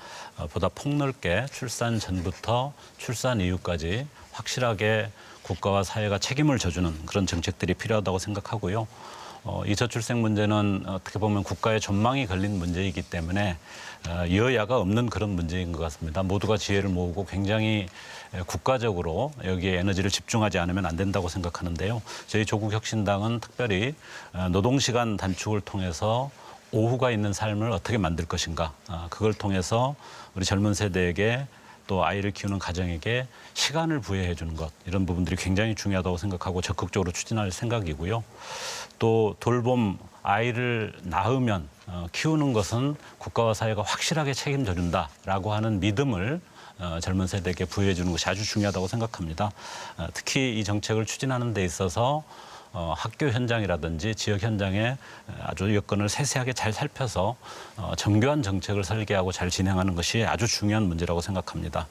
보다 폭넓게 출산 전부터 출산 이후까지 확실하게 국가와 사회가 책임을 져주는 그런 정책들이 필요하다고 생각하고요. 이 저출생 문제는 어떻게 보면 국가의 전망이 걸린 문제이기 때문에 여야가 없는 그런 문제인 것 같습니다. 모두가 지혜를 모으고 굉장히 국가적으로 여기에 에너지를 집중하지 않으면 안 된다고 생각하는데요. 저희 조국혁신당은 특별히 노동시간 단축을 통해서 오후가 있는 삶을 어떻게 만들 것인가. 그걸 통해서 우리 젊은 세대에게 또 아이를 키우는 가정에게 시간을 부여해 주는 것 이런 부분들이 굉장히 중요하다고 생각하고 적극적으로 추진할 생각이고요. 또 돌봄 아이를 낳으면 키우는 것은 국가와 사회가 확실하게 책임져 준다라고 하는 믿음을 젊은 세대에게 부여해 주는 것이 아주 중요하다고 생각합니다. 특히 이 정책을 추진하는 데 있어서 학교 현장이라든지 지역 현장에 아주 여건을 세세하게 잘 살펴서 정교한 정책을 설계하고 잘 진행하는 것이 아주 중요한 문제라고 생각합니다.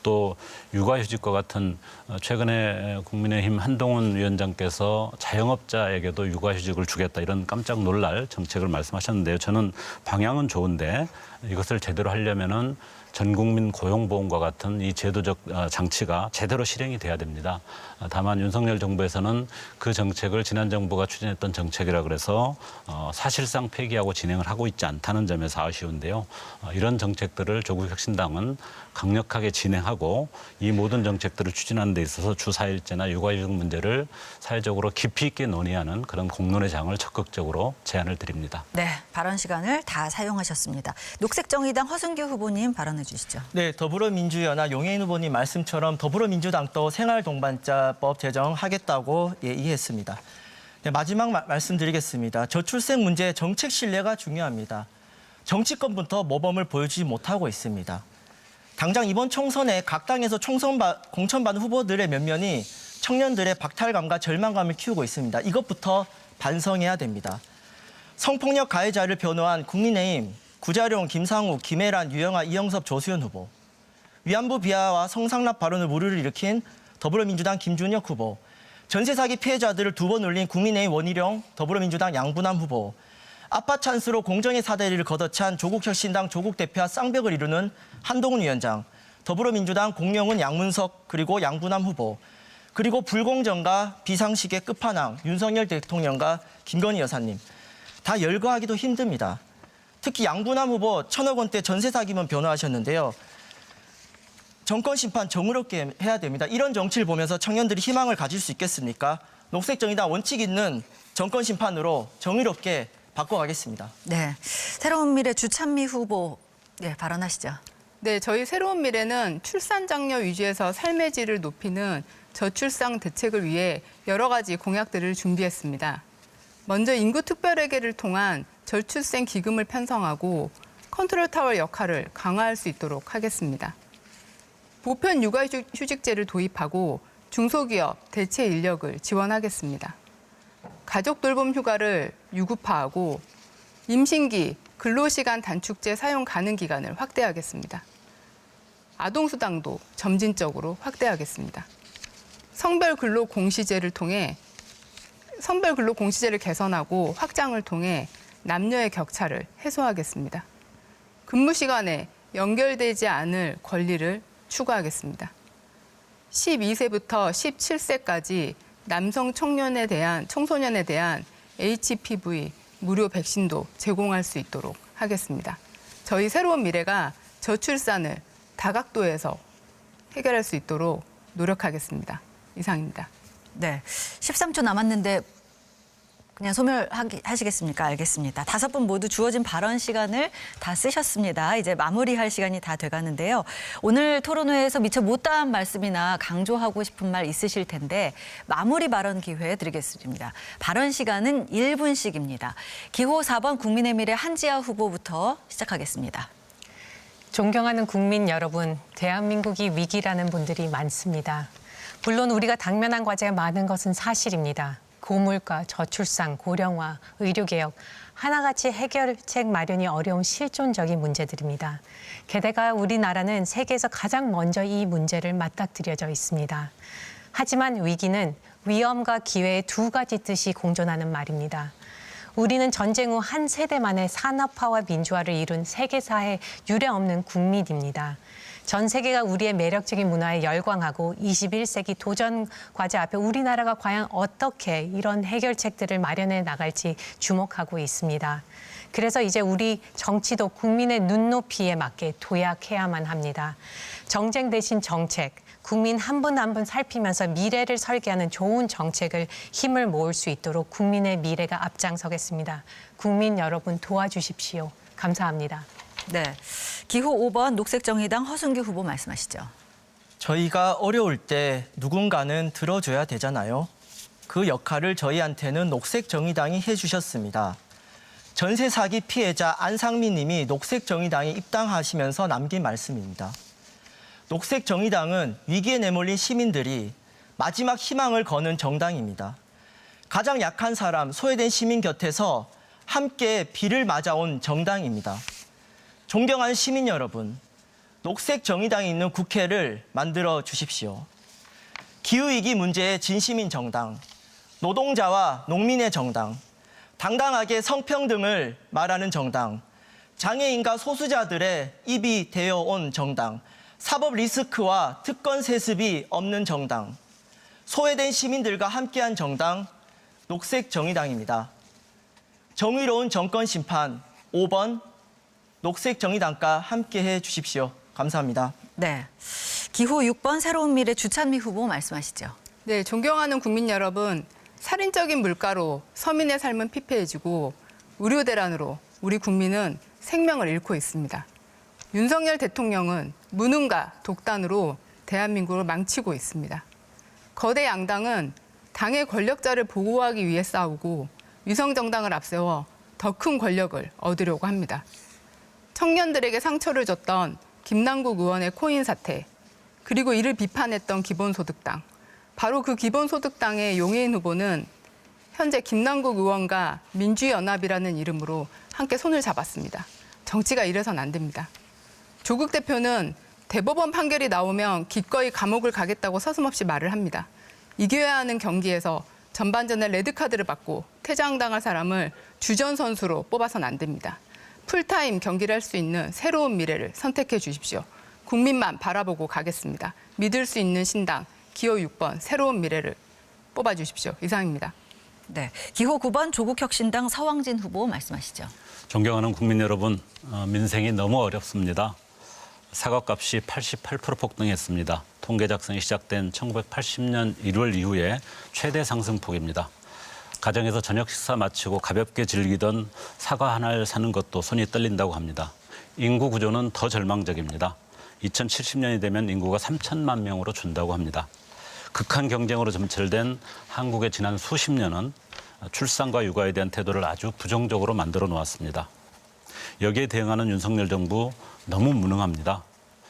또 육아휴직과 같은 최근에 국민의힘 한동훈 위원장께서 자영업자에게도 육아휴직을 주겠다 이런 깜짝 놀랄 정책을 말씀하셨는데요. 저는 방향은 좋은데 이것을 제대로 하려면은 전 국민 고용보험과 같은 이 제도적 장치가 제대로 실행이 돼야 됩니다. 다만 윤석열 정부에서는 그 정책을 지난 정부가 추진했던 정책이라 그래서 사실상 폐기하고 진행을 하고 있지 않다는 점에서 아쉬운데요. 이런 정책들을 조국혁신당은 강력하게 진행하고 이 모든 정책들을 추진하는 데 있어서 주 4일제나 육아휴직 문제를 사회적으로 깊이 있게 논의하는 그런 공론의 장을 적극적으로 제안을 드립니다. 네, 발언 시간을 다 사용하셨습니다. 녹색정의당 허승규 후보님 발언해 주시죠. 네, 더불어민주연합 용혜인 후보님 말씀처럼 더불어민주당도 생활동반자법 제정하겠다고 이해했습니다. 네, 마지막 말씀드리겠습니다. 저출생 문제 정책 신뢰가 중요합니다. 정치권부터 모범을 보여주지 못하고 있습니다. 당장 이번 총선에 각 당에서 공천받은 후보들의 면면이 청년들의 박탈감과 절망감을 키우고 있습니다. 이것부터 반성해야 됩니다. 성폭력 가해자를 변호한 국민의힘 구자룡, 김상욱, 김혜란, 유영아, 이영섭, 조수연 후보, 위안부 비하와 성상납 발언을 무르를 일으킨 더불어민주당 김준혁 후보, 전세 사기 피해자들을 2번 올린 국민의힘 원희룡, 더불어민주당 양부남 후보, 아빠 찬스로 공정의 사다리를 걷어찬 조국혁신당 조국 대표와 쌍벽을 이루는 한동훈 위원장, 더불어민주당 공영훈 양문석 그리고 양부남 후보, 그리고 불공정과 비상식의 끝판왕 윤석열 대통령과 김건희 여사님, 다 열거하기도 힘듭니다. 특히 양부남 후보 1,000억 원대 전세 사기문 변호하셨는데요. 정권 심판 정의롭게 해야 됩니다. 이런 정치를 보면서 청년들이 희망을 가질 수 있겠습니까? 녹색정의당 원칙 있는 정권 심판으로 정의롭게 바꿔가겠습니다. 네, 새로운 미래 주찬미 후보 발언하시죠. 네, 저희 새로운 미래는 출산 장려 위주에서 삶의 질을 높이는 저출산 대책을 위해 여러 가지 공약들을 준비했습니다. 먼저 인구특별회계를 통한 저출생 기금을 편성하고 컨트롤타워 역할을 강화할 수 있도록 하겠습니다. 보편 육아휴직제를 도입하고 중소기업 대체 인력을 지원하겠습니다. 가족 돌봄 휴가를 유급화하고 임신기 근로시간 단축제 사용 가능 기간을 확대하겠습니다. 아동수당도 점진적으로 확대하겠습니다. 성별 근로 공시제를 개선하고 확장을 통해 남녀의 격차를 해소하겠습니다. 근무 시간에 연결되지 않을 권리를 추구하겠습니다. 12세부터 17세까지 남성 청소년에 대한 HPV 무료 백신도 제공할 수 있도록 하겠습니다. 저희 새로운 미래가 저출산을 다각도에서 해결할 수 있도록 노력하겠습니다. 이상입니다. 네, 13초 남았는데 그냥 소멸하시겠습니까? 알겠습니다. 5분 모두 주어진 발언 시간을 다 쓰셨습니다. 이제 마무리할 시간이 다 돼가는데요. 오늘 토론회에서 미처 못다한 말씀이나 강조하고 싶은 말 있으실 텐데 마무리 발언 기회 드리겠습니다. 발언 시간은 1분씩입니다. 기호 4번 국민의 미래 한지아 후보부터 시작하겠습니다. 존경하는 국민 여러분, 대한민국이 위기라는 분들이 많습니다. 물론 우리가 당면한 과제가 많은 것은 사실입니다. 고물가, 저출산, 고령화, 의료개혁, 하나같이 해결책 마련이 어려운 실존적인 문제들입니다. 게다가 우리나라는 세계에서 가장 먼저 이 문제를 맞닥뜨려져 있습니다. 하지만 위기는 위험과 기회의 두 가지 뜻이 공존하는 말입니다. 우리는 전쟁 후 한 세대 만에 산업화와 민주화를 이룬 세계사에 유례없는 국민입니다. 전 세계가 우리의 매력적인 문화에 열광하고 21세기 도전 과제 앞에 우리나라가 과연 어떻게 이런 해결책들을 마련해 나갈지 주목하고 있습니다. 그래서 이제 우리 정치도 국민의 눈높이에 맞게 도약해야만 합니다. 정쟁 대신 정책, 국민 한 분 한 분 살피면서 미래를 설계하는 좋은 정책을 힘을 모을 수 있도록 국민의 미래가 앞장서겠습니다. 국민 여러분 도와주십시오. 감사합니다. 네, 기호 5번 녹색정의당 허승규 후보 말씀하시죠. 저희가 어려울 때 누군가는 들어줘야 되잖아요. 그 역할을 저희한테는 녹색정의당이 해주셨습니다. 전세 사기 피해자 안상민 님이 녹색정의당에 입당하시면서 남긴 말씀입니다. 녹색정의당은 위기에 내몰린 시민들이 마지막 희망을 거는 정당입니다. 가장 약한 사람, 소외된 시민 곁에서 함께 비를 맞아온 정당입니다. 존경하는 시민 여러분, 녹색정의당이 있는 국회를 만들어 주십시오. 기후위기 문제의 진심인 정당, 노동자와 농민의 정당, 당당하게 성평등을 말하는 정당, 장애인과 소수자들의 입이 되어온 정당, 사법 리스크와 특권 세습이 없는 정당, 소외된 시민들과 함께한 정당, 녹색정의당입니다. 정의로운 정권 심판 5번 녹색정의당과 함께해 주십시오. 감사합니다. 네, 기호 6번 새로운 미래 주찬미 후보 말씀하시죠. 네, 존경하는 국민 여러분, 살인적인 물가로 서민의 삶은 피폐해지고 의료대란으로 우리 국민은 생명을 잃고 있습니다. 윤석열 대통령은 무능과 독단으로 대한민국을 망치고 있습니다. 거대 양당은 당의 권력자를 보호하기 위해 싸우고 위성정당을 앞세워 더 큰 권력을 얻으려고 합니다. 청년들에게 상처를 줬던 김남국 의원의 코인 사태, 그리고 이를 비판했던 기본소득당, 바로 그 기본소득당의 용해인 후보는 현재 김남국 의원과 민주연합이라는 이름으로 함께 손을 잡았습니다. 정치가 이래선 안 됩니다. 조국 대표는 대법원 판결이 나오면 기꺼이 감옥을 가겠다고 서슴없이 말을 합니다. 이겨야 하는 경기에서 전반전에 레드카드를 받고 퇴장당할 사람을 주전 선수로 뽑아서는 안 됩니다. 풀타임 경기를 할 수 있는 새로운 미래를 선택해 주십시오. 국민만 바라보고 가겠습니다. 믿을 수 있는 신당 기호 6번 새로운 미래를 뽑아주십시오. 이상입니다. 네, 기호 9번 조국혁신당 서왕진 후보 말씀하시죠. 존경하는 국민 여러분, 민생이 너무 어렵습니다. 사과값이 88% 폭등했습니다. 통계 작성이 시작된 1980년 1월 이후에 최대 상승폭입니다. 가정에서 저녁 식사 마치고 가볍게 즐기던 사과 하나를 사는 것도 손이 떨린다고 합니다. 인구 구조는 더 절망적입니다. 2070년이 되면 인구가 3천만 명으로 준다고 합니다. 극한 경쟁으로 점철된 한국의 지난 수십 년은 출산과 육아에 대한 태도를 아주 부정적으로 만들어 놓았습니다. 여기에 대응하는 윤석열 정부 너무 무능합니다.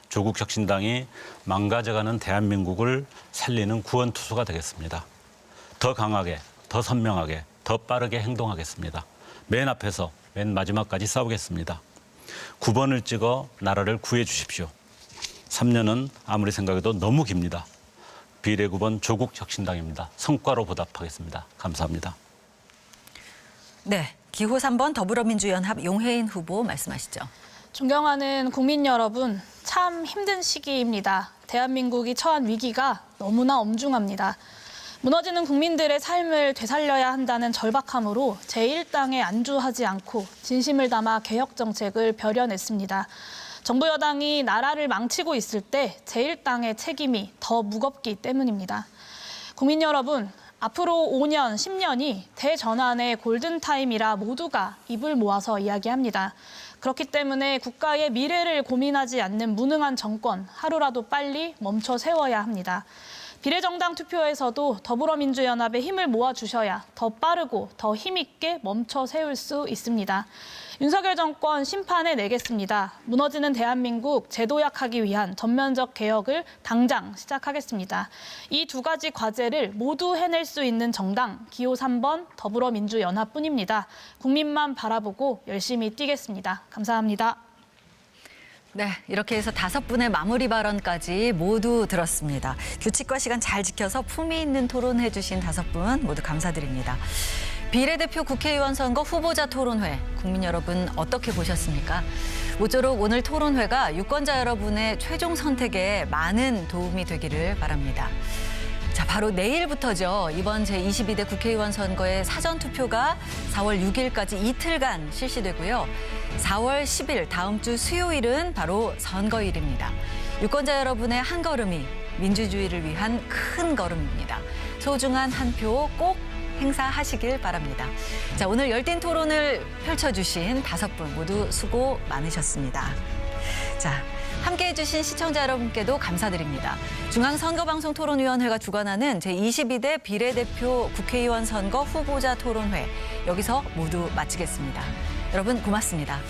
조국 혁신당이 망가져가는 대한민국을 살리는 구원투수가 되겠습니다. 더 강하게, 더 선명하게, 더 빠르게 행동하겠습니다. 맨 앞에서 맨 마지막까지 싸우겠습니다. 9번을 찍어 나라를 구해 주십시오. 3년은 아무리 생각해도 너무 깁니다. 비례 9번 조국 혁신당입니다. 성과로 보답하겠습니다. 감사합니다. 네, 기호 3번 더불어민주연합 용혜인 후보 말씀하시죠. 존경하는 국민 여러분, 참 힘든 시기입니다. 대한민국이 처한 위기가 너무나 엄중합니다. 무너지는 국민들의 삶을 되살려야 한다는 절박함으로 제1당에 안주하지 않고 진심을 담아 개혁 정책을 벼려냈습니다. 정부 여당이 나라를 망치고 있을 때 제1당의 책임이 더 무겁기 때문입니다. 국민 여러분, 앞으로 5년, 10년이 대전환의 골든타임이라 모두가 입을 모아서 이야기합니다. 그렇기 때문에 국가의 미래를 고민하지 않는 무능한 정권, 하루라도 빨리 멈춰 세워야 합니다. 비례정당 투표에서도 더불어민주연합에 힘을 모아주셔야 더 빠르고 더 힘있게 멈춰 세울 수 있습니다. 윤석열 정권 심판에 내겠습니다. 무너지는 대한민국 재도약하기 위한 전면적 개혁을 당장 시작하겠습니다. 이 두 가지 과제를 모두 해낼 수 있는 정당 기호 3번 더불어민주연합뿐입니다. 국민만 바라보고 열심히 뛰겠습니다. 감사합니다. 네, 이렇게 해서 5분의 마무리 발언까지 모두 들었습니다. 규칙과 시간 잘 지켜서 품위 있는 토론해 주신 5분 모두 감사드립니다. 비례대표 국회의원 선거 후보자 토론회, 국민 여러분 어떻게 보셨습니까? 모쪼록 오늘 토론회가 유권자 여러분의 최종 선택에 많은 도움이 되기를 바랍니다. 자, 바로 내일부터죠. 이번 제22대 국회의원 선거의 사전투표가 4월 6일까지 이틀간 실시되고요. 4월 10일 다음 주 수요일은 바로 선거일입니다. 유권자 여러분의 한 걸음이 민주주의를 위한 큰 걸음입니다. 소중한 한 표 꼭 행사하시길 바랍니다. 자, 오늘 열띤 토론을 펼쳐주신 5분 모두 수고 많으셨습니다. 자, 함께해 주신 시청자 여러분께도 감사드립니다. 중앙선거방송토론위원회가 주관하는 제22대 비례대표 국회의원 선거 후보자 토론회 여기서 모두 마치겠습니다. 여러분 고맙습니다.